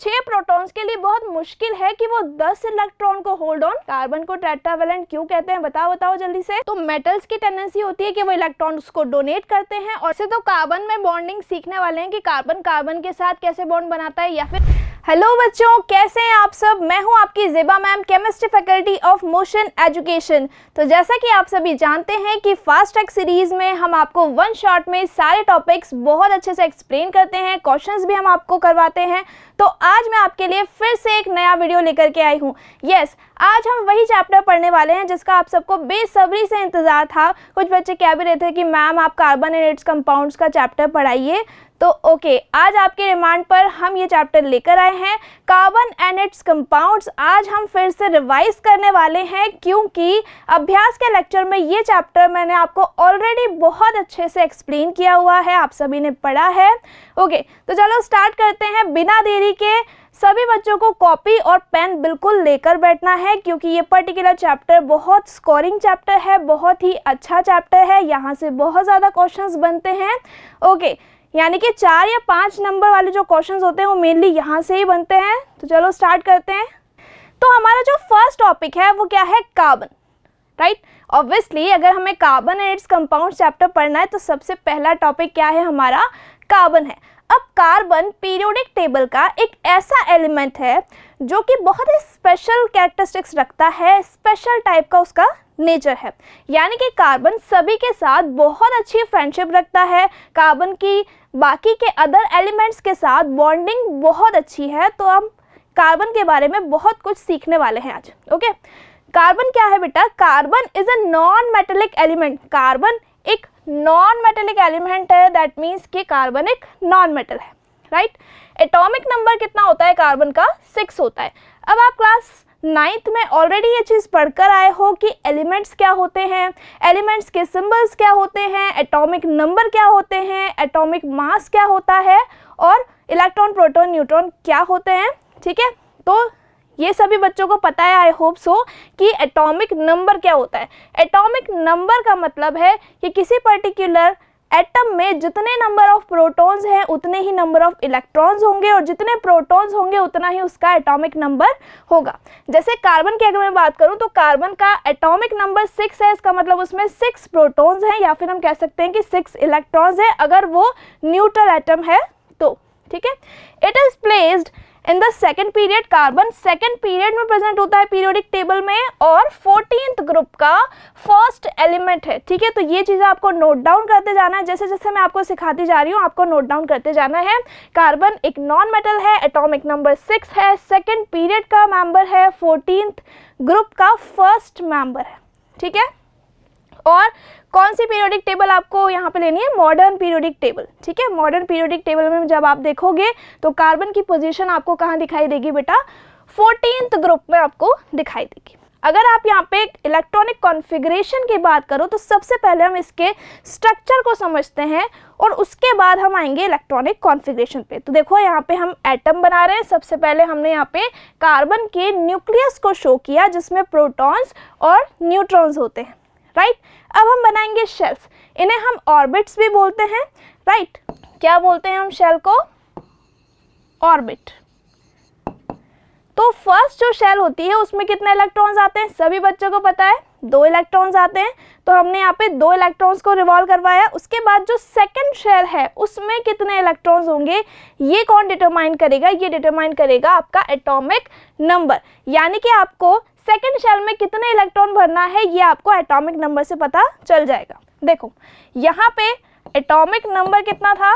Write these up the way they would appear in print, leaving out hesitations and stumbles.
6 protons के लिए बहुत मुश्किल है कि वो 10 इलेक्ट्रॉन को होल्ड ऑन। कार्बन को टेट्रावैलेंट क्यों कहते हैं बताओ जल्दी से। तो मेटल्स की टेंडेंसी होती है कि वो इलेक्ट्रॉन्स को डोनेट करते हैं। और से तो कार्बन में बॉन्डिंग सीखने वाले हैं कि कार्बन कार्बन के साथ कैसे बॉन्ड बनाता है या फिर। हेलो बच्चों, कैसे हैं आप सब। मैं हूं आपकी Zeba ma'am, chemistry faculty of motion education. तो जैसा कि आप सभी जानते हैं कि फास्ट ट्रैक सीरीज में हम आपको वन शॉट में सारे टॉपिक्स बहुत अच्छे से एक्सप्लेन करते हैं, क्वेश्चंस भी हम आपको करवाते हैं। तो आज मैं आपके लिए फिर से एक नया वीडियो लेकर के आई हूँ। यस, आज हम वही चैप्टर पढ़ने वाले हैं जिसका आप सबको बेसब्री से इंतज़ार था। कुछ बच्चे कह भी रहे थे कि मैम आप कार्बन एंड इट्स कंपाउंड्स का चैप्टर पढ़ाइए। तो ओके, आज आपके डिमांड पर हम ये चैप्टर लेकर आए हैं, कार्बन एंड इट्स कंपाउंड्स। आज हम फिर से रिवाइज करने वाले हैं क्योंकि अभ्यास के लेक्चर में ये चैप्टर मैंने आपको ऑलरेडी बहुत अच्छे से एक्सप्लेन किया हुआ है, आप सभी ने पढ़ा है। ओके, तो चलो स्टार्ट करते हैं बिना देरी के। सभी बच्चों को कॉपी और पेन बिल्कुल लेकर बैठना है क्योंकि ये पर्टिकुलर चैप्टर बहुत स्कोरिंग चैप्टर है, बहुत ही अच्छा चैप्टर है। यहाँ से बहुत ज़्यादा क्वेश्चंस बनते हैं। ओके, यानी कि 4 या 5 नंबर वाले जो क्वेश्चंस होते हैं वो मेनली यहाँ से ही बनते हैं। तो चलो स्टार्ट करते हैं। तो हमारा जो फर्स्ट टॉपिक है वो क्या है, कार्बन, राइट। ऑब्वियसली अगर हमें carbon and its compound chapter पढ़ना है तो सबसे पहला टॉपिक क्या है हमारा, कार्बन है। अब कार्बन पीरियोडिक टेबल का एक ऐसा एलिमेंट है जो कि बहुत ही स्पेशल कैरेक्टरिस्टिक्स रखता है, स्पेशल टाइप का उसका नेचर है। यानी कि कार्बन सभी के साथ बहुत अच्छी फ्रेंडशिप रखता है। कार्बन की बाकी के अदर एलिमेंट्स के साथ बॉन्डिंग बहुत अच्छी है। तो हम कार्बन के बारे में बहुत कुछ सीखने वाले हैं आज। ओके, कार्बन क्या है बेटा, carbon is a non metallic element. Carbon एक नॉन मेटेलिक एलिमेंट है, दैट मीन्स कि कार्बन एक नॉन मेटल है, राइट। एटॉमिक नंबर कितना होता है कार्बन का, 6 होता है। अब आप क्लास 9th में ऑलरेडी ये चीज़ पढ़कर आए हो कि एलिमेंट्स क्या होते हैं, एलिमेंट्स के सिंबल्स क्या होते हैं, एटॉमिक नंबर क्या होते हैं, एटॉमिक मास क्या होता है और इलेक्ट्रॉन प्रोटॉन न्यूट्रॉन क्या होते हैं, ठीक है। तो ये सभी बच्चों को पता है, आई होप सो, कि एटॉमिक नंबर क्या होता है। एटॉमिक नंबर का मतलब है कि किसी पर्टिकुलर एटम में जितने नंबर ऑफ प्रोटॉन्स हैं उतने ही नंबर ऑफ इलेक्ट्रॉन्स होंगे और जितने प्रोटॉन्स होंगे उतना ही उसका एटॉमिक नंबर होगा। जैसे कार्बन की अगर मैं बात करूं तो कार्बन का एटॉमिक नंबर 6 है, इसका मतलब उसमें 6 प्रोटॉन्स हैं या फिर हम कह सकते हैं कि 6 इलेक्ट्रॉन्स हैं अगर वो न्यूट्रल एटम है तो, ठीक है। It is placed in the second period. Carbon second period में प्रेजेंट होता है पीरियोडिक टेबल में और 14th ग्रुप का फर्स्ट एलिमेंट है, ठीक है। तो ये चीज़ें आपको नोट डाउन करते जाना है, जैसे जैसे मैं आपको सिखाती जा रही हूँ आपको नोट डाउन करते जाना है। कार्बन एक नॉन मेटल है, एटॉमिक नंबर 6 है, सेकेंड पीरियड का मेंबर है, 14th ग्रुप का फर्स्ट मेंबर है, ठीक है। और कौन सी पीरियोडिक टेबल आपको यहाँ पे लेनी है, मॉडर्न पीरियोडिक टेबल, ठीक है। मॉडर्न पीरियोडिक टेबल में जब आप देखोगे तो कार्बन की पोजीशन आपको कहाँ दिखाई देगी बेटा, 14th ग्रुप में आपको दिखाई देगी। अगर आप यहाँ पे इलेक्ट्रॉनिक कॉन्फ़िगरेशन की बात करो तो सबसे पहले हम इसके स्ट्रक्चर को समझते हैं और उसके बाद हम आएंगे इलेक्ट्रॉनिक कॉन्फ़िगरेशन पे। तो देखो यहाँ पे हम एटम बना रहे हैं। सबसे पहले हमने यहाँ पे कार्बन के न्यूक्लियस को शो किया जिसमें प्रोटॉन्स और न्यूट्रॉन्स होते हैं, राइट। अब हम बनाएंगे शेल्स, इन्हें हम ऑर्बिट्स भी बोलते हैं, राइट। क्या बोलते हैं हम शेल को, ऑर्बिट। तो फर्स्ट जो शेल होती है उसमें कितने इलेक्ट्रॉन्स आते हैं, सभी बच्चों को पता है 2 इलेक्ट्रॉन्स आते हैं। तो हमने यहाँ पे 2 इलेक्ट्रॉन्स को रिवॉल्व करवाया। उसके बाद जो सेकंड शेल है उसमें कितने इलेक्ट्रॉन्स होंगे ये कौन डिटरमाइन करेगा, ये डिटरमाइन करेगा आपका एटॉमिक नंबर। यानी कि आपको सेकेंड शेल में कितने इलेक्ट्रॉन भरना है ये आपको एटॉमिक नंबर से पता चल जाएगा। देखो यहाँ पे एटॉमिक नंबर कितना था,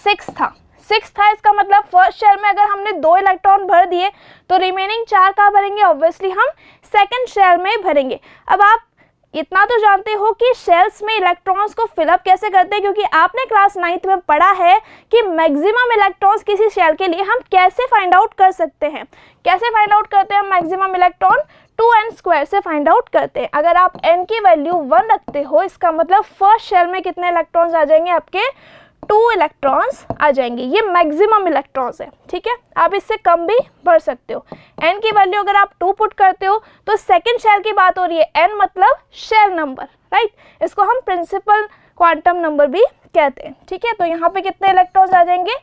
6 था। 6 था, इसका मतलब फर्स्ट शेल में अगर हमने 2 इलेक्ट्रॉन भर दिए तो रिमेनिंग 4 कहाँ भरेंगे, ऑब्वियसली हम सेकेंड शेल में भरेंगे। अब आप इतना तो जानते हो कि शेल्स में इलेक्ट्रॉन्स को फिलअप कैसे करते हैं, क्योंकि आपने क्लास 9th में पढ़ा है कि मैक्सिमम इलेक्ट्रॉन्स किसी शेल के लिए हम कैसे फाइंड आउट कर सकते हैं। कैसे फाइंड आउट करते हैं हम मैक्सिमम इलेक्ट्रॉन, 2n² से फाइंड आउट करते हैं। अगर आप n की वैल्यू 1 रखते हो इसका मतलब फर्स्ट शेल में कितने इलेक्ट्रॉन्स आ जाएंगे आपके, 2 इलेक्ट्रॉन्स आ जाएंगे। ये मैक्सिमम इलेक्ट्रॉन्स है, ठीक है। आप इससे कम भी भर सकते हो। n की वैल्यू अगर आप 2 पुट करते हो तो सेकंड शेल की बात हो रही है, n मतलब शेल नंबर, राइट। इसको हम प्रिंसिपल क्वांटम नंबर भी कहते हैं। ठीक है, तो यहाँ पे कितने इलेक्ट्रॉन्स आ जाएंगे,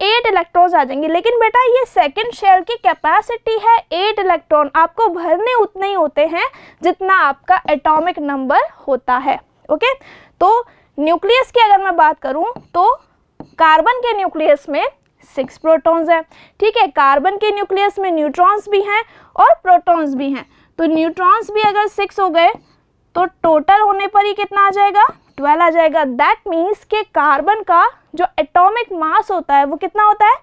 8 इलेक्ट्रॉन्स आ जाएंगे। लेकिन बेटा ये सेकंड शेल की कैपेसिटी है 8 इलेक्ट्रॉन, आपको भरने उतने ही होते हैं जितना आपका एटॉमिक नंबर होता है। ओके, तो न्यूक्लियस की अगर मैं बात करूं तो कार्बन के न्यूक्लियस में 6 प्रोटॉन्स हैं। ठीक है, कार्बन के न्यूक्लियस में न्यूट्रॉन्स भी हैं और प्रोटॉन्स भी हैं। तो न्यूट्रॉन्स भी अगर 6 हो गए तो टोटल होने पर ही कितना आ जाएगा, 12 आ जाएगा। दैट मीन्स कि कार्बन का जो एटॉमिक मास होता है वो कितना होता है,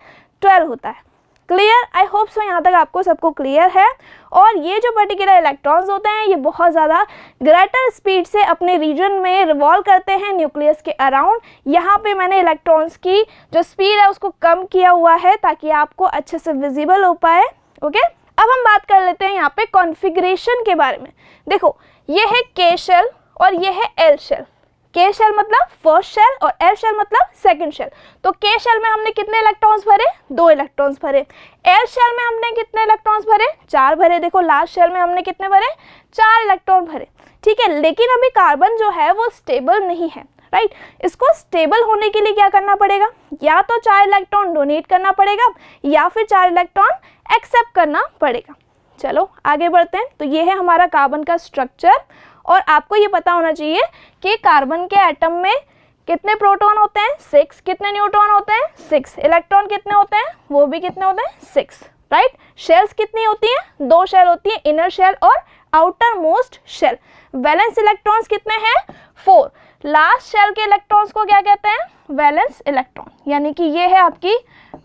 12 होता है। क्लियर, आई होप सो यहाँ तक आपको सबको क्लियर है। और ये जो पर्टिकुलर इलेक्ट्रॉन्स होते हैं ये बहुत ज़्यादा ग्रेटर स्पीड से अपने रीजन में रिवॉल्व करते हैं न्यूक्लियस के अराउंड। यहाँ पे मैंने इलेक्ट्रॉन्स की जो स्पीड है उसको कम किया हुआ है ताकि आपको अच्छे से विजिबल हो पाए। ओके, अब हम बात कर लेते हैं यहाँ पे कॉन्फ़िगरेशन के बारे में। देखो, ये है के शेल और ये है एल शेल। के शेल मतलब फर्स्ट शेल और एल शेल मतलब सेकंड शेल। तो के शेल में हमने कितने इलेक्ट्रॉन्स भरे, 2 इलेक्ट्रॉन्स भरे। एल शेल में हमने कितने इलेक्ट्रॉन्स भरे, 4 भरे। देखो लास्ट शेल में हमने कितने भरे, 4 इलेक्ट्रॉन भरे। ठीक है, लेकिन अभी कार्बन जो है वो स्टेबल नहीं है, राइट। इसको स्टेबल होने के लिए क्या करना पड़ेगा, या तो 4 इलेक्ट्रॉन डोनेट करना पड़ेगा या फिर 4 इलेक्ट्रॉन एक्सेप्ट करना पड़ेगा। चलो आगे बढ़ते हैं। तो ये है हमारा कार्बन का स्ट्रक्चर और आपको ये पता होना चाहिए कि कार्बन के एटम में कितने प्रोटॉन होते हैं, 6। कितने न्यूट्रॉन होते हैं, 6। इलेक्ट्रॉन कितने होते हैं, वो भी कितने होते हैं, 6, राइट। शेल्स कितनी होती हैं, 2 शेल होती है, इनर शेल और outermost shell. Valence electrons कितने हैं, 4। लास्ट शेल के इलेक्ट्रॉन्स को क्या कहते हैं, वैलेंस इलेक्ट्रॉन, यानी कि ये है आपकी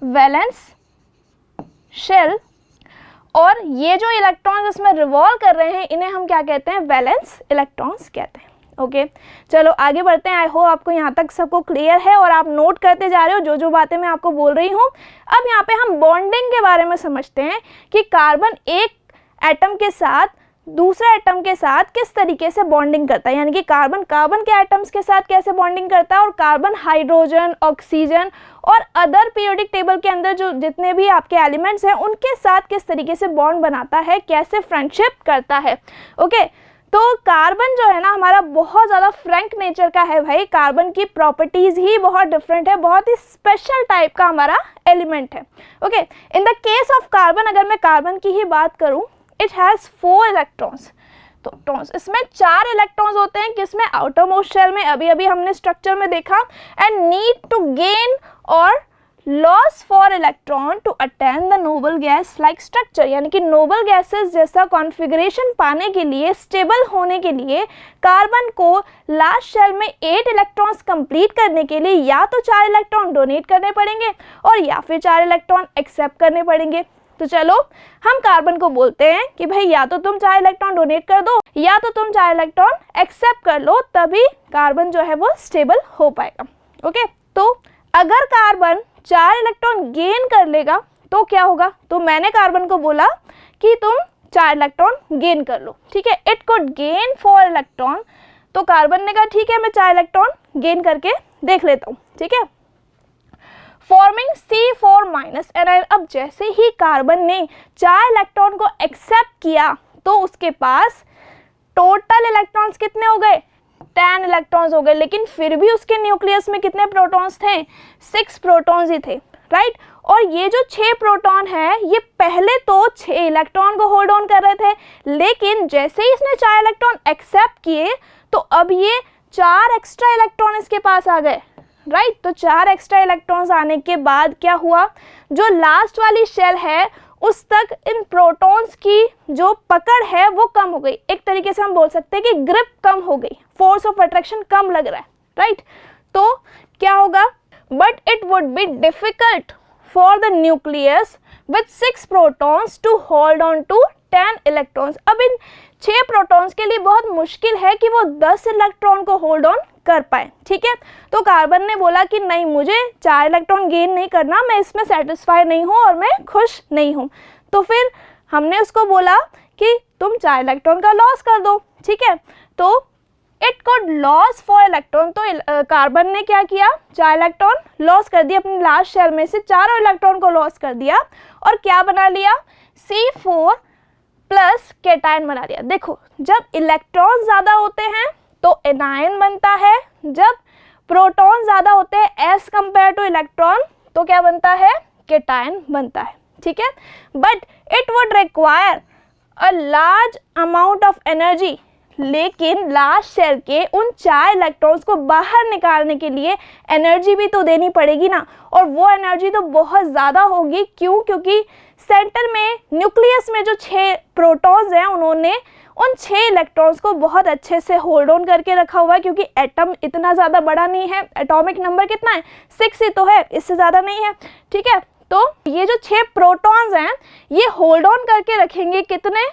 वैलेंस शेल। और ये जो इलेक्ट्रॉन्स इसमें रिवॉल्व कर रहे हैं इन्हें हम क्या कहते हैं, वैलेंस इलेक्ट्रॉन्स कहते हैं। ओके, चलो आगे बढ़ते हैं। आई होप आपको यहाँ तक सबको क्लियर है और आप नोट करते जा रहे हो जो बातें मैं आपको बोल रही हूँ। अब यहाँ पे हम बॉन्डिंग के बारे में समझते हैं कि कार्बन एक एटम के साथ दूसरा एटम के साथ किस तरीके से बॉन्डिंग करता है, यानी कि कार्बन के एटम्स के साथ कैसे बॉन्डिंग करता है और कार्बन हाइड्रोजन, ऑक्सीजन और अदर पीरियोडिक टेबल के अंदर जो जितने भी आपके एलिमेंट्स हैं उनके साथ किस तरीके से बॉन्ड बनाता है, कैसे फ्रेंडशिप करता है। ओके, तो कार्बन जो है ना हमारा बहुत ज़्यादा फ्रैंक नेचर का है भाई। कार्बन की प्रॉपर्टीज़ ही बहुत डिफरेंट है, बहुत ही स्पेशल टाइप का हमारा एलिमेंट है। Okay, in the case of carbon अगर मैं कार्बन की ही बात करूँ, इट हैज़ 4 इलेक्ट्रॉन्स। तो इसमें 4 इलेक्ट्रॉन्स होते हैं किसमें, आउटर मोस्ट शेल में, अभी हमने स्ट्रक्चर में देखा। एंड नीड टू गेन और loss 4 electron to attain the noble gas like structure, यानी कि नोबल गैसेस जैसा कॉन्फ़िगरेशन पाने के लिए, स्टेबल होने के लिए कार्बन को लास्ट शेल में 8 इलेक्ट्रॉन्स कंप्लीट करने के लिए या तो 4 इलेक्ट्रॉन डोनेट करने पड़ेंगे और या फिर 4 इलेक्ट्रॉन एक्सेप्ट करने पड़ेंगे। तो चलो हम कार्बन को बोलते हैं कि भाई या तो तुम 4 इलेक्ट्रॉन डोनेट कर दो या तो तुम 4 इलेक्ट्रॉन एक्सेप्ट कर लो, तभी कार्बन जो है वो स्टेबल हो पाएगा। ओके, तो अगर कार्बन 4 इलेक्ट्रॉन गेन कर लेगा तो क्या होगा, तो मैंने कार्बन को बोला कि तुम 4 इलेक्ट्रॉन गेन कर लो। ठीक है, इट कुड गेन 4 इलेक्ट्रॉन। तो कार्बन ने कहा ठीक है मैं 4 इलेक्ट्रॉन गेन करके देख लेता हूँ। ठीक है, फॉर्मिंग C4- एनायन। अब जैसे ही कार्बन ने 4 इलेक्ट्रॉन को एक्सेप्ट किया तो उसके पास टोटल इलेक्ट्रॉन्स कितने हो गए, 10 इलेक्ट्रॉन्स हो गए। लेकिन फिर भी उसके न्यूक्लियस में कितने प्रोटॉन्स थे, 6 प्रोटॉन्स ही थे, राइट। और ये जो 6 प्रोटॉन है ये पहले तो 6 इलेक्ट्रॉन को होल्ड ऑन कर रहे थे, लेकिन जैसे ही इसने 4 इलेक्ट्रॉन एक्सेप्ट किए तो अब ये 4 एक्स्ट्रा इलेक्ट्रॉन इसके पास आ गए, राइट। तो 4 एक्स्ट्रा इलेक्ट्रॉन्स आने के बाद क्या हुआ, जो लास्ट वाली शेल है उस तक इन प्रोटॉन्स की जो पकड़ है वो कम हो गई। एक तरीके से हम बोल सकते हैं कि ग्रिप कम हो गई, फोर्स ऑफ अट्रैक्शन कम लग रहा है, राइट। तो क्या होगा, but it would be difficult for the nucleus with 6 protons to hold on to 10 electrons. अब इन 6 प्रोटॉन्स के लिए बहुत मुश्किल है कि वो 10 इलेक्ट्रॉन को होल्ड ऑन कर पाए। ठीक है, तो कार्बन ने बोला कि नहीं, मुझे 4 इलेक्ट्रॉन गेन नहीं करना, मैं इसमें सेटिस्फाई नहीं हूँ और मैं खुश नहीं हूँ। तो फिर हमने उसको बोला कि तुम 4 इलेक्ट्रॉन का लॉस कर दो। ठीक है, तो इट कुड लॉस 4 इलेक्ट्रॉन। तो कार्बन ने क्या किया, 4 इलेक्ट्रॉन लॉस कर दिया, अपनी लास्ट शेल में से 4 इलेक्ट्रॉन को लॉस कर दिया और क्या बना लिया, C4 प्लस कैटायन बना लिया। देखो, जब इलेक्ट्रॉन ज़्यादा होते हैं तो एनायन बनता है, जब प्रोटॉन ज़्यादा होते हैं एज कंपेयर टू इलेक्ट्रॉन, तो क्या बनता है, केटायन बनता है, ठीक है। But it would require a large amount of energy, लेकिन लास्ट शेल के उन 4 इलेक्ट्रॉन्स को बाहर निकालने के लिए एनर्जी भी तो देनी पड़ेगी ना, और वो एनर्जी तो बहुत ज़्यादा होगी। क्यों? क्योंकि सेंटर में न्यूक्लियस में जो 6 प्रोटॉन्स हैं उन्होंने उन 6 इलेक्ट्रॉन्स को बहुत अच्छे से होल्ड ऑन करके रखा हुआ है, क्योंकि एटम इतना ज़्यादा बड़ा नहीं है, एटॉमिक नंबर कितना है 6 ही तो है, इससे ज़्यादा नहीं है, ठीक है। तो ये जो 6 प्रोटॉन्स हैं ये होल्ड ऑन करके रखेंगे कितने,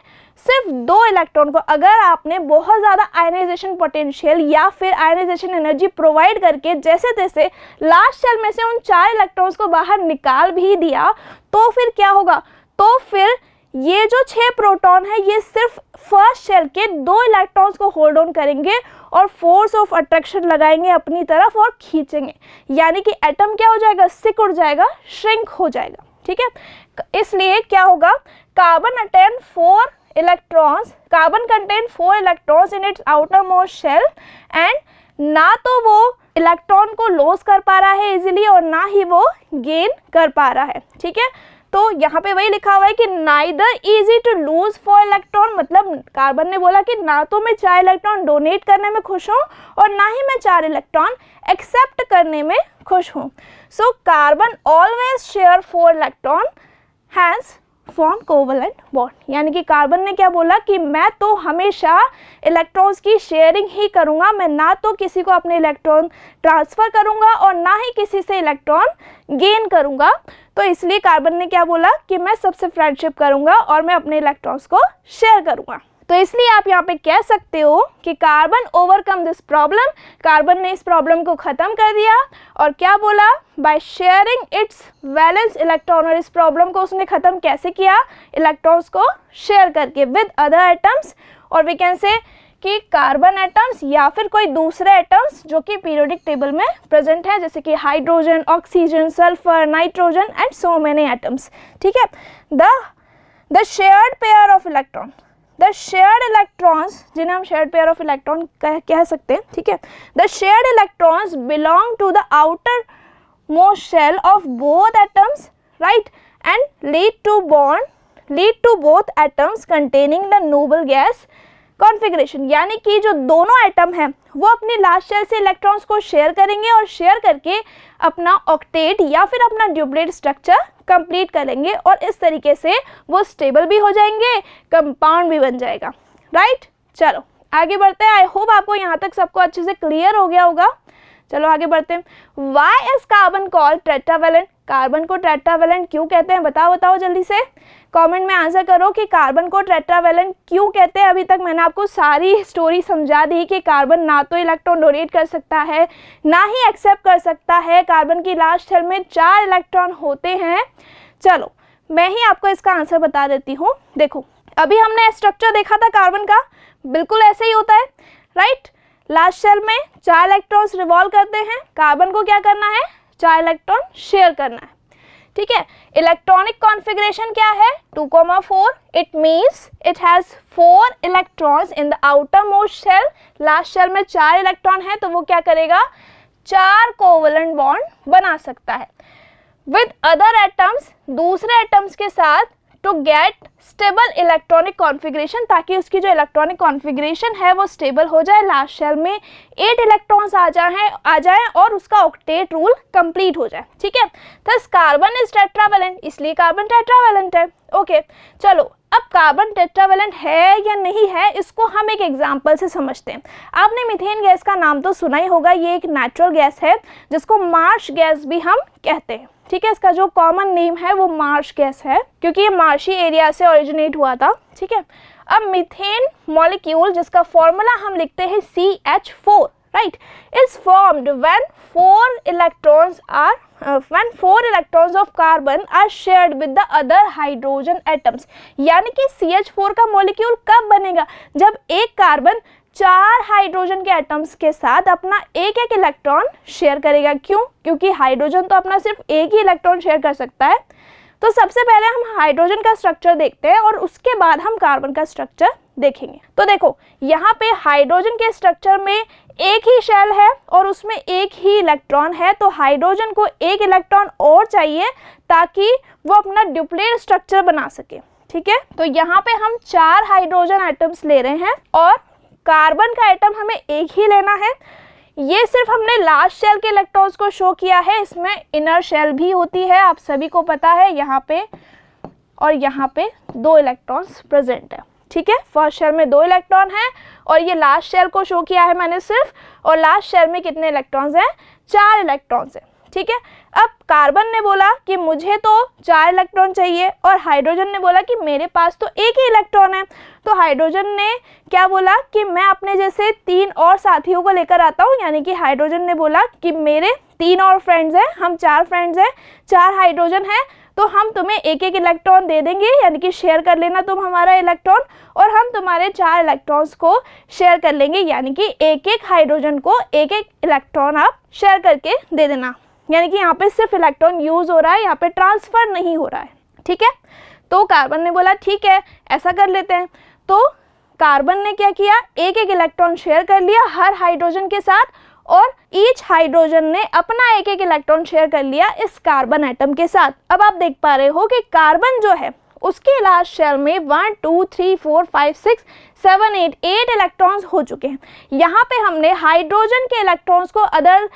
सिर्फ 2 इलेक्ट्रॉन को। अगर आपने बहुत ज़्यादा आयनाइजेशन पोटेंशियल या फिर आयनाइजेशन एनर्जी प्रोवाइड करके जैसे तैसे लास्ट शेल में से उन 4 इलेक्ट्रॉन्स को बाहर निकाल भी दिया, तो फिर क्या होगा, तो फिर ये जो 6 प्रोटॉन है ये सिर्फ फर्स्ट शेल के 2 इलेक्ट्रॉन्स को होल्ड ऑन करेंगे और फोर्स ऑफ अट्रैक्शन लगाएंगे अपनी तरफ और खींचेंगे, यानी कि एटम क्या हो जाएगा, सिकुड़ जाएगा, श्रिंक हो जाएगा, ठीक है। इसलिए क्या होगा, carbon attain 4 electrons, carbon contain 4 electrons in its outermost shell, and ना तो वो इलेक्ट्रॉन को लॉस कर पा रहा है इजीली और ना ही वो गेन कर पा रहा है, ठीक है। तो यहाँ पे वही लिखा हुआ है कि neither easy to lose 4 electron, मतलब कार्बन ने बोला कि ना तो मैं 4 इलेक्ट्रॉन डोनेट करने में खुश हूँ और ना ही मैं 4 इलेक्ट्रॉन एक्सेप्ट करने में खुश हूँ। So carbon always share 4 electron has form covalent bond, यानी कि कार्बन ने क्या बोला कि मैं तो हमेशा इलेक्ट्रॉन्स की शेयरिंग ही करूँगा, मैं ना तो किसी को अपने इलेक्ट्रॉन ट्रांसफ़र करूँगा और ना ही किसी से इलेक्ट्रॉन गेन करूँगा। तो इसलिए कार्बन ने क्या बोला कि मैं सबसे फ्रेंडशिप करूँगा और मैं अपने इलेक्ट्रॉन्स को शेयर करूँगा। तो इसलिए आप यहाँ पे कह सकते हो कि carbon overcome this problem, carbon ने इस प्रॉब्लम को ख़त्म कर दिया और क्या बोला, by sharing it's valence electron, और इस प्रॉब्लम को उसने ख़त्म कैसे किया, इलेक्ट्रॉन्स को शेयर करके विद अदर एटम्स, और वी कैन से कि कार्बन एटम्स या फिर कोई दूसरे एटम्स जो कि पीरियोडिक टेबल में प्रेजेंट है, जैसे कि hydrogen, oxygen, sulphur, nitrogen and so many atoms, ठीक है। The shared pair of electron, the shared electrons, जिन्हें हम शेयर्ड पेयर ऑफ इलेक्ट्रॉन कह सकते हैं, ठीक है। The shared electrons belong to the outermost shell of both atoms, right, and lead to both atoms containing the noble gas configuration, यानी कि जो दोनों एटम हैं वो अपनी लास्ट शेल से इलेक्ट्रॉन्स को शेयर करेंगे और शेयर करके अपना ऑक्टेट या फिर अपना ड्यूप्लेट स्ट्रक्चर कंप्लीट करेंगे, और इस तरीके से वो स्टेबल भी हो जाएंगे, कंपाउंड भी बन जाएगा, राइट। चलो आगे बढ़ते हैं। आई होप आपको यहाँ तक सबको अच्छे से क्लियर हो गया होगा। चलो आगे बढ़ते हैं। Why is carbon called tetravalent, carbon को टेट्रावैलेंट क्यों कहते हैं, बताओ जल्दी से कमेंट में आंसर करो कि कार्बन को टेट्रावैलेंट क्यों कहते हैं। अभी तक मैंने आपको सारी स्टोरी समझा दी कि कार्बन ना तो इलेक्ट्रॉन डोनेट कर सकता है ना ही एक्सेप्ट कर सकता है, कार्बन की लास्ट शेल में 4 इलेक्ट्रॉन होते हैं। चलो मैं ही आपको इसका आंसर बता देती हूँ। देखो अभी हमने स्ट्रक्चर देखा था कार्बन का, बिल्कुल ऐसे ही होता है, राइट। लास्ट शेल में 4 इलेक्ट्रॉन्स रिवॉल्व करते हैं, कार्बन को क्या करना है, 4 इलेक्ट्रॉन शेयर करना है, ठीक है। इलेक्ट्रॉनिक कॉन्फ़िगरेशन क्या है, 2,4, it means it has 4 electrons in the outermost shell. Last shell में 4 इलेक्ट्रॉन है तो वो क्या करेगा, 4 कोवलेंट बॉन्ड बना सकता है विद अदर एटम्स, दूसरे एटम्स के साथ, to get stable electronic configuration, ताकि उसकी जो इलेक्ट्रॉनिक कॉन्फ़िगरेशन है वो स्टेबल हो जाए, लास्ट शेल में 8 इलेक्ट्रॉन्स आ जाए और उसका ऑक्टेट रूल कंप्लीट हो जाए, ठीक है। थस कार्बन इज टेट्रावैलेंट, इसलिए कार्बन टेट्रावैलेंट है। ओके चलो अब कार्बन टेट्रावैलेंट है या नहीं है इसको हम एक एग्जांपल से समझते हैं। आपने मीथेन गैस का नाम तो सुना ही होगा, ये एक नेचुरल गैस है जिसको मार्श गैस भी हम कहते हैं, ठीक है। इसका जो कॉमन नेम है वो मार्श गैस है क्योंकि ये मार्शी एरिया से ओरिजिनेट हुआ था, ठीक है। अब मीथेन मॉलिक्यूल जिसका फॉर्मूला हम लिखते हैं CH4, right, is formed when 4 electrons of carbon are shared with the other hydrogen atoms, यानी कि CH4 का मॉलिक्यूल कब बनेगा, जब एक कार्बन 4 हाइड्रोजन के एटम्स के साथ अपना एक इलेक्ट्रॉन शेयर करेगा। क्यों, क्योंकि हाइड्रोजन तो अपना सिर्फ एक ही इलेक्ट्रॉन शेयर कर सकता है। तो सबसे पहले हम हाइड्रोजन का स्ट्रक्चर देखते हैं और उसके बाद हम कार्बन का स्ट्रक्चर देखेंगे। तो देखो यहाँ पे हाइड्रोजन के स्ट्रक्चर में एक ही शेल है और उसमें एक ही इलेक्ट्रॉन है, तो हाइड्रोजन को एक इलेक्ट्रॉन और चाहिए ताकि वो अपना ड्यूप्लेट स्ट्रक्चर बना सके। ठीक है, तो यहाँ पे हम 4 हाइड्रोजन एटम्स ले रहे हैं और कार्बन का एटम हमें एक ही लेना है। ये सिर्फ हमने लास्ट शेल के इलेक्ट्रॉन्स को शो किया है, इसमें इनर शेल भी होती है, आप सभी को पता है। यहाँ पे और यहाँ पे 2 इलेक्ट्रॉन्स प्रेजेंट है। ठीक है, फर्स्ट शेल में 2 इलेक्ट्रॉन है और ये लास्ट शेल को शो किया है मैंने सिर्फ, और लास्ट शेल में कितने इलेक्ट्रॉन्स हैं? 4 इलेक्ट्रॉन्स हैं। ठीक है, अब कार्बन ने बोला कि मुझे तो 4 इलेक्ट्रॉन चाहिए और हाइड्रोजन ने बोला कि मेरे पास तो एक ही इलेक्ट्रॉन है। तो हाइड्रोजन ने क्या बोला कि मैं अपने जैसे 3 और साथियों को लेकर आता हूँ, यानी कि हाइड्रोजन ने बोला कि मेरे 3 और फ्रेंड्स हैं, हम 4 फ्रेंड्स हैं, 4 हाइड्रोजन हैं, तो हम तुम्हें एक एक इलेक्ट्रॉन दे देंगे, यानी कि शेयर कर लेना तुम हमारा इलेक्ट्रॉन और हम तुम्हारे 4 इलेक्ट्रॉन्स को शेयर कर लेंगे, यानी कि एक एक हाइड्रोजन को एक एक इलेक्ट्रॉन आप शेयर करके दे देना। यानी कि यहाँ पे सिर्फ इलेक्ट्रॉन यूज हो रहा है, यहाँ पे ट्रांसफर नहीं हो रहा है। ठीक है, तो कार्बन ने बोला ठीक है ऐसा कर लेते हैं। तो कार्बन ने क्या किया, एक एक इलेक्ट्रॉन शेयर कर लिया हर हाइड्रोजन के साथ और ईच हाइड्रोजन ने अपना एक एक इलेक्ट्रॉन शेयर कर लिया इस कार्बन एटम के साथ। अब आप देख पा रहे हो कि कार्बन जो है उसके लास्ट शेल में 1 2 3 4 5 6 7 8 इलेक्ट्रॉन्स हो चुके हैं। यहाँ पे हमने हाइड्रोजन के इलेक्ट्रॉन्स को अदर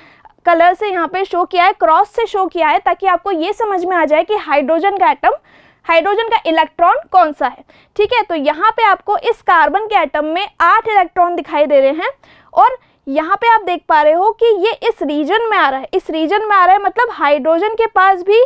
कलर से यहाँ पे शो किया है, क्रॉस से शो किया है, ताकि आपको ये समझ में आ जाए कि हाइड्रोजन का एटम, हाइड्रोजन का इलेक्ट्रॉन कौन सा है। ठीक है, तो यहाँ पे आपको इस कार्बन के एटम में 8 इलेक्ट्रॉन दिखाई दे रहे हैं और यहाँ पे आप देख पा रहे हो कि ये इस रीजन में आ रहा है, इस रीजन में आ रहा है, मतलब हाइड्रोजन के पास भी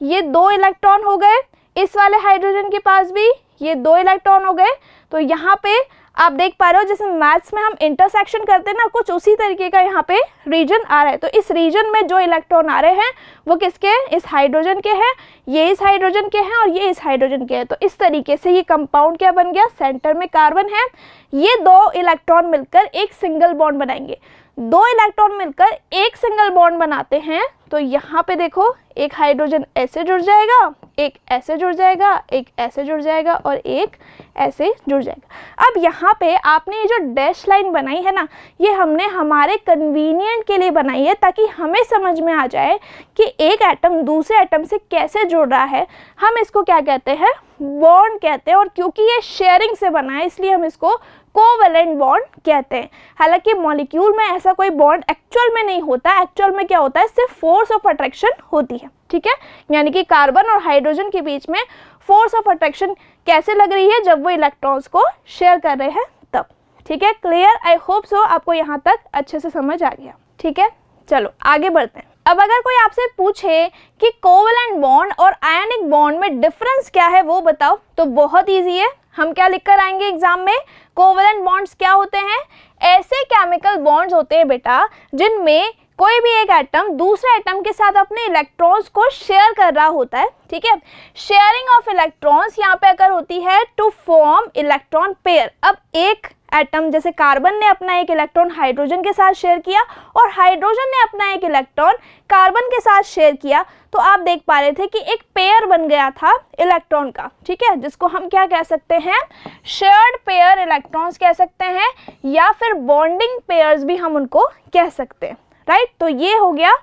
ये 2 इलेक्ट्रॉन हो गए, इस वाले हाइड्रोजन के पास भी ये 2 इलेक्ट्रॉन हो गए। तो यहाँ पे आप देख पा रहे हो जैसे मैथ्स में हम इंटरसेक्शन करते हैं ना, कुछ उसी तरीके का यहाँ पे रीजन आ रहा है। तो इस रीजन में जो इलेक्ट्रॉन आ रहे हैं वो किसके, इस हाइड्रोजन के हैं, ये इस हाइड्रोजन के हैं और ये इस हाइड्रोजन के हैं। तो इस तरीके से ये कंपाउंड क्या बन गया, सेंटर में कार्बन है, ये 2 इलेक्ट्रॉन मिलकर एक सिंगल बॉन्ड बनाएंगे। 2 इलेक्ट्रॉन मिलकर एक सिंगल बॉन्ड बनाते हैं, तो यहाँ पे देखो एक हाइड्रोजन ऐसे जुड़ जाएगा, एक ऐसे जुड़ जाएगा, एक ऐसे जुड़ जाएगा और एक ऐसे जुड़ जाएगा। अब यहाँ पे आपने ये जो डैश लाइन बनाई है ना, ये हमने हमारे कन्वीनियंट के लिए बनाई है ताकि हमें समझ में आ जाए कि एक एटम दूसरे एटम से कैसे जुड़ रहा है। हम इसको क्या कहते हैं, बॉन्ड कहते हैं, और क्योंकि ये शेयरिंग से बना है इसलिए हम इसको कोवैलेंट बॉन्ड कहते हैं। हालांकि मॉलिक्यूल में ऐसा कोई बॉन्ड एक्चुअल में नहीं होता, एक्चुअल में क्या होता है, सिर्फ फोर्स ऑफ अट्रैक्शन होती है। ठीक है, यानी कि कार्बन और हाइड्रोजन के बीच में फोर्स ऑफ अट्रैक्शन कैसे लग रही है, जब वो इलेक्ट्रॉन्स को शेयर कर रहे हैं तब। ठीक है, क्लियर, आई होप सो आपको यहाँ तक अच्छे से समझ आ गया। ठीक है, चलो आगे बढ़ते हैं। अब अगर कोई आपसे पूछे कि कोवैलेंट बॉन्ड और आयनिक बॉन्ड में डिफरेंस क्या है वो बताओ, तो बहुत ईजी है। हम क्या लिख कर आएंगे एग्जाम में, कोवैलेंट बॉन्ड्स क्या होते हैं, ऐसे केमिकल बॉन्ड्स होते हैं बेटा जिनमें कोई भी एक एटम दूसरे एटम के साथ अपने इलेक्ट्रॉन्स को शेयर कर रहा होता है। ठीक है, शेयरिंग ऑफ इलेक्ट्रॉन्स यहाँ पे अगर होती है टू फॉर्म इलेक्ट्रॉन पेयर। अब एक एटम जैसे कार्बन ने अपना एक इलेक्ट्रॉन हाइड्रोजन के साथ शेयर किया और हाइड्रोजन ने अपना एक इलेक्ट्रॉन कार्बन के साथ शेयर किया, तो आप देख पा रहे थे कि एक पेयर बन गया था इलेक्ट्रॉन का। ठीक है, जिसको हम क्या कह सकते हैं, शेयर्ड पेयर इलेक्ट्रॉन्स कह सकते हैं, या फिर बॉन्डिंग पेयर्स भी हम उनको कह सकते हैं। राइट, तो ये हो गया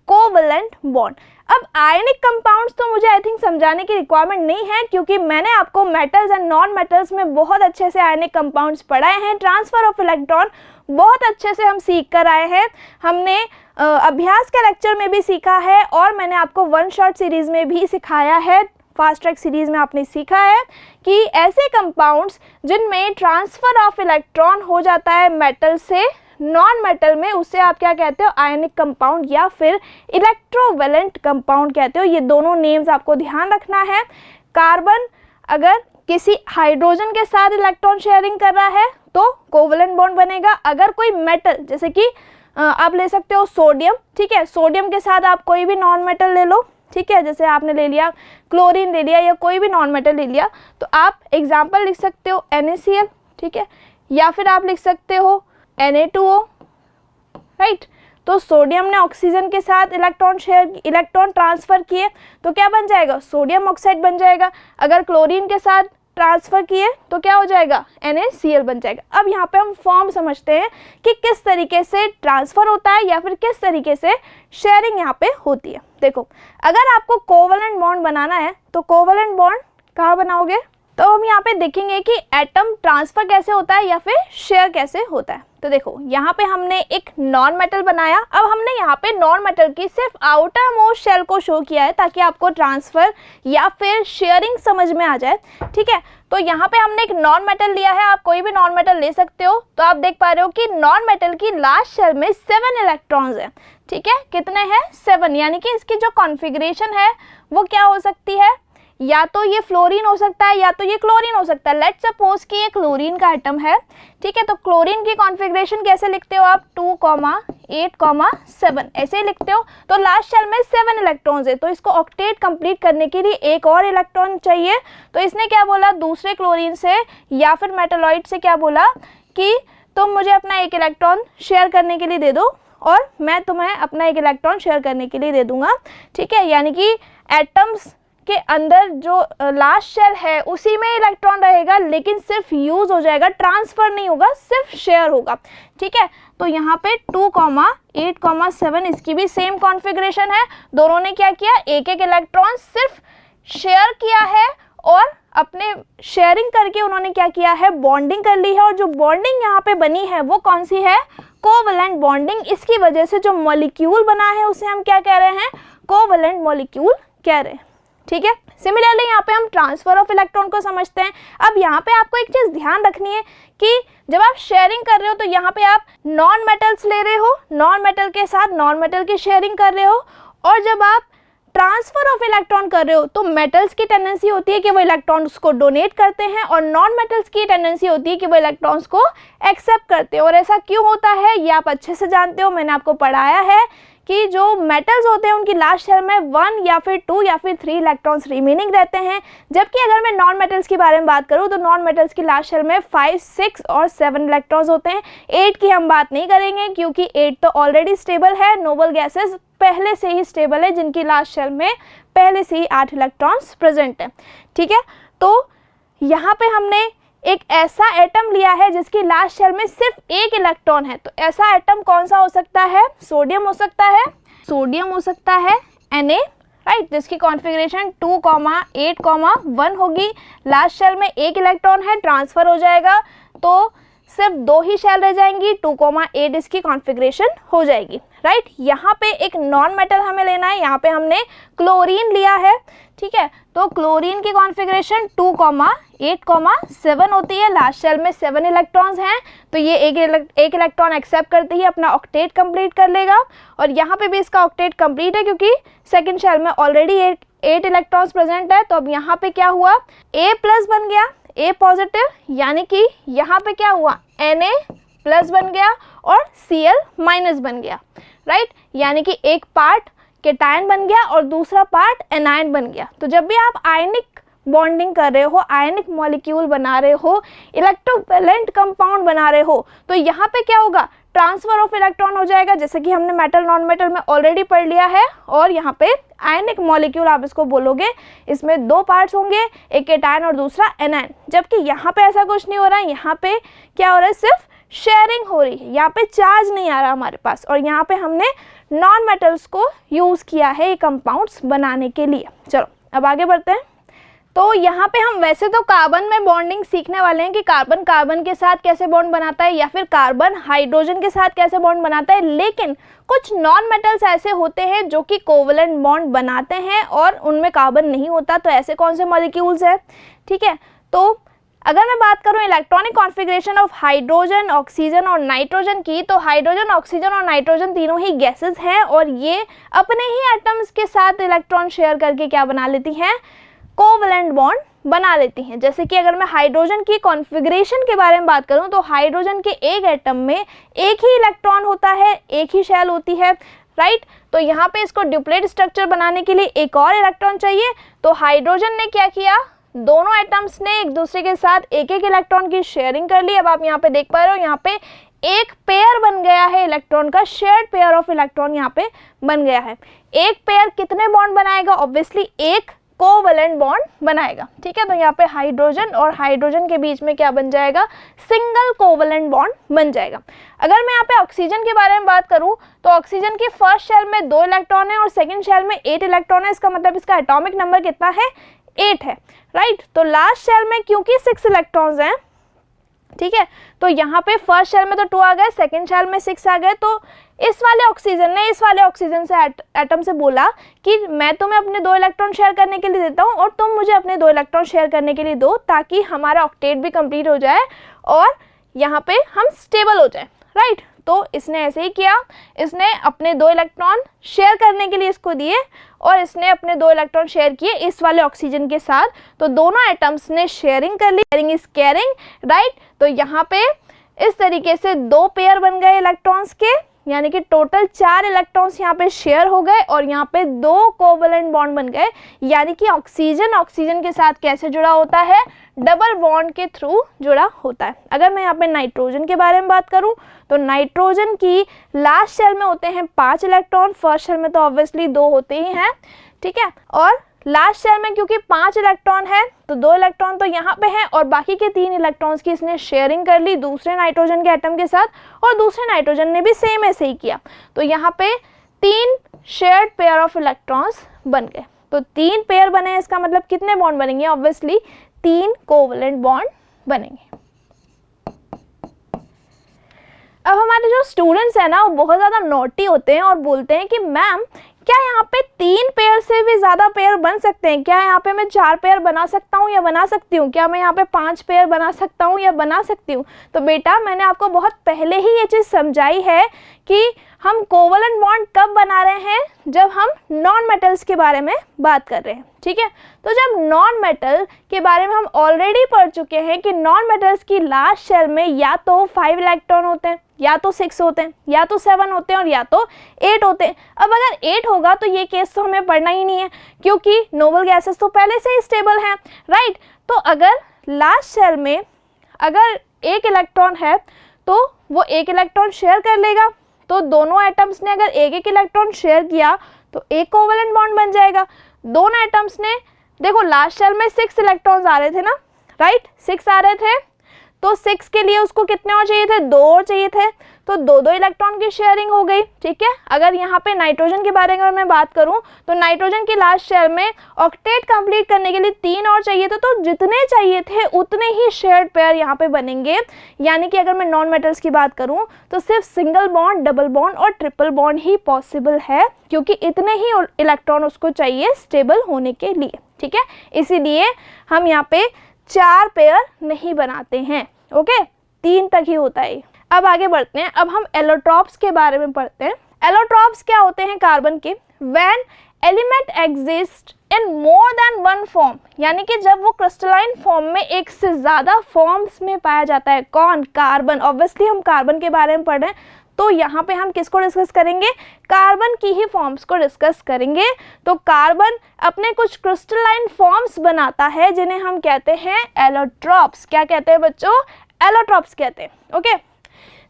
कोवैलेंट बॉन्ड। अब आयनिक कंपाउंड्स तो मुझे आई थिंक समझाने की रिक्वायरमेंट नहीं है, क्योंकि मैंने आपको मेटल्स एंड नॉन मेटल्स में बहुत अच्छे से आयनिक कंपाउंड्स पढ़ाए हैं। ट्रांसफर ऑफ इलेक्ट्रॉन बहुत अच्छे से हम सीख कर आए हैं, हमने अभ्यास के लेक्चर में भी सीखा है और मैंने आपको वन शॉट सीरीज में भी सिखाया है। फास्ट ट्रैक सीरीज में आपने सीखा है कि ऐसे कंपाउंड्स जिनमें ट्रांसफर ऑफ इलेक्ट्रॉन हो जाता है मेटल से नॉन मेटल में, उससे आप क्या कहते हो, आयनिक कंपाउंड या फिर इलेक्ट्रोवैलेंट कंपाउंड कहते हो। ये दोनों नेम्स आपको ध्यान रखना है। कार्बन अगर किसी हाइड्रोजन के साथ इलेक्ट्रॉन शेयरिंग कर रहा है तो कोवैलेंट बॉन्ड बनेगा। अगर कोई मेटल जैसे कि आप ले सकते हो सोडियम, ठीक है, सोडियम के साथ आप कोई भी नॉन मेटल ले लो, ठीक है, जैसे आपने ले लिया क्लोरीन ले लिया या कोई भी नॉन मेटल ले लिया, तो आप एग्जाम्पल लिख सकते हो NaCl, ठीक है, या फिर आप लिख सकते हो Na2O, राइट। तो सोडियम ने ऑक्सीजन के साथ इलेक्ट्रॉन ट्रांसफर किए तो क्या बन जाएगा, सोडियम ऑक्साइड बन जाएगा। अगर क्लोरीन के साथ ट्रांसफर किए तो क्या हो जाएगा, NaCl बन जाएगा। अब यहाँ पे हम फॉर्म समझते हैं कि किस तरीके से ट्रांसफर होता है या फिर किस तरीके से शेयरिंग यहाँ पे होती है। देखो, अगर आपको कोवलेंट बॉन्ड बनाना है तो कोवलेंट बॉन्ड कहाँ बनाओगे, तो हम यहाँ पे देखेंगे कि एटम ट्रांसफर कैसे होता है या फिर शेयर कैसे होता है। तो देखो, यहाँ पे हमने एक नॉन मेटल बनाया। अब हमने यहाँ पे नॉन मेटल की सिर्फ आउटर मोस्ट शेल को शो किया है ताकि आपको ट्रांसफर या फिर शेयरिंग समझ में आ जाए, ठीक है। तो यहाँ पे हमने एक नॉन मेटल लिया है, आप कोई भी नॉन मेटल ले सकते हो। तो आप देख पा रहे हो कि नॉन मेटल की लास्ट शेल में 7 इलेक्ट्रॉन्स है, ठीक है। कितने हैं, 7, यानी कि इसकी जो कॉन्फ़िगरेशन है वो क्या हो सकती है, या तो ये फ्लोरीन हो सकता है या तो ये क्लोरीन हो सकता है। लेट्स सपोज कि ये क्लोरीन का एटम है, ठीक है। तो क्लोरीन की कॉन्फ़िगरेशन कैसे लिखते हो आप, 2, 8, 7 ऐसे ही लिखते हो। तो लास्ट शेल में 7 इलेक्ट्रॉन्स है, तो इसको ऑक्टेट कंप्लीट करने के लिए एक और इलेक्ट्रॉन चाहिए। तो इसने क्या बोला, दूसरे क्लोरीन से या फिर मेटालॉइड से क्या बोला कि तुम मुझे अपना एक इलेक्ट्रॉन शेयर करने के लिए दे दो और मैं तुम्हें अपना एक इलेक्ट्रॉन शेयर करने के लिए दे दूंगा, ठीक है। यानी कि एटम्स के अंदर जो लास्ट शेल है उसी में इलेक्ट्रॉन रहेगा, लेकिन सिर्फ यूज हो जाएगा, ट्रांसफर नहीं होगा, सिर्फ शेयर होगा, ठीक है। तो यहाँ पे 2, 8, 7 इसकी भी सेम कॉन्फ़िगरेशन है। दोनों ने क्या किया, एक एक इलेक्ट्रॉन सिर्फ शेयर किया है और अपने शेयरिंग करके उन्होंने क्या किया है, बॉन्डिंग कर ली है। और जो बॉन्डिंग यहाँ पे बनी है वो कौन सी है, कोवलेंट बॉन्डिंग। इसकी वजह से जो मॉलिक्यूल बना है उसे हम क्या कह रहे हैं, कोवलेंट मॉलिक्यूल कह रहे हैं, ठीक है। सिमिलरली यहाँ पे हम ट्रांसफर ऑफ इलेक्ट्रॉन को समझते हैं। अब यहाँ पे आपको एक चीज़ ध्यान रखनी है कि जब आप शेयरिंग कर रहे हो तो यहाँ पे आप नॉन मेटल्स ले रहे हो, नॉन मेटल के साथ नॉन मेटल की शेयरिंग कर रहे हो। और जब आप ट्रांसफर ऑफ इलेक्ट्रॉन कर रहे हो तो मेटल्स की टेंडेंसी होती है कि वो इलेक्ट्रॉन्स को डोनेट करते हैं और नॉन मेटल्स की टेंडेंसी होती है कि वो इलेक्ट्रॉन्स को एक्सेप्ट करते हैं। और ऐसा क्यों होता है ये आप अच्छे से जानते हो, मैंने आपको पढ़ाया है कि जो मेटल्स होते हैं उनकी लास्ट शेल में 1 या फिर 2 या फिर 3 इलेक्ट्रॉन्स रिमेनिंग रहते हैं। जबकि अगर मैं नॉन मेटल्स के बारे में बात करूं तो नॉन मेटल्स की लास्ट शेल में 5, 6 और 7 इलेक्ट्रॉन्स होते हैं। 8 की हम बात नहीं करेंगे क्योंकि 8 तो ऑलरेडी स्टेबल है। नोबल गैसेस पहले से ही स्टेबल है जिनकी लास्ट शेल में पहले से ही 8 इलेक्ट्रॉन्स प्रेजेंट है, ठीक है। तो यहाँ पे हमने एक ऐसा एटम लिया है जिसकी लास्ट शेल में सिर्फ एक इलेक्ट्रॉन है। तो ऐसा एटम कौन सा हो सकता है, सोडियम हो सकता है, सोडियम हो सकता है Na, राइट, जिसकी कॉन्फ़िगरेशन 2, 8, 1 होगी। लास्ट शेल में एक इलेक्ट्रॉन है, ट्रांसफ़र हो जाएगा तो सिर्फ 2 ही शेल रह जाएंगी, 2, 8 इसकी कॉन्फ़िगरेशन हो जाएगी, राइट। यहाँ पे एक नॉन मेटल हमें लेना है, यहाँ पे हमने क्लोरीन लिया है, ठीक है। तो क्लोरीन की कॉन्फ़िगरेशन 2, 8, 7 होती है। लास्ट शेल में 7 इलेक्ट्रॉन्स हैं, तो ये एक इलेक्ट्रॉन एक्सेप्ट करते ही अपना ऑक्टेट कंप्लीट कर लेगा। और यहाँ पे भी इसका ऑक्टेट कंप्लीट है क्योंकि सेकंड शेल में ऑलरेडी 8 इलेक्ट्रॉन्स प्रेजेंट है। तो अब यहाँ पे क्या हुआ, A+ बन गया, A पॉजिटिव, यानी कि यहाँ पे क्या हुआ, Na+ बन गया और Cl- बन गया, राइट। यानी कि एक पार्ट केटायन बन गया और दूसरा पार्ट एनायन बन गया। तो जब भी आप आयनिक बॉन्डिंग कर रहे हो, आयनिक मॉलिक्यूल बना रहे हो, इलेक्ट्रोवैलेंट कंपाउंड बना रहे हो, तो यहाँ पे क्या होगा, ट्रांसफर ऑफ इलेक्ट्रॉन हो जाएगा, जैसे कि हमने मेटल नॉन मेटल में ऑलरेडी पढ़ लिया है। और यहाँ पे आयनिक मॉलिक्यूल आप इसको बोलोगे, इसमें 2 पार्ट्स होंगे, एक केटायन और दूसरा एनायन। जबकि यहाँ पे ऐसा कुछ नहीं हो रहा है, यहाँ पे क्या हो रहा है, सिर्फ शेयरिंग हो रही है, यहाँ पे चार्ज नहीं आ रहा हमारे पास। और यहाँ पे हमने नॉन मेटल्स को यूज़ किया है ये कंपाउंड्स बनाने के लिए। चलो अब आगे बढ़ते हैं। तो यहाँ पे हम वैसे तो कार्बन में बॉन्डिंग सीखने वाले हैं कि कार्बन कार्बन के साथ कैसे बॉन्ड बनाता है या फिर कार्बन हाइड्रोजन के साथ कैसे बॉन्ड बनाता है, लेकिन कुछ नॉन मेटल्स ऐसे होते हैं जो कि कोवलेंट बॉन्ड बनाते हैं और उनमें कार्बन नहीं होता। तो ऐसे कौन से मॉलिक्यूल्स हैं, ठीक है। तो अगर मैं बात करूं electronic configuration of hydrogen, oxygen और नाइट्रोजन की, तो हाइड्रोजन, ऑक्सीजन और नाइट्रोजन तीनों ही गैसेस हैं और ये अपने ही एटम्स के साथ इलेक्ट्रॉन शेयर करके क्या बना लेती हैं, कोवलेंट बॉन्ड बना लेती हैं। जैसे कि अगर मैं हाइड्रोजन की कॉन्फ़िगरेशन के बारे में बात करूं तो हाइड्रोजन के एक एटम में एक ही इलेक्ट्रॉन होता है, एक ही शेल होती है, राइट। तो यहाँ पे इसको ड्यूप्लेट स्ट्रक्चर बनाने के लिए एक और इलेक्ट्रॉन चाहिए। तो हाइड्रोजन ने क्या किया, दोनों एटम्स ने एक दूसरे के साथ एक एक इलेक्ट्रॉन की शेयरिंग कर ली। अब आप यहाँ पे देख पा रहे हो, यहाँ पे एक पेयर बन गया है इलेक्ट्रॉन का, शेयर्ड पेयर ऑफ इलेक्ट्रॉन यहाँ पे बन गया है। एक पेयर कितने बॉन्ड बनाएगा, ऑब्वियसली एक कोवैलेंट बॉन्ड बनाएगा। ठीक है, तो यहाँ पे हाइड्रोजन और हाइड्रोजन के बीच में क्या बन जाएगा, सिंगल कोवैलेंट बॉन्ड बन जाएगा। अगर मैं यहाँ पे ऑक्सीजन के बारे में बात करूँ तो ऑक्सीजन की फर्स्ट शेल में 2 इलेक्ट्रॉन है और सेकंड शेल में 8 इलेक्ट्रॉन है। इसका मतलब इसका एटॉमिक नंबर कितना है, 8 है, राइट। तो लास्ट शेल में क्योंकि 6 इलेक्ट्रॉन्स हैं, ठीक है, तो यहाँ पे फर्स्ट शेल में तो 2 आ गए, सेकंड शेल में 6 आ गए। तो इस वाले ऑक्सीजन ने इस वाले ऑक्सीजन से एटम से बोला कि मैं तुम्हें अपने 2 इलेक्ट्रॉन शेयर करने के लिए देता हूँ और तुम मुझे अपने 2 इलेक्ट्रॉन शेयर करने के लिए दो, ताकि हमारा ऑक्टेट भी कंप्लीट हो जाए और यहाँ पे हम स्टेबल हो जाए, राइट। तो इसने ऐसे ही किया, इसने अपने 2 इलेक्ट्रॉन शेयर करने के लिए इसको दिए और इसने अपने 2 इलेक्ट्रॉन शेयर किए इस वाले ऑक्सीजन के साथ। तो दोनों एटम्स ने शेयरिंग कर ली, शेयरिंग इज केयरिंग, राइट। तो यहाँ पे इस तरीके से 2 पेयर बन गए इलेक्ट्रॉन्स के, यानी कि टोटल 4 इलेक्ट्रॉन्स यहाँ पे शेयर हो गए और यहाँ पे 2 कोवैलेंट बॉन्ड बन गए। यानी कि ऑक्सीजन ऑक्सीजन के साथ कैसे जुड़ा होता है, डबल बॉन्ड के थ्रू जुड़ा होता है। अगर मैं यहाँ पे नाइट्रोजन के बारे में बात करूँ तो नाइट्रोजन की लास्ट शेल में होते हैं 5 इलेक्ट्रॉन, फर्स्ट शेल में तो ऑब्वियसली 2 होते ही हैं, ठीक है। और लास्ट शेल में क्योंकि 5 इलेक्ट्रॉन है तो 2 इलेक्ट्रॉन तो यहाँ पे हैं और बाकी के 3 इलेक्ट्रॉन्स की इसने शेयरिंग कर ली दूसरे नाइट्रोजन के एटम के साथ, और दूसरे नाइट्रोजन ने भी सेम ऐसे ही किया। तो यहाँ पे 3 शेयर्ड पेयर ऑफ इलेक्ट्रॉन्स बन गए। तो 3 पेयर बने, इसका मतलब कितने बॉन्ड बनेंगे, ऑब्वियसली 3 कोवैलेंट बॉन्ड बनेंगे। अब हमारे जो स्टूडेंट्स हैं ना वो बहुत ज़्यादा नॉटी होते हैं और बोलते हैं कि मैम क्या यहाँ पे 3 पेयर से भी ज़्यादा पेयर बन सकते हैं, क्या यहाँ पे मैं 4 पेयर बना सकता हूँ या बना सकती हूँ, क्या मैं यहाँ पे 5 पेयर बना सकता हूँ या बना सकती हूँ। तो बेटा मैंने आपको बहुत पहले ही ये चीज़ समझाई है कि हम कोवैलेंट बॉन्ड कब बना रहे हैं, जब हम नॉन मेटल्स के बारे में बात कर रहे हैं, ठीक है। तो जब नॉन मेटल के बारे में हम ऑलरेडी पढ़ चुके हैं कि नॉन मेटल्स की लास्ट शेल में या तो 5 इलेक्ट्रॉन होते हैं, या तो 6 होते हैं, या तो 7 होते हैं और या तो 8 होते हैं। अब अगर 8 होगा तो ये केस तो हमें पढ़ना ही नहीं है, क्योंकि नोबल गैसेस तो पहले से ही स्टेबल हैं, राइट। तो अगर लास्ट शेल में अगर 1 इलेक्ट्रॉन है तो वो 1 इलेक्ट्रॉन शेयर कर लेगा। तो दोनों एटम्स ने अगर 1-1 इलेक्ट्रॉन शेयर किया तो एक कोवैलेंट बॉन्ड बन जाएगा। दोनों एटम्स ने, देखो लास्ट शेल में 6 इलेक्ट्रॉन्स आ रहे थे ना, राइट, 6 आ रहे थे, तो 6 के लिए उसको कितने और चाहिए थे, 2 और चाहिए थे, तो 2-2 इलेक्ट्रॉन की शेयरिंग हो गई, ठीक है। अगर यहाँ पे नाइट्रोजन के बारे में मैं बात करूँ तो नाइट्रोजन की लास्ट शेल में ऑक्टेट कंप्लीट करने के लिए 3 और चाहिए थे, तो जितने चाहिए थे उतने ही शेयर्ड पेयर यहाँ पे बनेंगे। यानी कि अगर मैं नॉन मेटल्स की बात करूँ तो सिर्फ सिंगल बॉन्ड, डबल बॉन्ड और ट्रिपल बॉन्ड ही पॉसिबल है, क्योंकि इतने ही इलेक्ट्रॉन उसको चाहिए स्टेबल होने के लिए, ठीक है। इसीलिए हम यहाँ पे 4 पेयर नहीं बनाते हैं, ओके, 3 तक ही होता है। अब आगे बढ़ते हैं, अब हम एलोट्रॉप्स के बारे में पढ़ते हैं। एलोट्रॉप्स क्या होते हैं कार्बन के, when element exist in more than one form, यानी कि जब वो क्रिस्टलाइन फॉर्म में एक से ज़्यादा फॉर्म्स में पाया जाता है। कौन, कार्बन। ऑब्वियसली हम कार्बन के बारे में पढ़ रहे हैं, तो यहाँ पे हम किसको डिस्कस करेंगे, कार्बन की ही फॉर्म्स को डिस्कस करेंगे। तो कार्बन अपने कुछ क्रिस्टलाइन फॉर्म्स बनाता है जिन्हें हम कहते हैं एलोट्रॉप्स। क्या कहते हैं बच्चों, एलोट्रॉप्स कहते हैं, okay.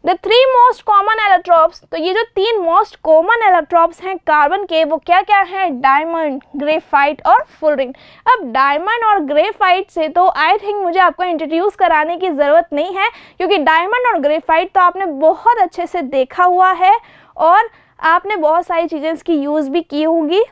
The 3 most common allotropes, तो ये जो 3 मोस्ट कॉमन एलोट्रॉप्स हैं कार्बन के, वो क्या क्या हैं, डायमंड, ग्रेफाइट और फुलरिन। अब डायमंड और ग्रेफाइट से तो आई थिंक मुझे आपको इंट्रोड्यूस कराने की ज़रूरत नहीं है, क्योंकि डायमंड और ग्रेफाइट तो आपने बहुत अच्छे से देखा हुआ है और आपने बहुत सारी चीज़ें इसकी यूज़ भी की होंगी,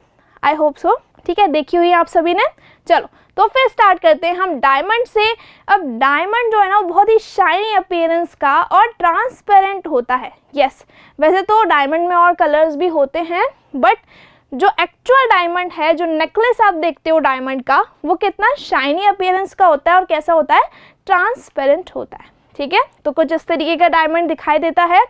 आई होप सो, ठीक है, देखी हुई आप सभी ने। चलो तो फिर स्टार्ट करते हैं हम डायमंड से। अब डायमंड जो है ना वो बहुत ही शाइनी अपीयरेंस का और ट्रांसपेरेंट होता है। यस, वैसे तो डायमंड में और कलर्स भी होते हैं, बट जो एक्चुअल डायमंड है, जो नेकलेस आप देखते हो डायमंड का, वो कितना शाइनी अपीयरेंस का होता है और कैसा होता है, ट्रांसपेरेंट होता है, ठीक है। तो कुछ इस तरीके का डायमंड दिखाई देता है।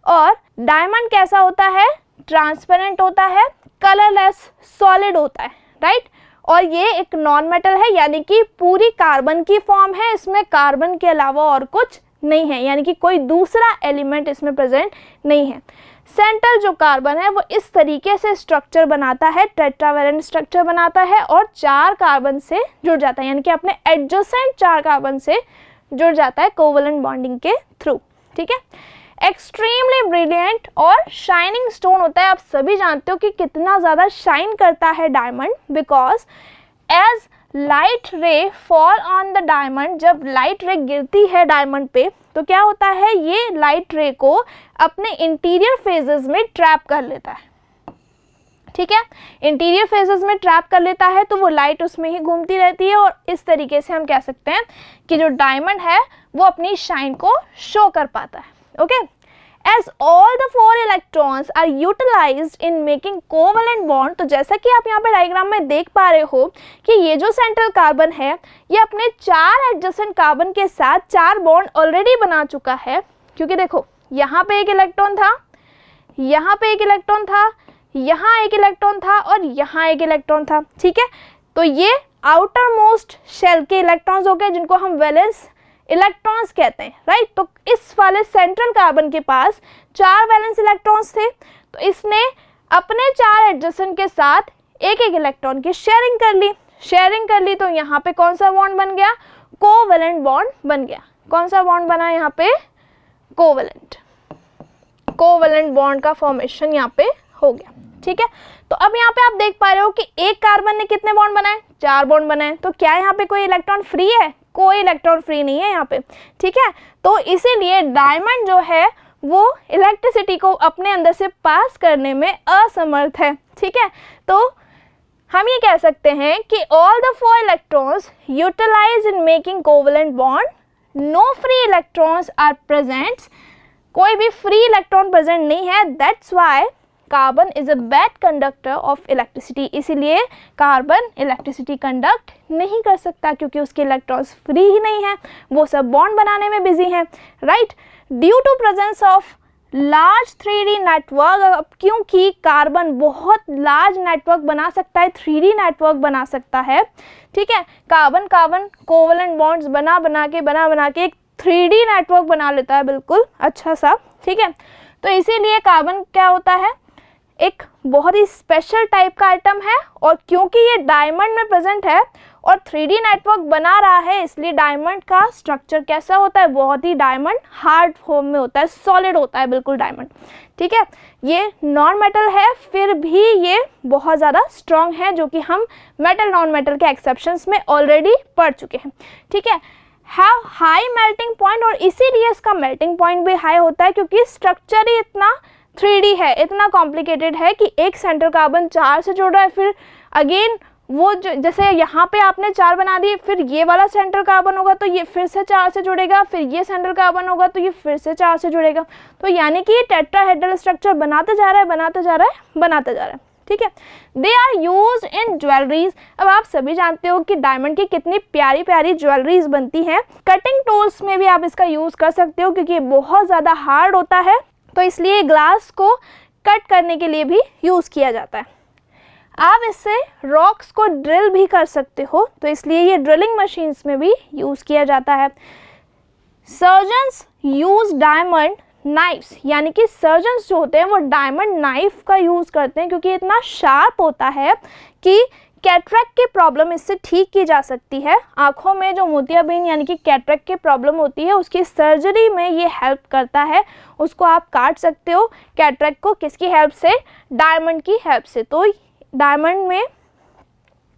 और डायमंड कैसा होता है, ट्रांसपेरेंट होता है, कलरलेस, सॉलिड होता है, राइट। और ये एक नॉन मेटल है, यानी कि पूरी कार्बन की फॉर्म है, इसमें कार्बन के अलावा और कुछ नहीं है, यानी कि कोई दूसरा एलिमेंट इसमें प्रेजेंट नहीं है। सेंट्रल जो कार्बन है वो इस तरीके से स्ट्रक्चर बनाता है, टेट्रावैलेंट स्ट्रक्चर बनाता है और 4 कार्बन से जुड़ जाता है, यानी कि अपने एडजेसेंट 4 कार्बन से जुड़ जाता है कोवैलेंट बॉन्डिंग के थ्रू, ठीक है। एक्सट्रीमली ब्रिलियंट और शाइनिंग स्टोन होता है। आप सभी जानते हो कि कितना ज़्यादा शाइन करता है diamond, because as light ray fall on the diamond, जब लाइट रे गिरती है डायमंड पे तो क्या होता है, ये लाइट रे को अपने इंटीरियर फेजेस में ट्रैप कर लेता है। ठीक है, इंटीरियर फेजेस में ट्रैप कर लेता है तो वो लाइट उसमें ही घूमती रहती है और इस तरीके से हम कह सकते हैं कि जो डायमंड है वो अपनी शाइन को शो कर पाता है। Okay, as all the 4 electrons are utilized in making covalent bond, तो जैसा कि आप यहाँ पे डायग्राम में देख पा रहे हो कि ये जो सेंट्रल कार्बन है ये अपने 4 एडजेसेंट कार्बन के साथ 4 बॉन्ड ऑलरेडी बना चुका है, क्योंकि देखो यहाँ पे एक इलेक्ट्रॉन था, यहाँ पे एक इलेक्ट्रॉन था, यहाँ एक इलेक्ट्रॉन था और यहाँ एक इलेक्ट्रॉन था। ठीक है, तो ये आउटर मोस्ट शेल के इलेक्ट्रॉन्स हो गए जिनको हम वैलेंस इलेक्ट्रॉन्स कहते हैं, राइट। तो इस वाले सेंट्रल कार्बन के पास 4 वैलेंस इलेक्ट्रॉन्स थे, तो इसने अपने 4 एडजेसेंट के साथ एक एक इलेक्ट्रॉन की शेयरिंग कर ली, तो यहाँ पे कौन सा बॉन्ड बन गया, कोवैलेंट बॉन्ड बन गया। कौन सा बॉन्ड बना यहाँ पे, कोवैलेंट बॉन्ड का फॉर्मेशन यहाँ पे हो गया। ठीक है, तो अब यहाँ पे आप देख पा रहे हो कि एक कार्बन ने कितने बॉन्ड बनाए, 4 बॉन्ड बनाए, तो क्या यहाँ पे कोई इलेक्ट्रॉन फ्री है, कोई इलेक्ट्रॉन फ्री नहीं है यहाँ पे। ठीक है, तो इसीलिए डायमंड जो है वो इलेक्ट्रिसिटी को अपने अंदर से पास करने में असमर्थ है। ठीक है, तो हम ये कह सकते हैं कि all the 4 electrons utilize in making covalent bond, no free electrons are present, कोई भी फ्री इलेक्ट्रॉन प्रेजेंट नहीं है, that's why carbon is a bad conductor of electricity, इसीलिए कार्बन इलेक्ट्रिसिटी कंडक्ट नहीं कर सकता क्योंकि उसके इलेक्ट्रॉन्स फ्री ही नहीं है, वो सब बॉन्ड बनाने में बिजी हैं, right. Due to presence of large 3D network, क्योंकि कार्बन बहुत लार्ज नेटवर्क बना सकता है, 3D नेटवर्क बना सकता है। ठीक है, कार्बन कोवैलेंट बॉन्ड्स बना के एक 3D नेटवर्क बना लेता है, बिल्कुल अच्छा सा। ठीक है, तो इसीलिए कार्बन क्या होता है, एक बहुत ही स्पेशल टाइप का आइटम है, और क्योंकि ये डायमंड में प्रेजेंट है और 3D नेटवर्क बना रहा है, इसलिए डायमंड का स्ट्रक्चर कैसा होता है, बहुत ही डायमंड हार्ड फॉर्म में होता है, सॉलिड होता है बिल्कुल डायमंड। ठीक है, ये नॉन मेटल है फिर भी ये बहुत ज़्यादा स्ट्रॉन्ग है, जो कि हम मेटल नॉन मेटल के एक्सेप्शंस में ऑलरेडी पढ़ चुके हैं। ठीक है, हैव हाई मेल्टिंग पॉइंट, और इसीलिए इसका मेल्टिंग पॉइंट भी हाई होता है क्योंकि स्ट्रक्चर ही इतना 3D है, इतना कॉम्प्लिकेटेड है कि एक सेंट्रल कार्बन 4 से जुड़ रहा है, फिर अगेन वो जैसे यहाँ पे आपने 4 बना दिए, फिर ये वाला सेंट्रल कार्बन होगा तो ये फिर से 4 से जुड़ेगा, फिर ये सेंट्रल कार्बन होगा तो ये फिर से 4 से जुड़ेगा, तो यानी कि ये टेट्राहेड्रल स्ट्रक्चर बनाते जा रहा है। ठीक है, they are use in jewelleries. अब आप सभी जानते हो कि डायमंड की कितनी प्यारी प्यारी ज्वेलरीज बनती हैं, कटिंग टूल्स में भी आप इसका यूज़ कर सकते हो क्योंकि ये बहुत ज़्यादा हार्ड होता है, तो इसलिए ग्लास को कट करने के लिए भी यूज़ किया जाता है। आप इससे रॉक्स को ड्रिल भी कर सकते हो, तो इसलिए ये ड्रिलिंग मशीन्स में भी यूज़ किया जाता है। सर्जन्स यूज़ डायमंड नाइफ्स, यानी कि सर्जन्स जो होते हैं वो डायमंड नाइफ का यूज़ करते हैं क्योंकि इतना शार्प होता है कि कैटरेक्ट की प्रॉब्लम इससे ठीक की जा सकती है। आँखों में जो मोतियाबिंद यानी कि कैटरेक्ट की प्रॉब्लम होती है उसकी सर्जरी में ये हेल्प करता है, उसको आप काट सकते हो कैटरेक्ट को, किसकी हेल्प से, डायमंड की हेल्प से। तो डायमंड में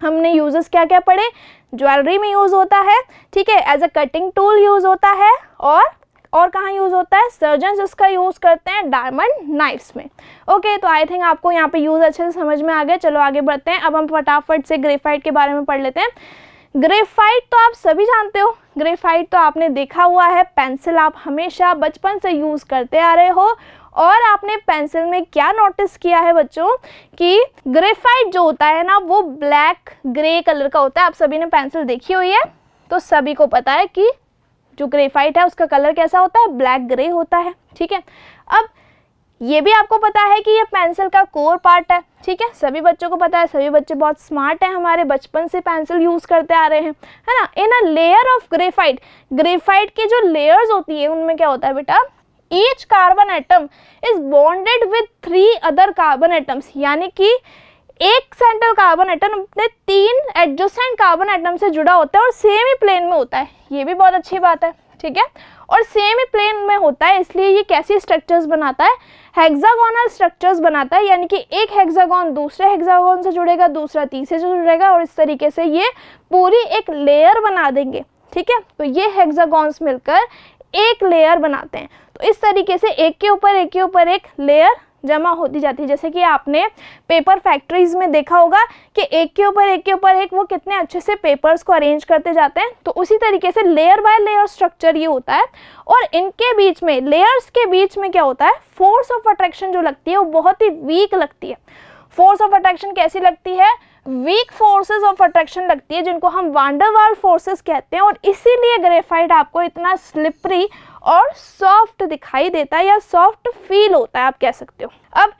हमने यूजेस क्या क्या पढ़े, ज्वेलरी में यूज़ होता है, ठीक है, as a cutting tool use होता है, और कहाँ यूज़ होता है, सर्जन्स इसका यूज़ करते हैं डायमंड नाइफ्स में। ओके, तो आई थिंक आपको यहाँ पे यूज़ अच्छे से समझ में आ गया। चलो आगे बढ़ते हैं, अब हम फटाफट से ग्रेफाइट के बारे में पढ़ लेते हैं। ग्रेफाइट तो आप सभी जानते हो, ग्रेफाइट तो आपने देखा हुआ है, पेंसिल आप हमेशा बचपन से यूज़ करते आ रहे हो, और आपने पेंसिल में क्या नोटिस किया है बच्चों कि ग्रेफाइट जो होता है ना वो ब्लैक ग्रे कलर का होता है। आप सभी ने पेंसिल देखी हुई है तो सभी को पता है कि जो ग्रेफाइट है उसका कलर कैसा होता है, ब्लैक ग्रे होता है। ठीक है, अब ये भी आपको पता है कि ये पेंसिल का कोर पार्ट है। ठीक है, सभी बच्चों को पता है, सभी बच्चे बहुत स्मार्ट हैं, हमारे बचपन से पेंसिल यूज़ करते आ रहे हैं, है ना। In a layer of graphite, graphite की जो लेयर्स होती है उनमें क्या होता है बेटा, each carbon atom is bonded with 3 other carbon atoms, यानी कि एक सेंट्रल कार्बन एटम अपने 3 एडजेसेंट कार्बन एटम से जुड़ा होता है और सेम ही प्लेन में होता है। ये भी बहुत अच्छी बात है, ठीक है, और सेम ही प्लेन में होता है, इसलिए ये कैसी स्ट्रक्चर्स बनाता है, हेक्सागोनल स्ट्रक्चर्स बनाता है, यानी कि एक हेक्सागोन दूसरे हेक्सागोन से जुड़ेगा, दूसरा तीसरे से जुड़ेगा, और इस तरीके से ये पूरी एक लेयर बना देंगे। ठीक है, तो ये हेक्सागोन्स मिलकर एक लेयर बनाते हैं। तो इस तरीके से एक के ऊपर एक के ऊपर एक लेयर जमा होती जाती है। जैसे कि आपने पेपर फैक्ट्रीज में देखा होगा कि एक के ऊपर एक वो कितने अच्छे से पेपर्स को अरेंज करते जाते हैं, तो उसी तरीके से लेयर बाय लेयर स्ट्रक्चर ये होता है। और इनके बीच में, लेयर्स के बीच में क्या होता है, फोर्स ऑफ अट्रैक्शन जो लगती है वो बहुत ही वीक लगती है। फोर्स ऑफ अट्रैक्शन कैसी लगती है, वीक फोर्सेस ऑफ अट्रैक्शन लगती है, जिनको हम वान डर वाल फोर्सेस कहते हैं, और इसीलिए ग्रेफाइट आपको इतना स्लिपरी और सॉफ्ट दिखाई देता है, या सॉफ्ट फील होता है आप कह सकते हो। अब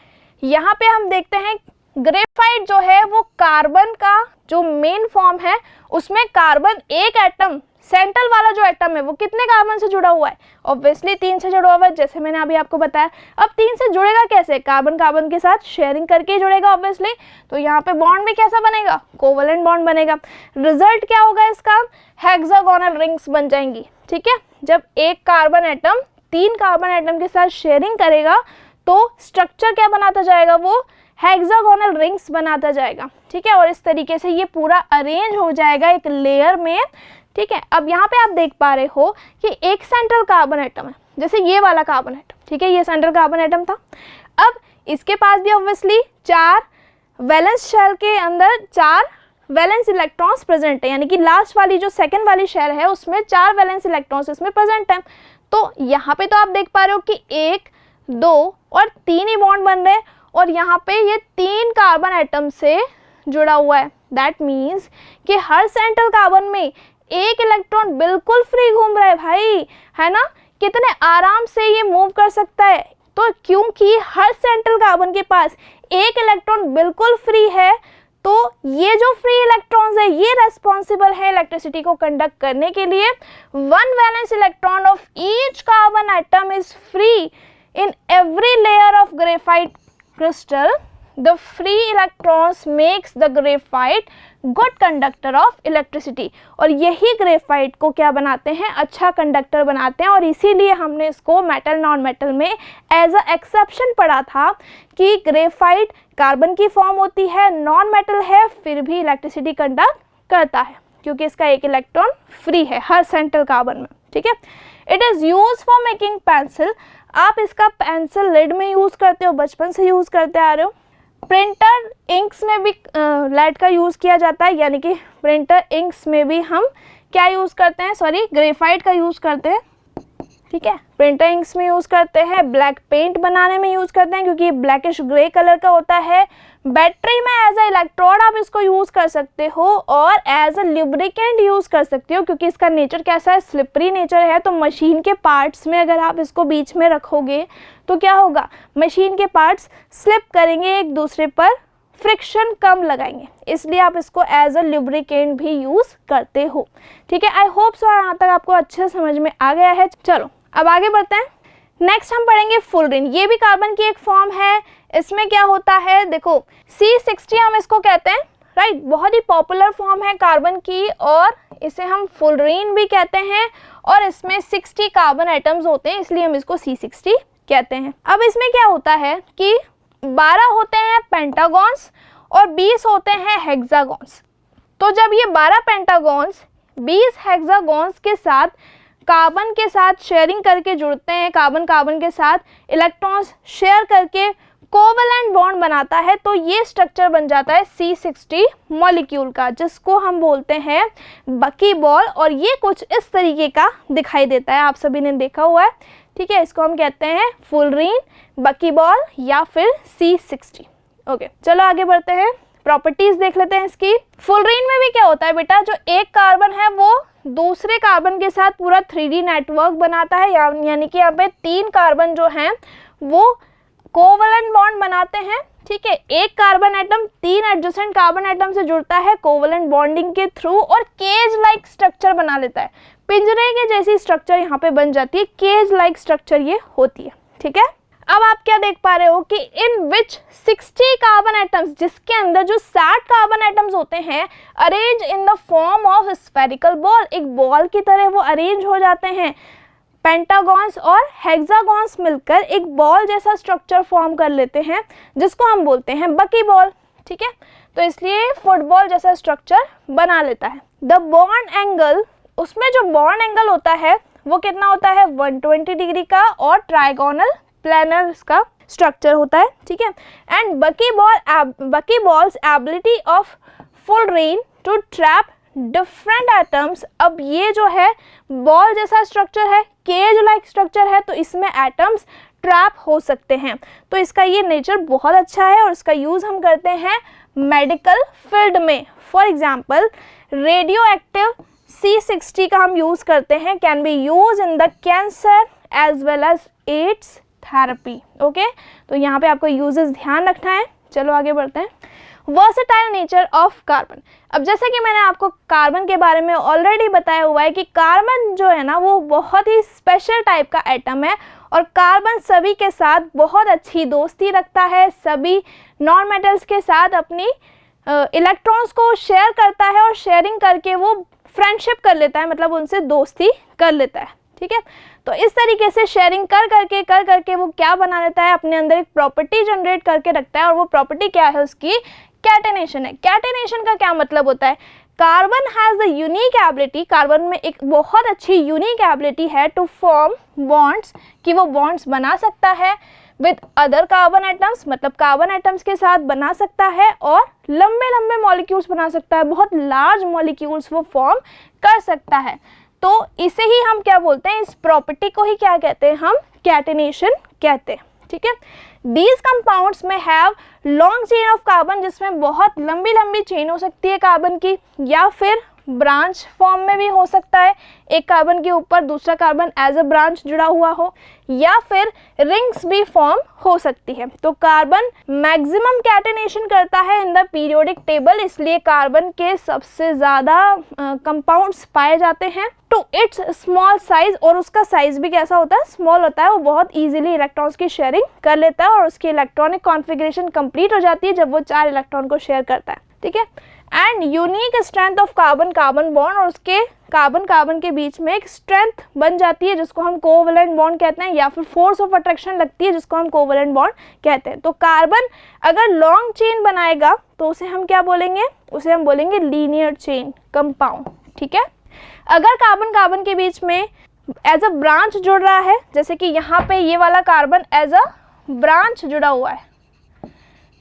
यहाँ पे हम देखते हैं ग्रेफाइट जो है वो कार्बन का जो मेन फॉर्म है, उसमें कार्बन एक एटम, सेंट्रल वाला जो एटम है वो कितने कार्बन से जुड़ा हुआ है, ऑब्वियसली 3 से जुड़ा हुआ है, जैसे मैंने अभी आपको बताया। अब 3 से जुड़ेगा कैसे, कार्बन कार्बन के साथ शेयरिंग करके ही जुड़ेगा ऑब्वियसली, तो यहाँ पे बॉन्ड भी कैसा बनेगा, कोवलेंट बॉन्ड बनेगा। रिजल्ट क्या होगा इसका, हेक्सागोनल रिंग्स बन जाएंगी। ठीक है, जब एक कार्बन एटम 3 कार्बन एटम के साथ शेयरिंग करेगा तो स्ट्रक्चर क्या बनाता जाएगा, वो हेक्सागोनल रिंग्स बनाता जाएगा। ठीक है, और इस तरीके से ये पूरा अरेंज हो जाएगा एक लेयर में। ठीक है, अब यहाँ पे आप देख पा रहे हो कि एक सेंट्रल कार्बन एटम है, जैसे ये वाला कार्बन एटम, ठीक है, ये सेंट्रल कार्बन एटम था। अब इसके पास भी ऑब्वियसली 4 वैलेंस शेल के अंदर 4 वैलेंस इलेक्ट्रॉन्स प्रेजेंट है, यानी कि लास्ट वाली जो सेकंड वाली शेल है उसमें 4 वैलेंस इलेक्ट्रॉन्स इसमें प्रेजेंट है। तो यहाँ पे तो आप देख पा रहे हो कि 1, 2 और 3 ही बॉन्ड बन रहे हैं, और यहाँ पे ये 3 कार्बन एटम से जुड़ा हुआ है। दैट मीन्स कि हर सेंट्रल कार्बन में एक इलेक्ट्रॉन बिल्कुल फ्री घूम रहा है भाई, है ना, कितने आराम से ये मूव कर सकता है। तो क्योंकि हर सेंट्रल कार्बन के पास एक इलेक्ट्रॉन बिल्कुल फ्री है, तो ये जो फ्री इलेक्ट्रॉन्स है ये रेस्पॉन्सिबल है इलेक्ट्रिसिटी को कंडक्ट करने के लिए। 1 valence electron of each carbon atom is free in every layer of graphite crystal. The free electrons makes the graphite good conductor of electricity। और यही ग्रेफाइट को क्या बनाते हैं, अच्छा कंडक्टर बनाते हैं, और इसीलिए हमने इसको मेटल नॉन मेटल में एज अ एक्सेप्शन पढ़ा था कि ग्रेफाइट कार्बन की फॉर्म होती है, नॉन मेटल है, फिर भी इलेक्ट्रिसिटी कंडक्ट करता है क्योंकि इसका एक इलेक्ट्रॉन फ्री है हर सेंट्रल कार्बन में। ठीक है, it is use for making pencil. आप इसका पेंसिल लिड में यूज़ करते हो, बचपन से यूज़ करते आ रहे हो। प्रिंटर इंक्स में भी लेड का यूज़ किया जाता है, यानी कि प्रिंटर इंक्स में भी हम क्या यूज़ करते हैं, सॉरी ग्रेफाइट का यूज़ करते हैं। ठीक है, प्रिंटर इंक्स में यूज़ करते हैं, ब्लैक पेंट बनाने में यूज़ करते हैं क्योंकि ये ब्लैकिश ग्रे कलर का होता है। बैटरी में एज अ इलेक्ट्रोड आप इसको यूज़ कर सकते हो, और एज अ लुब्रिकेंट यूज़ कर सकते हो क्योंकि इसका नेचर कैसा है, स्लिपरी नेचर है। तो मशीन के पार्ट्स में अगर आप इसको बीच में रखोगे तो क्या होगा, मशीन के पार्ट्स स्लिप करेंगे एक दूसरे पर, फ्रिक्शन कम लगाएंगे, इसलिए आप इसको एज अ लुब्रिकेंट भी यूज़ करते हो। ठीक है, आई होप सो यहाँ तक आपको अच्छे से समझ में आ गया है। चलो अब आगे बढ़ते हैं। नेक्स्ट हम पढ़ेंगे फुलरिन। ये भी कार्बन की एक फॉर्म है। इसमें क्या होता है, देखो C60 हम इसको कहते हैं, राइट, बहुत ही पॉपुलर फॉर्म है कार्बन की, और इसे हम फुलरिन भी कहते हैं, और इसमें 60 कार्बन एटम्स होते हैं, इसलिए हम इसको C60 कहते हैं। अब इसमें क्या होता है कि 12 होते हैं पेंटागॉन्स और 20 होते हैं हेक्सागॉन्स। तो जब ये 12 पेंटागॉन्स 20 हेक्सागॉन्स के साथ कार्बन के साथ शेयरिंग करके जुड़ते हैं, कार्बन कार्बन के साथ इलेक्ट्रॉन्स शेयर करके कोवलेंट बॉन्ड बनाता है, तो ये स्ट्रक्चर बन जाता है C60 मॉलिक्यूल का, जिसको हम बोलते हैं बकी बॉल, और ये कुछ इस तरीके का दिखाई देता है, आप सभी ने देखा हुआ है। ठीक है, इसको हम कहते हैं फुलरिन, बकी बॉल या फिर C60। ओके, चलो आगे बढ़ते हैं, प्रॉपर्टीज देख लेते हैं इसकी। फुलरिन में भी क्या होता है बेटा, जो एक कार्बन है वो दूसरे कार्बन के साथ पूरा 3D नेटवर्क बनाता है, यानी कि यहाँ पे 3 कार्बन जो हैं वो कोवलेंट बॉन्ड बनाते हैं। ठीक है, एक carbon atom 3 adjacent carbon atom से जुड़ता है कोवलेंट बॉन्डिंग के थ्रू, और केज लाइक स्ट्रक्चर बना लेता है, पिंजरे के जैसी स्ट्रक्चर यहाँ पे बन जाती है, केज लाइक स्ट्रक्चर ये होती है। ठीक है, अब आप क्या देख पा रहे हो कि इन विच 60 कार्बन एटम्स, जिसके अंदर जो 60 कार्बन एटम्स होते हैं, arrange in the form of spherical ball, एक बॉल की तरह वो अरेंज हो जाते हैं। पेंटागॉन्स और हेक्सागॉन्स मिलकर एक बॉल जैसा स्ट्रक्चर फॉर्म कर लेते हैं, जिसको हम बोलते हैं बकी बॉल। ठीक है, तो इसलिए फुटबॉल जैसा स्ट्रक्चर बना लेता है। द बॉन्ड एंगल, उसमें जो बॉन्ड एंगल होता है वो कितना होता है, 120 डिग्री का, और ट्राइगोनल प्लेनर इसका स्ट्रक्चर होता है। ठीक है, and buckyballs ability of fullerene to trap different atoms. अब ये जो है बॉल जैसा स्ट्रक्चर है, केज लाइक स्ट्रक्चर है, तो इसमें एटम्स ट्रैप हो सकते हैं। तो इसका ये नेचर बहुत अच्छा है और इसका यूज़ हम करते हैं मेडिकल फील्ड में। For example radioactive C60 का हम यूज़ करते हैं, can be use in the cancer as well as AIDS therapy. Okay, तो यहाँ पे आपको यूजेस ध्यान रखना है। चलो आगे बढ़ते हैं। Versatile nature of carbon. अब जैसे कि मैंने आपको कार्बन के बारे में ऑलरेडी बताया हुआ है कि कार्बन जो है ना वो बहुत ही स्पेशल टाइप का एटम है, और कार्बन सभी के साथ बहुत अच्छी दोस्ती रखता है, सभी नॉन मेटल्स के साथ अपनी इलेक्ट्रॉन्स को शेयर करता है, और शेयरिंग करके वो फ्रेंडशिप कर लेता है, मतलब उनसे दोस्ती कर लेता है। ठीक है, तो इस तरीके से शेयरिंग कर करके वो क्या बना लेता है, अपने अंदर एक प्रॉपर्टी जनरेट करके रखता है, और वो प्रॉपर्टी क्या है, उसकी कैटेनेशन है। कैटेनेशन का क्या मतलब होता है, carbon has the unique ability, carbon में एक बहुत अच्छी यूनिक एबिलिटी है टू फॉर्म बॉन्ड्स, कि वो बॉन्ड्स बना सकता है विद अदर कार्बन एटम्स, मतलब कार्बन एटम्स के साथ बना सकता है, और लंबे लंबे मॉलिक्यूल्स बना सकता है, बहुत लार्ज मॉलिक्यूल्स वो फॉर्म कर सकता है। तो इसे ही हम क्या बोलते हैं, इस प्रॉपर्टी को ही क्या कहते हैं, हम कैटेनेशन कहते हैं। ठीक है, दीज कंपाउंड्स में have long chain of carbon, जिसमें बहुत लंबी लंबी चेन हो सकती है कार्बन की, या फिर ब्रांच फॉर्म में भी हो सकता है, एक कार्बन के ऊपर दूसरा कार्बन एज अ ब्रांच जुड़ा हुआ हो, या फिर रिंग्स भी फॉर्म हो सकती है। तो कार्बन मैक्सिमम कैटेनेशन करता है इन द पीरियोडिक टेबल, इसलिए कार्बन के सबसे ज़्यादा कंपाउंड्स पाए जाते हैं। टू इट्स स्मॉल साइज, और उसका साइज भी कैसा होता है, स्मॉल होता है, वो बहुत ईजिली इलेक्ट्रॉन्स की शेयरिंग कर लेता है, और उसकी इलेक्ट्रॉनिक कॉन्फ़िगरेशन कंप्लीट हो जाती है जब वो 4 इलेक्ट्रॉन को शेयर करता है। ठीक है, and unique strength of carbon carbon bond, और उसके कार्बन के बीच में एक स्ट्रेंथ बन जाती है जिसको हम कोवैलेंट बॉन्ड कहते हैं, या फिर फोर्स ऑफ अट्रैक्शन लगती है जिसको हम कोवैलेंट बॉन्ड कहते हैं। तो कार्बन अगर लॉन्ग चेन बनाएगा तो उसे हम क्या बोलेंगे, उसे हम बोलेंगे लीनियर चेन कंपाउंड। ठीक है, अगर कार्बन के बीच में एज अ ब्रांच जुड़ रहा है, जैसे कि यहाँ पे ये वाला कार्बन एज अ ब्रांच जुड़ा हुआ है,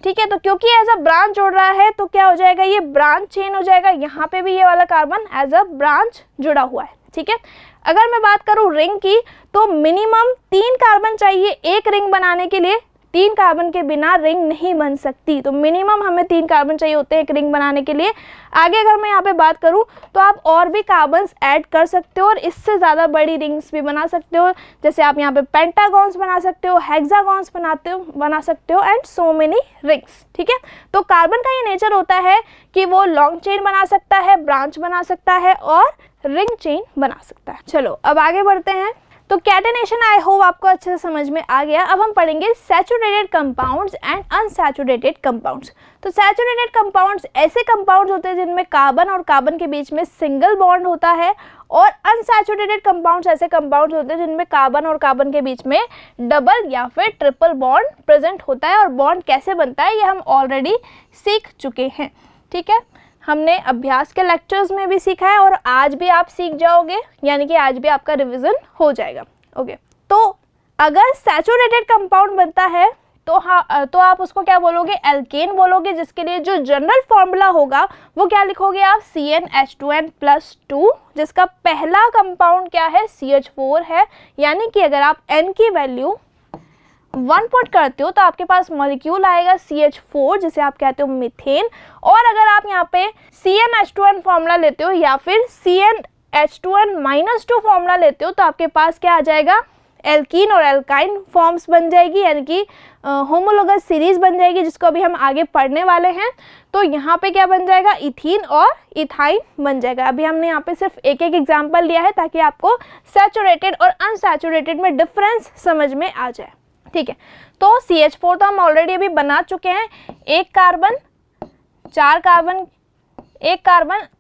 ठीक है, तो क्योंकि एज अ ब्रांच जोड़ रहा है तो क्या हो जाएगा, ये ब्रांच चेन हो जाएगा। यहाँ पे भी ये वाला कार्बन एज अ ब्रांच जुड़ा हुआ है। ठीक है, अगर मैं बात करूँ रिंग की, तो मिनिमम 3 कार्बन चाहिए एक रिंग बनाने के लिए, 3 कार्बन के बिना रिंग नहीं बन सकती। तो मिनिमम हमें 3 कार्बन चाहिए होते हैं एक रिंग बनाने के लिए। आगे अगर मैं यहाँ पे बात करूँ तो आप और भी कार्बन्स ऐड कर सकते हो और इससे ज़्यादा बड़ी रिंग्स भी बना सकते हो, जैसे आप यहाँ पे पेंटागॉन्स बना सकते हो, हेक्सागॉन्स बना सकते हो एंड सो मेनी रिंग्स। ठीक है, तो कार्बन का ये नेचर होता है कि वो लॉन्ग चेन बना सकता है, ब्रांच बना सकता है और रिंग चेन बना सकता है। चलो अब आगे बढ़ते हैं। तो कैटेनेशन आई होप आपको अच्छे से समझ में आ गया। अब हम पढ़ेंगे saturated compounds and unsaturated compounds. तो सैचुरेटेड कंपाउंड्स ऐसे कंपाउंड्स होते हैं जिनमें कार्बन और कार्बन के बीच में सिंगल बॉन्ड होता है, और अनसैचुरेटेड कंपाउंड्स ऐसे कंपाउंड्स होते हैं जिनमें कार्बन और कार्बन के बीच में डबल या फिर ट्रिपल बॉन्ड प्रेजेंट होता है। और बॉन्ड कैसे बनता है ये हम ऑलरेडी सीख चुके हैं। ठीक है, हमने अभ्यास के लेक्चर्स में भी सीखा है और आज भी आप सीख जाओगे, यानी कि आज भी आपका रिवीजन हो जाएगा। ओके, तो अगर सैचुरेटेड कंपाउंड बनता है तो आप उसको क्या बोलोगे, एल्केन बोलोगे, जिसके लिए जो जनरल फॉर्मूला होगा वो क्या लिखोगे आप, CnH2n+2, जिसका पहला कंपाउंड क्या है, CH4 है। यानी कि अगर आप n की वैल्यू 1 पुट करते हो तो आपके पास मॉलिक्यूल आएगा CH4, जिसे आप कहते हो मीथेन। और अगर आप यहाँ पे CnH2n फॉर्मूला लेते हो या फिर CnH2n-2 फॉर्मूला लेते हो तो आपके पास क्या आ जाएगा, एल्कीन और एल्काइन फॉर्म्स बन जाएगी, यानी कि होमोलोगस सीरीज बन जाएगी, जिसको अभी हम आगे पढ़ने वाले हैं। तो यहाँ पे क्या बन जाएगा, इथीन और इथाइन बन जाएगा। अभी हमने यहाँ पे सिर्फ एक एग्जाम्पल लिया है ताकि आपको सैचुरेटेड और अनसैचुरेटेड में डिफरेंस समझ में आ जाए। ठीक है, तो CH4 तो हम ऑलरेडी अभी बना चुके हैं, एक कार्बन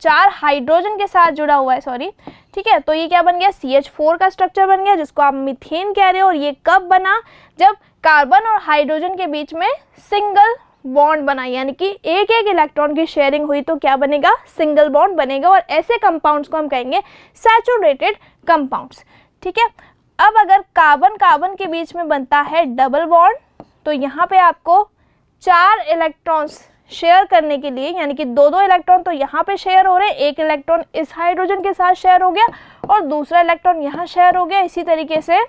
4 हाइड्रोजन के साथ जुड़ा हुआ है, सॉरी, ठीक है। तो ये क्या बन गया, CH4 का स्ट्रक्चर बन गया, जिसको आप मीथेन कह रहे हो। और ये कब बना, जब कार्बन और हाइड्रोजन के बीच में सिंगल बॉन्ड बना, यानी कि एक एक इलेक्ट्रॉन की शेयरिंग हुई तो क्या बनेगा, सिंगल बॉन्ड बनेगा। और ऐसे कंपाउंड्स को हम कहेंगे सैचुरेटेड कंपाउंड्स, ठीक है। अब अगर कार्बन कार्बन के बीच में बनता है डबल बॉन्ड, तो यहाँ पे आपको 4 इलेक्ट्रॉन्स शेयर करने के लिए, यानी कि 2-2 इलेक्ट्रॉन तो यहाँ पे शेयर हो रहे हैं, एक इलेक्ट्रॉन इस हाइड्रोजन के साथ शेयर हो गया और दूसरा इलेक्ट्रॉन यहाँ शेयर हो गया। इसी तरीके से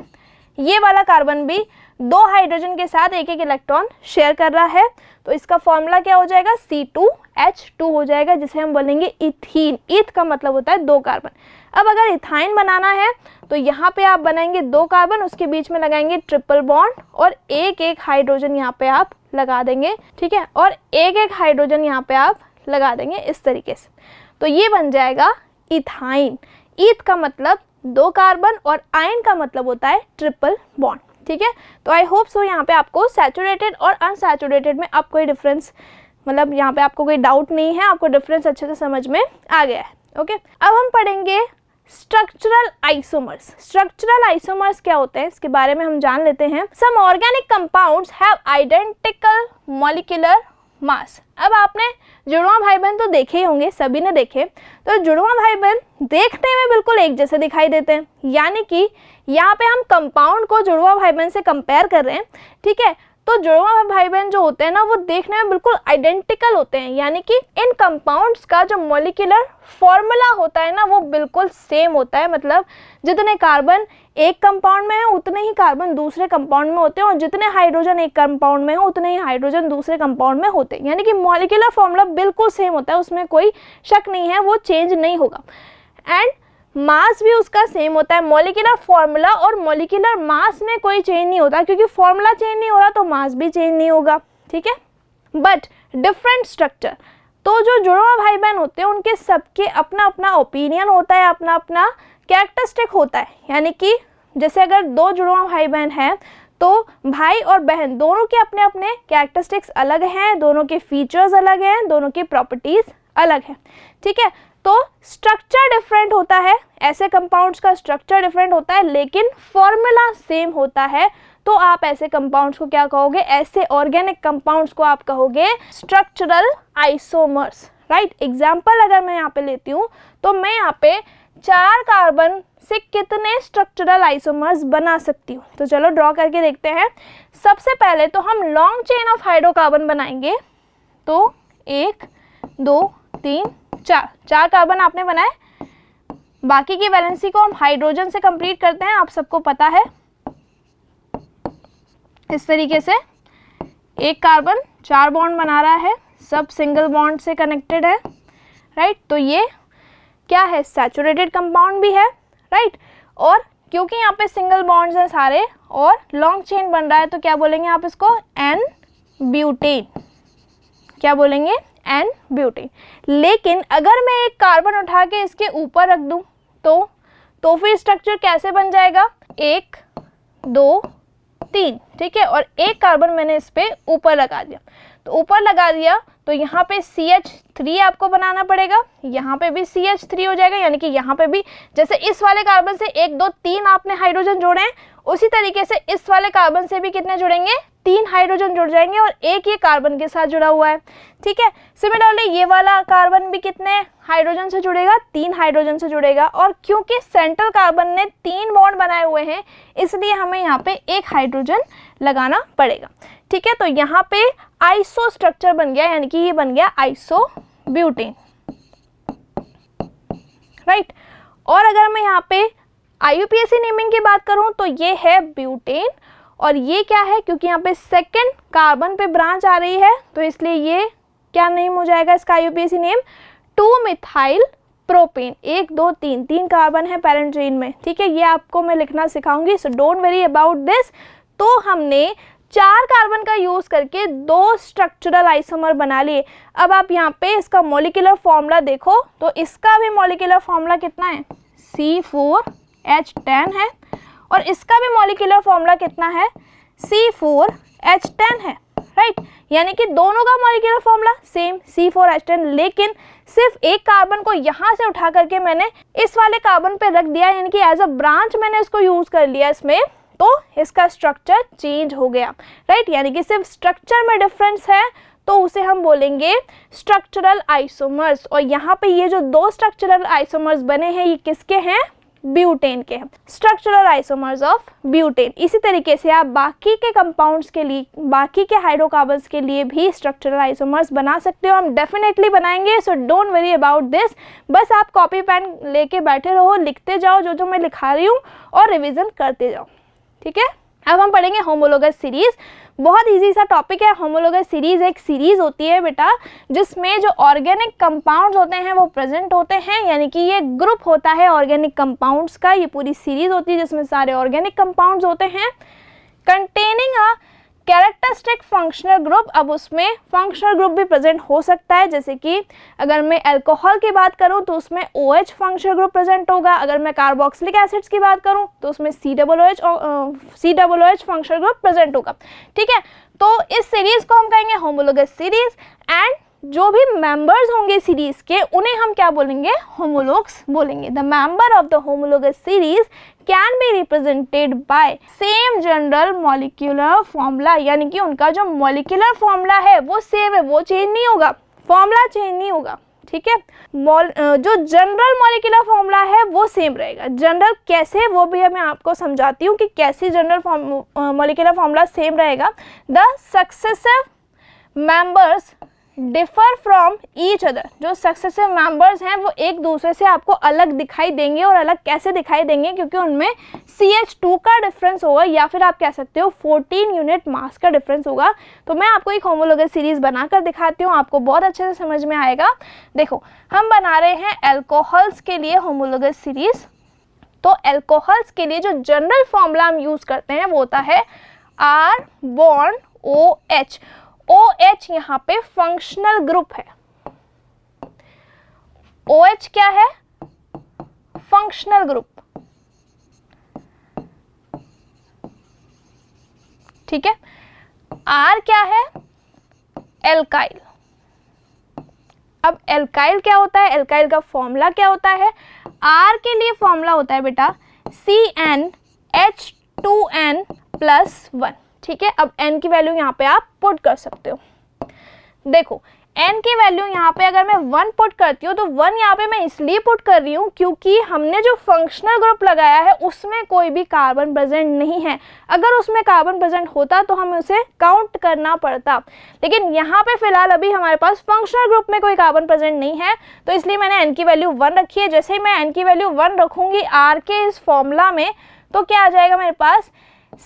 ये वाला कार्बन भी 2 हाइड्रोजन के साथ एक एक इलेक्ट्रॉन शेयर कर रहा है। तो इसका फॉर्मूला क्या हो जाएगा, C2H2 हो जाएगा, जिसे हम बोलेंगे इथीन। ईथ का मतलब होता है 2 कार्बन। अब अगर इथाइन बनाना है तो यहाँ पे आप बनाएंगे 2 कार्बन, उसके बीच में लगाएंगे ट्रिपल बॉन्ड और एक एक हाइड्रोजन यहाँ पे आप लगा देंगे, ठीक है। और एक एक हाइड्रोजन यहाँ पे आप लगा देंगे इस तरीके से, तो ये बन जाएगा इथाइन। ईथ का मतलब 2 कार्बन और आयन का मतलब होता है ट्रिपल बॉन्ड, ठीक है। तो आई होप सो यहाँ पे आपको सैचुरेटेड और अनसैचुरेटेड में आप कोई डिफरेंस, मतलब यहाँ पे आपको कोई डाउट नहीं है, आपको डिफरेंस अच्छे से समझ में आ गया है, ओके। अब हम पढ़ेंगे स्ट्रक्चरल आइसोमर्स। स्ट्रक्चरल आइसोमर्स क्या होते हैं, इसके बारे में हम जान लेते हैं। Some organic compounds have identical molecular mass. अब आपने जुड़वां भाई बहन तो देखे ही होंगे, सभी ने देखे। तो जुड़वां भाई बहन देखने में बिल्कुल एक जैसे दिखाई देते हैं, यानी कि यहाँ पे हम कंपाउंड को जुड़वां भाई बहन से कंपेयर कर रहे हैं, ठीक है। तो जुड़वां भाई बहन जो होते हैं ना, वो देखने में बिल्कुल आइडेंटिकल होते हैं, यानी कि इन कंपाउंड्स का जो मॉलिक्यूलर फॉर्मूला होता है ना, वो बिल्कुल सेम होता है। मतलब जितने कार्बन एक कंपाउंड में है उतने ही कार्बन दूसरे कंपाउंड में होते हैं, और जितने हाइड्रोजन एक कंपाउंड में हो उतने ही हाइड्रोजन दूसरे कंपाउंड में होते हैं। यानी कि मॉलिक्यूलर फॉर्मूला बिल्कुल सेम होता है, उसमें कोई शक नहीं है, वो चेंज नहीं होगा। एंड मास भी उसका सेम होता है। मॉलिक्यूलर फॉर्मूला और मॉलिक्यूलर मास में कोई चेंज नहीं होता, क्योंकि फॉर्मूला चेंज नहीं हो रहा तो मास भी चेंज नहीं होगा, ठीक है। बट डिफरेंट स्ट्रक्चर, तो जो जुड़वां भाई बहन होते हैं उनके सबके अपना अपना ओपिनियन होता है, अपना अपना कैरेक्टरिस्टिक होता है। यानी कि जैसे अगर 2 जुड़वां भाई बहन हैं तो भाई और बहन दोनों के अपने अपने कैरेक्टरिस्टिक्स अलग हैं, दोनों के फीचर्स अलग हैं, दोनों की प्रॉपर्टीज अलग हैं, ठीक है। तो स्ट्रक्चर डिफरेंट होता है, ऐसे कंपाउंड्स का स्ट्रक्चर डिफरेंट होता है, लेकिन फॉर्मूला सेम होता है। तो आप ऐसे कंपाउंड्स को क्या कहोगे, ऐसे ऑर्गेनिक कंपाउंड्स को आप कहोगे स्ट्रक्चरल आइसोमर्स, राइट। एग्जाम्पल अगर मैं यहाँ पे लेती हूँ तो मैं यहाँ पे 4 कार्बन से कितने स्ट्रक्चरल आइसोमर्स बना सकती हूँ। तो चलो ड्रॉ करके देखते हैं। सबसे पहले तो हम लॉन्ग चेन ऑफ हाइड्रोकार्बन बनाएंगे। तो 1 2 3 4 कार्बन आपने बनाए, बाकी की वैलेंसी को हम हाइड्रोजन से कंप्लीट करते हैं, आप सबको पता है। इस तरीके से एक कार्बन 4 बॉन्ड बना रहा है, सब सिंगल बॉन्ड से कनेक्टेड है, राइट। तो ये क्या है, सैचुरेटेड कंपाउंड भी है, राइट। और क्योंकि यहाँ पे सिंगल बॉन्ड्स हैं सारे और लॉन्ग चेन बन रहा है, तो क्या बोलेंगे आप इसको, एन ब्यूटेन। क्या बोलेंगे, एन ब्यूटेन। लेकिन अगर मैं एक कार्बन उठा के इसके ऊपर रख दूं तो फिर स्ट्रक्चर कैसे बन जाएगा, 1 2 3, ठीक है। और एक कार्बन मैंने इस पे ऊपर लगा दिया, तो ऊपर लगा दिया तो यहाँ पे CH3 आपको बनाना पड़ेगा, यहाँ पे भी CH3 हो जाएगा। यानी कि यहाँ पे भी जैसे इस वाले कार्बन से 1 2 3 आपने हाइड्रोजन जोड़े हैं, उसी तरीके से इस वाले कार्बन से भी कितने जुड़ेंगे, 3 हाइड्रोजन जुड़ जाएंगे, और एक ये कार्बन के साथ जुड़ा हुआ है, ठीक है। सिमिलरली ये वाला कार्बन भी कितने हाइड्रोजन से जुड़ेगा, 3 हाइड्रोजन से जुड़ेगा। और क्योंकि सेंट्रल कार्बन ने 3 बॉन्ड बनाए हुए हैं, इसलिए हमें यहाँ पे 1 हाइड्रोजन लगाना पड़ेगा, ठीक है। तो यहाँ पे आइसो स्ट्रक्चर बन गया, यानी कि ये बन गया आइसो ब्यूटेन, राइट। और अगर मैं यहाँ पे IUPAC नेमिंग की बात करूँ तो ये है ब्यूटेन, और ये क्या है, क्योंकि यहाँ पे सेकंड कार्बन पे ब्रांच आ रही है, तो इसलिए ये क्या नेम हो जाएगा इसका IUPAC name, two methyl propane. 1 2 3 carbon है पेरेंट चेन में, ठीक है। ये आपको मैं लिखना सिखाऊंगी, so don't worry about this. तो हमने 4 कार्बन का यूज करके 2 स्ट्रक्चरल आइसोमर बना लिए। अब आप यहाँ पे इसका मॉलिक्यूलर फॉर्मूला देखो, तो इसका भी मॉलिक्यूलर फॉर्मूला कितना है, C4H10 है, और इसका भी मॉलिक्यूलर फॉर्मूला कितना है, C4H10 है, राइट। यानी कि दोनों का मॉलिक्यूलर फॉर्मूला सेम C4H10, लेकिन सिर्फ एक कार्बन को यहाँ से उठा करके मैंने इस वाले कार्बन पे रख दिया, यानी कि एज अ ब्रांच मैंने इसको यूज कर लिया इसमें, तो इसका स्ट्रक्चर चेंज हो गया, राइट। यानी कि सिर्फ स्ट्रक्चर में डिफरेंस है तो उसे हम बोलेंगे स्ट्रक्चरल आइसोमर्स। और यहाँ पे ये जो दो स्ट्रक्चरल आइसोमर्स बने हैं ये किसके हैं? ब्यूटेन के हैं, स्ट्रक्चरल आइसोमर्स ऑफ ब्यूटेन। इसी तरीके से आप बाकी के कंपाउंड्स के लिए, बाकी के हाइड्रोकार्बन्स के लिए भी स्ट्रक्चरल आइसोमर्स बना सकते हो, हम डेफिनेटली बनाएंगे, सो डोंट वरी अबाउट दिस। बस आप कॉपी पेन लेके बैठे रहो, लिखते जाओ जो जो मैं लिखा रही हूँ और रिविजन करते जाओ, ठीक है। अब हम पढ़ेंगे होमोलोगस सीरीज। बहुत इजी सा टॉपिक है। होमोलोगस सीरीज एक सीरीज होती है बेटा जिसमें जो ऑर्गेनिक कंपाउंड्स होते हैं वो प्रेजेंट होते हैं, यानी कि ये ग्रुप होता है ऑर्गेनिक कंपाउंड्स का। ये पूरी सीरीज होती है जिसमें सारे ऑर्गेनिक कंपाउंड्स होते हैं, containing a characteristic functional group. अब उसमें फंक्शनल ग्रुप भी प्रेजेंट हो सकता है, जैसे कि अगर मैं अल्कोहल की बात करूं तो उसमें OH फंक्शनल ग्रुप प्रेजेंट होगा। अगर मैं कार्बोक्सिलिक एसिड्स की बात करूं तो उसमें COOH फंक्शनल ग्रुप प्रेजेंट होगा, ठीक है। तो इस सीरीज को हम कहेंगे होमोलोगस सीरीज, एंड जो भी मेंबर्स होंगे सीरीज के उन्हें हम क्या बोलेंगे? होमोलोग्स बोलेंगे। The member of the homologous series can be represented by same general molecular formula, यानी कि उनका जो मॉलिक्यूलर फॉर्मूला है वो सेम है, वो चेंज नहीं होगा, फॉर्मूला चेंज नहीं होगा, ठीक है। जो जनरल मॉलिक्यूलर फॉर्मूला है वो सेम रहेगा। जनरल कैसे, वो भी मैं आपको समझाती हूँ कि कैसे जनरल मॉलिक्यूलर फॉर्मूला सेम रहेगा। The successive members differ from each other. जो सक्सेसिव मेंबर्स हैं वो एक दूसरे से आपको अलग दिखाई देंगे, और अलग कैसे दिखाई देंगे? क्योंकि उनमें CH2 का डिफरेंस होगा, या फिर आप कह सकते हो 14 यूनिट मास का डिफरेंस होगा। तो मैं आपको एक होमोलोगस सीरीज बनाकर दिखाती हूँ, आपको बहुत अच्छे से समझ में आएगा। देखो, हम बना रहे हैं अल्कोहल्स के लिए होमोलोगस सीरीज। तो अल्कोहल्स के लिए जो जनरल फॉर्मूला हम यूज करते हैं वो होता है R बॉन्ड OH। OH यहाँ पे फंक्शनल ग्रुप है। OH क्या है? फंक्शनल ग्रुप, ठीक है। R क्या है? एल्काइल। अब एल्काइल क्या होता है? एल्काइल का फॉर्मूला क्या होता है? R के लिए फॉर्मूला होता है बेटा CnH2n+1, ठीक है। अब n की वैल्यू यहाँ पे आप पुट कर सकते हो। देखो, n की वैल्यू यहाँ पे अगर मैं 1 पुट करती हूँ तो 1 यहाँ पे मैं इसलिए पुट कर रही हूँ क्योंकि हमने जो फंक्शनल ग्रुप लगाया है उसमें कोई भी कार्बन प्रेजेंट नहीं है। अगर उसमें कार्बन प्रेजेंट होता तो हमें उसे काउंट करना पड़ता, लेकिन यहाँ पे फिलहाल अभी हमारे पास फंक्शनल ग्रुप में कोई कार्बन प्रेजेंट नहीं है, तो इसलिए मैंने n की वैल्यू 1 रखी है। जैसे ही मैं n की वैल्यू 1 रखूँगी R के इस फॉर्मूला में, तो क्या आ जाएगा मेरे पास?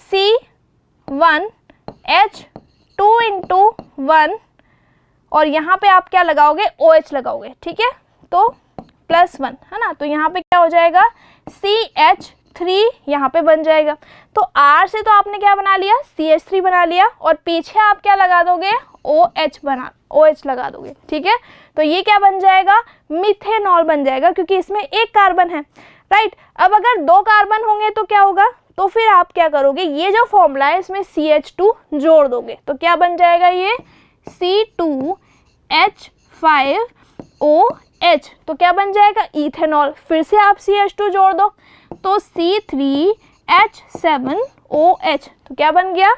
C1H2 और यहाँ पे आप क्या लगाओगे? OH लगाओगे, ठीक है। तो +1 है ना, तो यहाँ पे क्या हो जाएगा? CH3 यहाँ पे बन जाएगा। तो R से तो आपने क्या बना लिया? CH3 बना लिया, और पीछे आप क्या लगा दोगे? OH लगा दोगे, ठीक है। तो ये क्या बन जाएगा? मिथेनॉल बन जाएगा, क्योंकि इसमें एक कार्बन है, राइट। अब अगर 2 कार्बन होंगे तो क्या होगा? तो फिर आप क्या करोगे? ये जो फॉर्मूला है इसमें CH2 जोड़ दोगे, तो क्या बन जाएगा? ये C2H5OH, तो क्या बन जाएगा? इथेनॉल। फिर से आप CH2 जोड़ दो तो C3H7OH, तो क्या बन गया?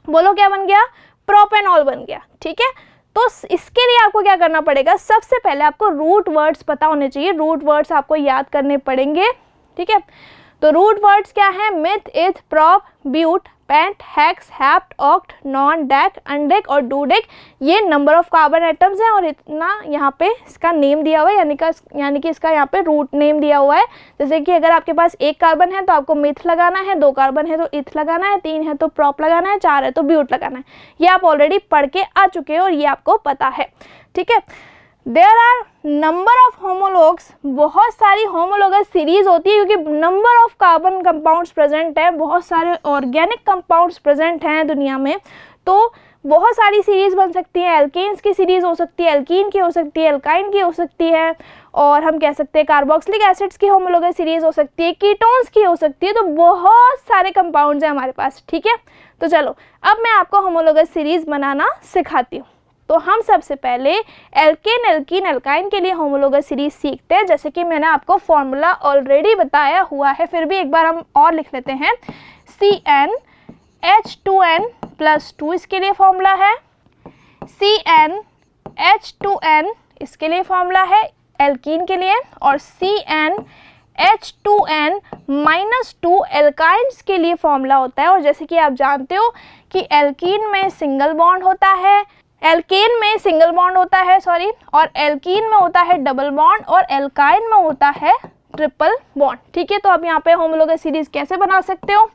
बोलो क्या बन गया? प्रोपेनॉल बन गया, ठीक है। तो इसके लिए आपको क्या करना पड़ेगा? सबसे पहले आपको रूट वर्ड्स पता होने चाहिए, रूट वर्ड्स आपको याद करने पड़ेंगे, ठीक है। तो रूट वर्ड्स क्या है? Meth, eth, prop, but, pent, hex, hept, oct, non, dec, undec और डूडेक। ये नंबर ऑफ कार्बन एटम्स हैं, और इतना यहाँ पे इसका नेम दिया हुआ है, यानी कि इसका यहाँ पे रूट नेम दिया हुआ है। जैसे कि अगर आपके पास 1 कार्बन है तो आपको मिथ लगाना है, 2 कार्बन है तो इथ लगाना है, 3 है तो प्रोप लगाना है, 4 है तो ब्यूट लगाना है। ये आप ऑलरेडी पढ़ के आ चुके हो और ये आपको पता है, ठीक है। There are number of homologs. बहुत सारी होमोलोगस सीरीज होती है क्योंकि number of carbon compounds present है, बहुत सारे ऑर्गेनिक कंपाउंड्स प्रेजेंट हैं दुनिया में, तो बहुत सारी सीरीज बन सकती है। एल्केन्स की सीरीज हो सकती है, एल्कीन की हो सकती है, एल्काइन की हो सकती है, और हम कह सकते हैं कार्बोक्सिलिक एसिड्स की होमोलोगस सीरीज हो सकती है, कीटोन्स की हो सकती है, तो बहुत सारे कंपाउंड्स हैं हमारे पास, ठीक है। तो चलो अब मैं आपको होमोलोगस सीरीज बनाना सिखाती हूँ। तो हम सबसे पहले एल्केन, एल्कीन, एल्काइन के लिए होमोलोगस सीरीज सीखते हैं, जैसे कि मैंने आपको फॉर्मूला ऑलरेडी बताया हुआ है, फिर भी एक बार हम और लिख लेते हैं। CnH2n+2 इसके लिए फॉर्मूला है, CnH2n इसके लिए फॉर्मूला है एल्कीन के लिए, और CnH2n-2 एल्काइंस के लिए फॉर्मूला होता है। और जैसे कि आप जानते हो कि एल्कीन में सिंगल बॉन्ड होता है, एल्केन में सिंगल बॉन्ड होता है सॉरी, और एल्कीन में होता है डबल बॉन्ड, और एल्काइन में होता है ट्रिपल बॉन्ड, ठीक है। तो अब यहाँ पे होमोलोगस सीरीज कैसे बना सकते हो,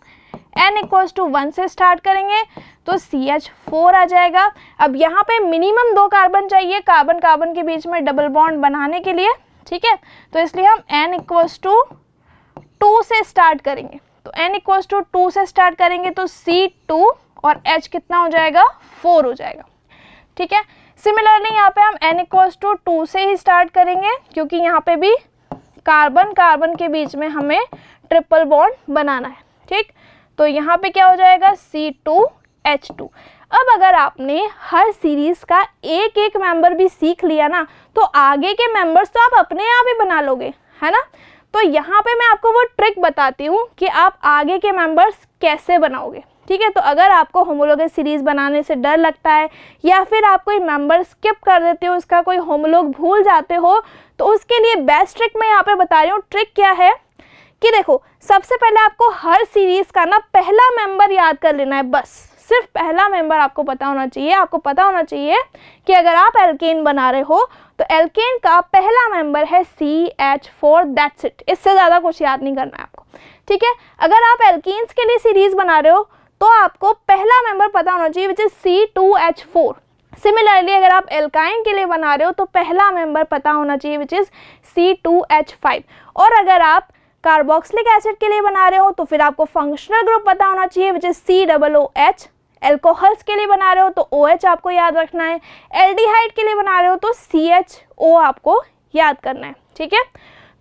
n=1 से स्टार्ट करेंगे तो CH4 आ जाएगा। अब यहाँ पे मिनिमम 2 कार्बन चाहिए कार्बन कार्बन के बीच में डबल बॉन्ड बनाने के लिए, ठीक है। तो इसलिए हम n=2 से स्टार्ट करेंगे, तो n=2 से स्टार्ट करेंगे तो C2 और H कितना हो जाएगा, 4 हो जाएगा, ठीक है। सिमिलरली यहाँ पे हम n=2 से ही स्टार्ट करेंगे, क्योंकि यहाँ पे भी कार्बन कार्बन के बीच में हमें ट्रिपल बॉन्ड बनाना है, ठीक। तो यहाँ पे क्या हो जाएगा, C2H2। अब अगर आपने हर सीरीज का एक एक मेंबर भी सीख लिया ना, तो आगे के मेंबर्स तो आप अपने आप ही बना लोगे, है ना। तो यहाँ पे मैं आपको वो ट्रिक बताती हूँ कि आप आगे के मेंबर्स कैसे बनाओगे, ठीक है। तो अगर आपको होमोलोगस सीरीज बनाने से डर लगता है, या फिर आप कोई मेंबर स्किप कर देते हो, उसका कोई होमोलोग भूल जाते हो, तो उसके लिए बेस्ट ट्रिक मैं यहाँ पे बता रही हूँ। ट्रिक क्या है कि देखो, सबसे पहले आपको हर सीरीज का ना पहला मेंबर याद कर लेना है, बस सिर्फ पहला मेंबर आपको पता होना चाहिए। आपको पता होना चाहिए कि अगर आप एल्केन बना रहे हो तो एल्केन का पहला मेंबर है CH4, दैट्स इट। इससे ज़्यादा कुछ याद नहीं करना है आपको, ठीक है। अगर आप एल्कीन्स के लिए सीरीज बना रहे हो तो आपको पहला मेंबर पता होना चाहिए विच इज C2H4। सिमिलरली अगर आप एल्काइन के लिए बना रहे हो तो पहला मेंबर पता होना चाहिए विच इज C2H5। और अगर आप कार्बोक्सिलिक एसिड के लिए बना रहे हो तो फिर आपको फंक्शनल ग्रुप पता होना चाहिए विच इज COOH। एल्कोहल्स के लिए बना रहे हो तो OH आपको याद रखना है। एल्डिहाइड के लिए बना रहे हो तो CHO आपको याद करना है, ठीक है।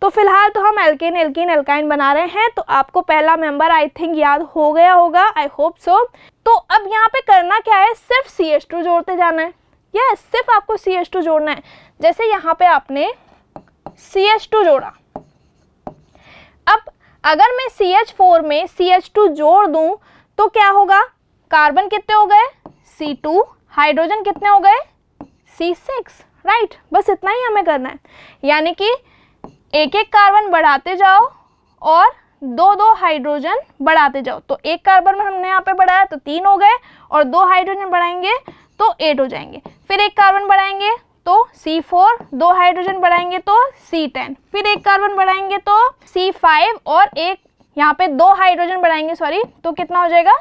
तो फिलहाल तो हम एल्केन, एल्कीन, एल्काइन बना रहे हैं, तो आपको पहला मेंबर आई थिंक याद हो गया होगा, आई होप सो। तो अब यहाँ पे करना क्या है, सिर्फ CH2 जोड़ते जाना है। यस, सिर्फ आपको CH2 जोड़ना है। जैसे यहाँ पे आपने CH2 जोड़ा, अब अगर मैं CH4 में CH2 जोड़ दूं तो क्या होगा, कार्बन कितने हो गए, C2, हाइड्रोजन कितने हो गए, C6, राइट। बस इतना ही हमें करना है, यानी कि एक एक कार्बन बढ़ाते जाओ और 2-2 हाइड्रोजन बढ़ाते जाओ। तो एक कार्बन में हमने यहाँ पे बढ़ाया तो 3 हो गए, और 2 हाइड्रोजन बढ़ाएंगे तो 8 हो जाएंगे। फिर एक कार्बन बढ़ाएंगे तो C4, 2 हाइड्रोजन बढ़ाएंगे तो C10, फिर एक कार्बन बढ़ाएंगे तो C5, और एक यहाँ पे 2 हाइड्रोजन बढ़ाएंगे सॉरी, तो कितना हो जाएगा,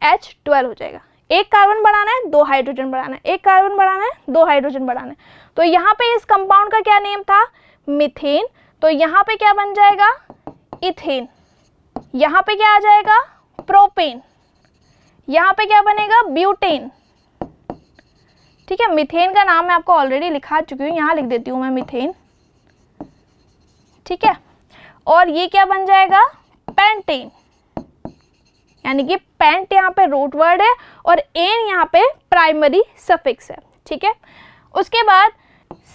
H12 हो जाएगा। एक कार्बन बढ़ाना है, 2 हाइड्रोजन बढ़ाना है, एक कार्बन बढ़ाना है, 2 हाइड्रोजन बढ़ाना है। तो यहाँ पे इस कंपाउंड का क्या नेम था, मीथेन। तो यहाँ पे क्या बन जाएगा, इथेन। यहाँ पे क्या आ जाएगा, प्रोपेन। यहाँ पे क्या बनेगा, ब्यूटेन, ठीक है। मीथेन का नाम मैं आपको ऑलरेडी लिखा चुकी हूँ, यहाँ लिख देती हूँ मैं मीथेन, ठीक है। और ये क्या बन जाएगा, पेंटेन, यानी कि पेंट यहाँ पे रूट वर्ड है और एन यहाँ पे प्राइमरी सफिक्स है, ठीक है। उसके बाद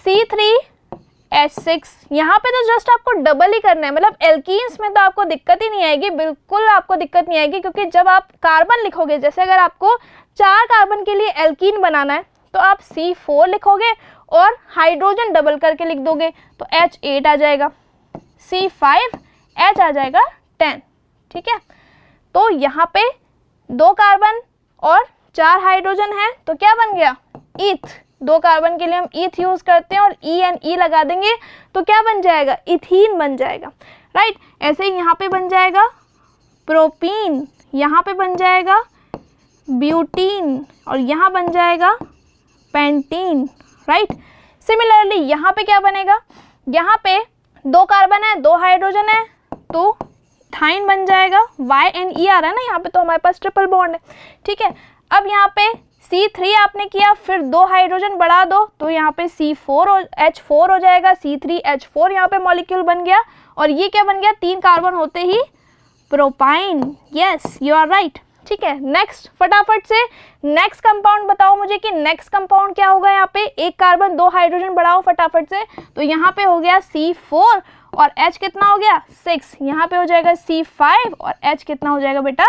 C3H6, यहाँ पे तो जस्ट आपको डबल ही करना है, मतलब एल्कीन्स में तो आपको दिक्कत ही नहीं आएगी, बिल्कुल आपको दिक्कत नहीं आएगी, क्योंकि जब आप कार्बन लिखोगे, जैसे अगर आपको 4 कार्बन के लिए एल्कीन बनाना है तो आप C4 लिखोगे और हाइड्रोजन डबल करके लिख दोगे तो H8 आ जाएगा, C5H आ जाएगा 10, ठीक है। तो यहाँ पे 2 कार्बन और 4 हाइड्रोजन है तो क्या बन गया, ईथ। 2 कार्बन के लिए हम ईथ यूज करते हैं और E लगा देंगे तो क्या बन जाएगा, इथीन बन जाएगा, राइट। ऐसे ही यहाँ पे बन जाएगा प्रोपीन, यहाँ पे बन जाएगा ब्यूटीन, और यहाँ बन जाएगा पेंटीन, राइट। सिमिलरली यहाँ पे क्या बनेगा, यहाँ पे 2 कार्बन है, 2 हाइड्रोजन है तो थाइन बन जाएगा, YNE आ रहा है ना यहाँ पे, तो हमारे पास ट्रिपल बॉन्ड है, ठीक है। अब यहाँ पे C3 आपने किया, फिर 2 हाइड्रोजन बढ़ा दो तो यहाँ पे C4H4 हो जाएगा, C3H4 यहाँ पे मॉलिक्यूल बन गया, और ये क्या बन गया, 3 कार्बन होते ही propyne. Yes, you are right. ठीक है, नेक्स्ट फटाफट से नेक्स्ट कंपाउंड बताओ मुझे कि नेक्स्ट कंपाउंड क्या होगा। यहाँ पे 1 कार्बन 2 हाइड्रोजन बढ़ाओ फटाफट से, तो यहाँ पे हो गया C4 और H कितना हो गया 6, यहाँ पे हो जाएगा C5 और H कितना हो जाएगा बेटा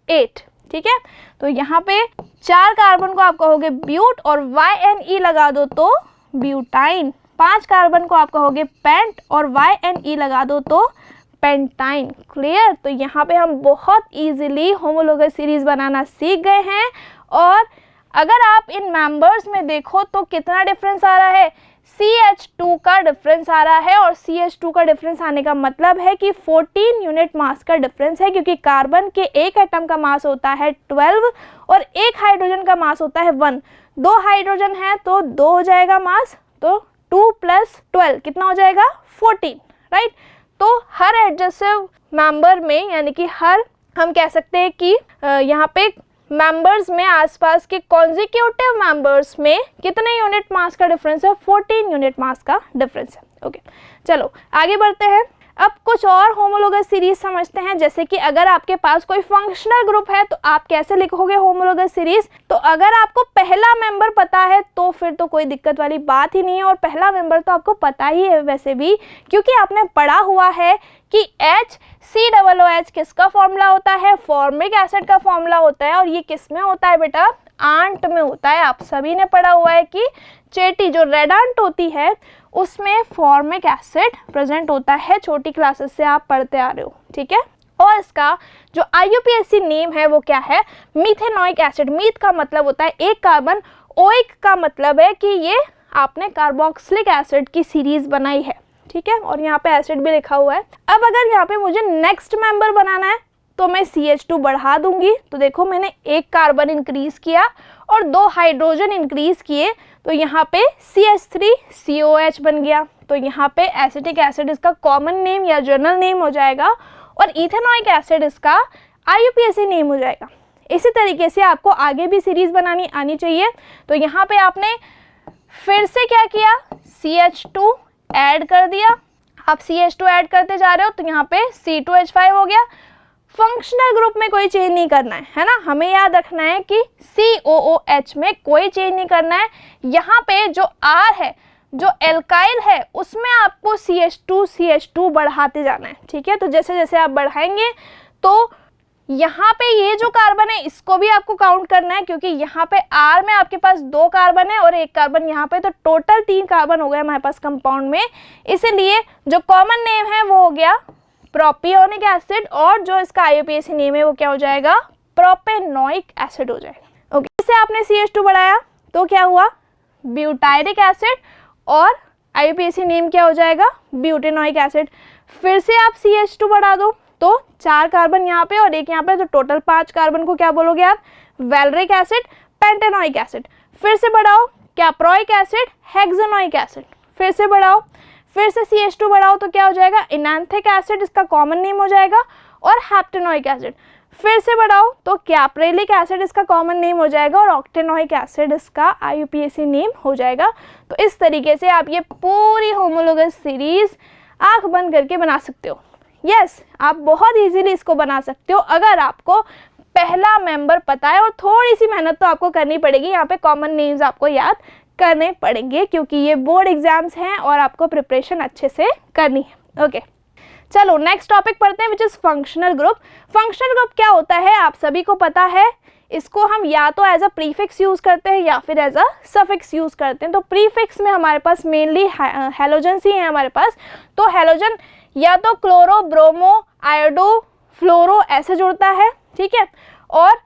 8। ठीक है, तो यहाँ पे 4 कार्बन को आप कहोगे ब्यूट और YNE लगा दो तो ब्यूटाइन, 5 कार्बन को आप कहोगे पेंट और YNE लगा दो तो पेंटाइन। क्लियर, तो यहाँ पे हम बहुत इजीली होमोलोगस सीरीज बनाना सीख गए हैं। और अगर आप इन मेंबर्स में देखो तो कितना डिफरेंस आ रहा है, CH2 का डिफरेंस आ रहा है, और CH2 का डिफरेंस आने का मतलब है कि 14 यूनिट मास का डिफरेंस है, क्योंकि कार्बन के एक एटम का मास होता है 12 और एक हाइड्रोजन का मास होता है 1। 2 हाइड्रोजन है तो 2 हो जाएगा मास, तो 2 + 12 कितना हो जाएगा 14, राइट। तो हर एडजेसिव मेंबर में, यानी कि हर, हम कह सकते हैं कि यहाँ पे मेंबर्स में, आसपास के कॉन्जिक्यूटिव मेंबर्स में कितने यूनिट मास का डिफरेंस है, 14 यूनिट मास का डिफरेंस है। ओके, चलो आगे बढ़ते हैं। अब कुछ और होमोलोगस सीरीज समझते हैं। जैसे कि अगर आपके पास कोई फंक्शनल ग्रुप है तो आप कैसे लिखोगे होमोलोगस सीरीज। तो अगर आपको पहला मेंबर पता है तो फिर तो कोई दिक्कत वाली बात ही नहीं है, और पहला मेंबर तो आपको पता ही है वैसे भी, क्योंकि आपने पढ़ा हुआ है कि HCOOH किसका फॉर्मूला होता है, फॉर्मिक एसिड का फॉर्मूला होता है। और ये किस में होता है बेटा, आंट में होता है। आप सभी ने पढ़ा हुआ है कि चेटी जो रेड आंट होती है उसमें फॉर्मिक एसिड प्रेजेंट होता है, छोटी क्लासेस से आप पढ़ते आ रहे हो। ठीक है, और इसका जो IUPAC नेम है वो क्या है, मीथेनोइक एसिड। मीथ का मतलब होता है एक कार्बन, ओइक का मतलब है कि ये आपने कार्बोक्सिलिक एसिड की सीरीज बनाई है। ठीक है, और यहाँ पे एसिड भी लिखा हुआ है। अब अगर यहाँ पे मुझे नेक्स्ट मेंबर बनाना है तो मैं CH2 बढ़ा दूंगी। तो देखो मैंने 1 कार्बन इंक्रीज किया और 2 हाइड्रोजन इंक्रीज किए, तो यहाँ पे CH3COH बन गया। तो यहाँ पे एसिटिक एसिड इसका कॉमन नेम या जनरल नेम हो जाएगा, और इथेनोइक एसिड इसका IUPAC नेम हो जाएगा। इसी तरीके से आपको आगे भी सीरीज बनानी आनी चाहिए। तो यहाँ पे आपने फिर से क्या किया, CH2 ऐड कर दिया। आप CH2 ऐड करते जा रहे हो तो यहाँ पे C2H5 हो गया। फंक्शनल ग्रुप में कोई चेंज नहीं करना है ना, हमें याद रखना है कि COOH में कोई चेंज नहीं करना है। यहाँ पे जो R है, जो एल्काइल है, उसमें आपको CH2 बढ़ाते जाना है। ठीक है, तो जैसे जैसे आप बढ़ाएंगे तो यहाँ पे ये जो कार्बन है इसको भी आपको काउंट करना है, क्योंकि यहाँ पे R में आपके पास 2 कार्बन है और 1 कार्बन यहाँ पे, तो टोटल 3 कार्बन हो गए हमारे पास कंपाउंड में। इसीलिए जो कॉमन नेम है वो हो गया प्रोपियोनिक एसिड, और जो इसका IUPAC नेम है वो क्या हो जाएगा, प्रोपेनोइक एसिड हो जाएगा। ओके, इससे आपने CH2 बढ़ाया तो क्या हुआ, ब्यूटाइरिक एसिड, और IUPAC नेम क्या हो जाएगा, ब्यूटेनोइक एसिड। फिर से आप CH2 बढ़ा दो तो 4 कार्बन यहाँ पे और 1 यहाँ पे, तो टोटल 5 कार्बन को क्या बोलोगे आप, वेलरिक एसिड, पेंटेनोइक एसिड। फिर से बढ़ाओ, कैप्रोइक एसिड, हेक्सेनोइक एसिड। फिर से बढ़ाओ, फिर से CH2 बढ़ाओ तो क्या हो जाएगा, इनैंथिक एसिड इसका कॉमन नेम हो जाएगा, और हेप्टेनोइक एसिड। फिर से बढ़ाओ तो कैप्रेलिक एसिड इसका कॉमन नेम हो जाएगा, और ऑक्टेनोइक एसिड इसका IUPAC नेम हो जाएगा। तो इस तरीके से आप ये पूरी होमोलोगस सीरीज आंख बंद करके बना सकते हो। यस, आप बहुत इजीली इसको बना सकते हो अगर आपको पहला मेंबर पता है, और थोड़ी सी मेहनत तो आपको करनी पड़ेगी। यहाँ पे कॉमन नेम्स आपको याद करने पड़ेंगे, क्योंकि ये बोर्ड एग्जाम्स हैं और आपको प्रिपरेशन अच्छे से करनी है। ओके, चलो नेक्स्ट टॉपिक पढ़ते हैं, which is functional group. Functional group क्या होता है आप सभी को पता है। इसको हम या तो एज अ प्रीफिक्स यूज़ करते हैं या फिर एज अ सफिक्स यूज़ करते हैं। तो प्रीफिक्स में हमारे पास मेनली हेलोजन्स ही हैं हमारे पास। तो हेलोजन या तो क्लोरो, ब्रोमो, आयोडो, फ्लोरो ऐसे जुड़ता है, ठीक है, और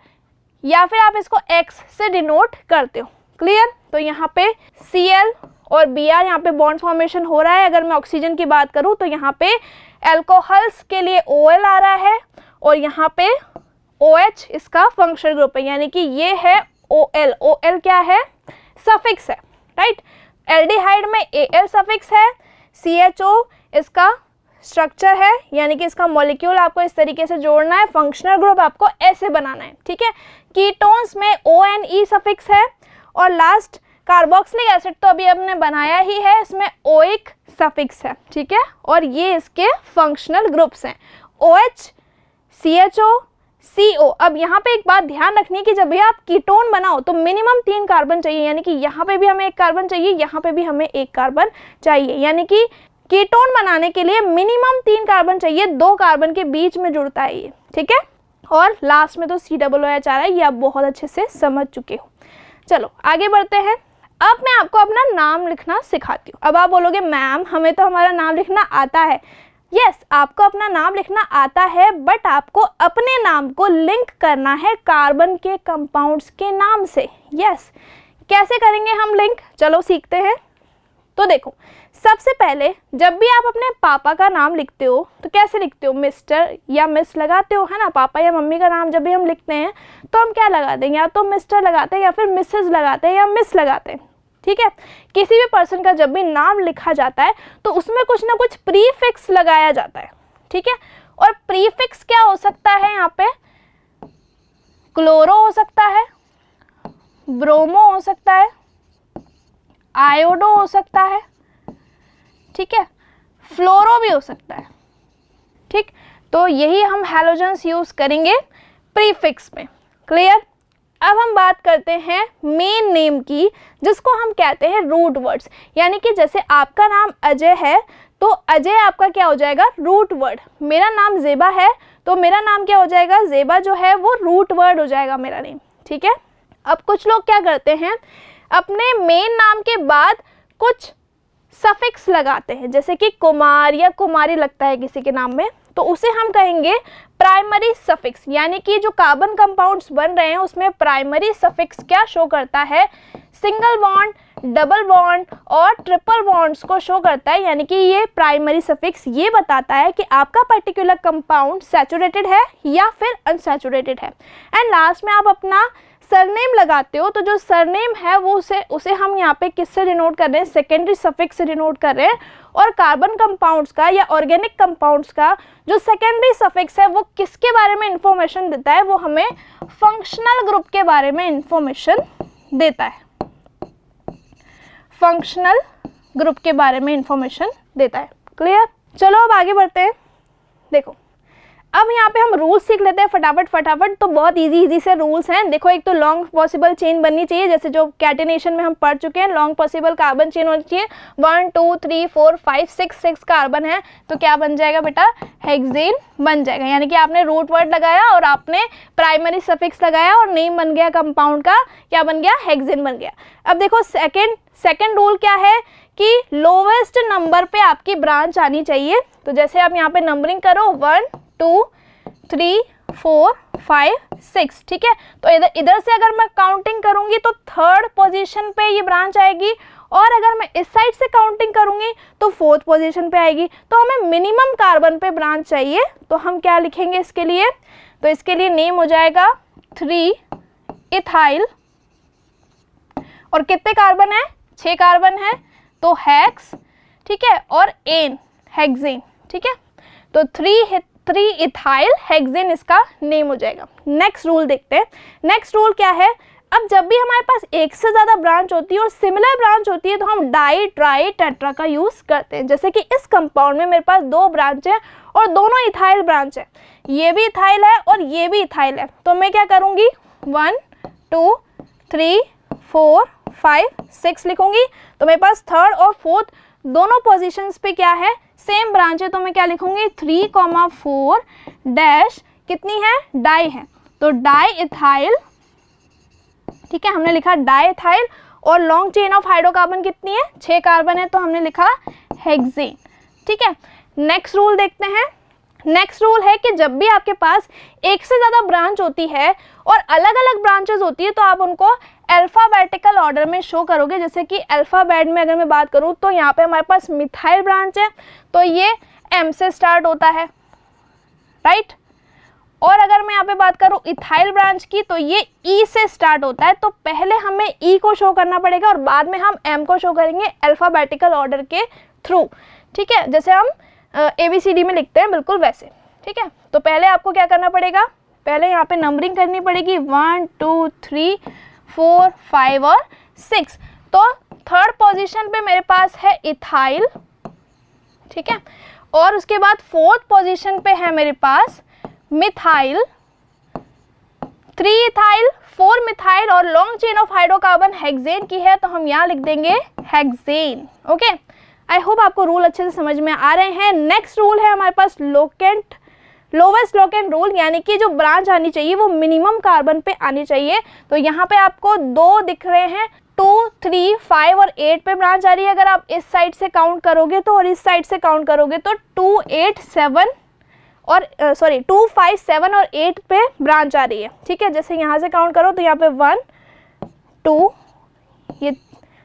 या फिर आप इसको X से डिनोट करते हो। क्लियर, तो यहाँ पे Cl और Br यहाँ पे बॉन्ड फॉर्मेशन हो रहा है। अगर मैं ऑक्सीजन की बात करूँ तो यहाँ पे एल्कोहल्स के लिए OL आ रहा है, और यहाँ पे OH इसका फंक्शनल ग्रुप है, यानी कि ये है OL। OL क्या है, सफिक्स है, राइट। एल्डिहाइड में Al सफिक्स है, CHO इसका स्ट्रक्चर है, यानी कि इसका मॉलिक्यूल आपको इस तरीके से जोड़ना है, फंक्शनल ग्रुप आपको ऐसे बनाना है, ठीक है। कीटोन्स में ONE सफिक्स है और लास्ट कार्बोक्सिलिक एसिड तो अभी हमने बनाया ही है, इसमें OIC सफिक्स है, ठीक है। और ये इसके फंक्शनल ग्रुप्स हैं OH, CHO, CO। अब यहाँ पे एक बात ध्यान रखनी है कि जब भी आप कीटोन बनाओ तो मिनिमम 3 कार्बन चाहिए, यानी कि यहाँ पे भी हमें 1 कार्बन चाहिए, यहाँ पे भी हमें 1 कार्बन चाहिए, यानी कि कीटोन बनाने के लिए मिनिमम 3 कार्बन चाहिए, 2 कार्बन के बीच में जुड़ता है ये, ठीक है। और लास्ट में तो COOH आ रहा है, ये आप बहुत अच्छे से समझ चुके हो। चलो आगे बढ़ते हैं। अब मैं आपको अपना नाम लिखना सिखाती हूँ। अब आप बोलोगे मैम हमें तो हमारा नाम लिखना आता है। यस, आपको अपना नाम लिखना आता है, बट आपको अपने नाम को लिंक करना है कार्बन के कंपाउंड्स के नाम से। यस, कैसे करेंगे हम लिंक, चलो सीखते हैं। तो देखो, सबसे पहले जब भी आप अपने पापा का नाम लिखते हो तो कैसे लिखते हो, मिस्टर या मिस लगाते हो, है ना। पापा या मम्मी का नाम जब भी हम लिखते हैं तो हम क्या लगाते हैं, या तो मिस्टर लगाते हैं या फिर मिसेज लगाते हैं या मिस लगाते हैं, ठीक है। किसी भी पर्सन का जब भी नाम लिखा जाता है तो उसमें कुछ ना कुछ प्रीफिक्स लगाया जाता है, ठीक है। और प्रीफिक्स क्या हो सकता है, यहाँ पे क्लोरो हो सकता है, ब्रोमो हो सकता है, आयोडो हो सकता है, ठीक है, फ्लोरो भी हो सकता है, ठीक। तो यही हम हैलोजेंस यूज करेंगे प्रीफिक्स में, क्लियर। अब हम बात करते हैं मेन नेम की, जिसको हम कहते हैं रूट वर्ड्स, यानी कि जैसे आपका नाम अजय है तो अजय आपका क्या हो जाएगा, रूट वर्ड। मेरा नाम ज़ेबा है तो मेरा नाम क्या हो जाएगा, ज़ेबा जो है वो रूट वर्ड हो जाएगा मेरा नेम, ठीक है। अब कुछ लोग क्या करते हैं, अपने मेन नाम के बाद कुछ सफिक्स लगाते हैं, जैसे कि कुमार या कुमारी लगता है किसी के नाम में, तो उसे हम कहेंगे प्राइमरी सफिक्स। यानी कि जो कार्बन कंपाउंड्स बन रहे हैं उसमें प्राइमरी सफिक्स क्या शो करता है, सिंगल बॉन्ड, डबल बॉन्ड और ट्रिपल बॉन्ड्स को शो करता है। यानी कि ये प्राइमरी सफिक्स ये बताता है कि आपका पर्टिकुलर कंपाउंड सैचुरेटेड है या फिर अनसैचुरेटेड है। एंड लास्ट में आप अपना सरनेम लगाते हो, तो जो सरनेम है वो उसे हम यहाँ पे किससे डिनोट कर रहे हैं, सेकेंडरी सफिक्स से डिनोट कर रहे हैं। और कार्बन कंपाउंड्स का या ऑर्गेनिक कंपाउंड्स का जो सेकेंडरी सफिक्स है वो किसके बारे में इंफॉर्मेशन देता है, वो हमें फंक्शनल ग्रुप के बारे में इंफॉर्मेशन देता है, फंक्शनल ग्रुप के बारे में इंफॉर्मेशन देता है, क्लियर। चलो अब आगे बढ़ते हैं। देखो, अब यहाँ पे हम रूल्स सीख लेते हैं फटाफट। तो बहुत इजी से रूल्स हैं। देखो, एक तो लॉन्ग पॉसिबल चेन बननी चाहिए, जैसे जो कैटिनेशन में हम पढ़ चुके हैं, लॉन्ग पॉसिबल कार्बन चेन होनी चाहिए। 1 2 3 4 5 6 कार्बन है तो क्या बन जाएगा बेटा, हेक्सेन बन जाएगा। यानी कि आपने रूट वर्ड लगाया और आपने प्राइमरी सफिक्स लगाया और नेम बन गया कंपाउंड का, क्या बन गया, हेक्सेन बन गया। अब देखो सेकेंड रूल क्या है कि लोवेस्ट नंबर पे आपकी ब्रांच आनी चाहिए। तो जैसे आप यहाँ पे नंबरिंग करो 1 2 3 4 5 6, ठीक है। तो इधर से अगर मैं काउंटिंग करूंगी तो 3rd पोजीशन पे ये ब्रांच आएगी, और अगर मैं इस साइड से काउंटिंग करूंगी तो 4th पोजीशन पे आएगी। तो हमें मिनिमम कार्बन पे ब्रांच चाहिए, तो हम क्या लिखेंगे इसके लिए, तो इसके लिए नेम हो जाएगा 3 इथाइल। और कितने कार्बन है, 6 कार्बन है, तो हेक्स, ठीक है, और एन हेक्सेन, ठीक है। तो 3 इथाइल हेक्सेन इसका नेम हो जाएगा। नेक्स्ट रूल देखते हैं। नेक्स्ट रूल क्या है, अब जब भी हमारे पास एक से ज़्यादा ब्रांच होती है और सिमिलर ब्रांच होती है तो हम डाई ट्राई टेट्रा का यूज़ करते हैं। जैसे कि इस कंपाउंड में मेरे पास 2 ब्रांच है और दोनों इथाइल ब्रांच है, ये भी इथाइल है और ये भी इथाइल है। तो मैं क्या करूँगी, 1 2 3 4 5 6 लिखूंगी। तो मेरे पास 3rd और 4th दोनों पोजीशंस पे क्या है, सेम ब्रांच है। तो मैं क्या लिखूंगी, 3,4 डैश कितनी है, डाई है, तो डाई इथाइल, ठीक है, हमने लिखा डाई इथाइल। और लॉन्ग चेन ऑफ हाइड्रोकार्बन कितनी है, 6 कार्बन है, तो हमने लिखा हेक्सेन, ठीक है। नेक्स्ट रूल देखते हैं। नेक्स्ट रूल है कि जब भी आपके पास एक से ज़्यादा ब्रांच होती है और अलग अलग ब्रांचेस होती है तो आप उनको अल्फ़ाबेटिकल ऑर्डर में शो करोगे। जैसे कि अल्फ़ाबेट में अगर मैं बात करूँ तो यहाँ पे हमारे पास मिथाइल ब्रांच है तो ये M से स्टार्ट होता है, राइट। और अगर मैं यहाँ पे बात करूँ इथाइल ब्रांच की तो ये E से स्टार्ट होता है। तो पहले हमें E को शो करना पड़ेगा और बाद में हम M को शो करेंगे अल्फ़ाबेटिकल ऑर्डर के थ्रू, ठीक है। जैसे हम ABCD में लिखते हैं बिल्कुल वैसे, ठीक है। तो पहले आपको क्या करना पड़ेगा, पहले यहाँ पे नंबरिंग करनी पड़ेगी 1 2 3 4 5 और 6। तो थर्ड पोजीशन पे मेरे पास है इथाइल, ठीक है, और उसके बाद फोर्थ पोजीशन पे है मेरे पास मिथाइल, 3 इथाइल 4 मिथाइल और long chain of hydrocarbon hexane की है, तो हम यहाँ लिख देंगे हेक्सेन। ओके, आई होप आपको रूल अच्छे से समझ में आ रहे हैं। नेक्स्ट रूल है हमारे पास लोवेस्ट लोकेंट रूल, यानी कि जो ब्रांच आनी चाहिए वो मिनिमम कार्बन पे आनी चाहिए। तो यहाँ पे आपको 2 दिख रहे हैं, 2 3 5 और 8 पे ब्रांच आ रही है। अगर आप इस साइड से काउंट करोगे तो और इस साइड से काउंट करोगे तो 2 8 7 और 2 5 7 और 8 पे ब्रांच आ रही है, ठीक है। जैसे यहाँ से काउंट करो तो यहाँ पे 1 2, ये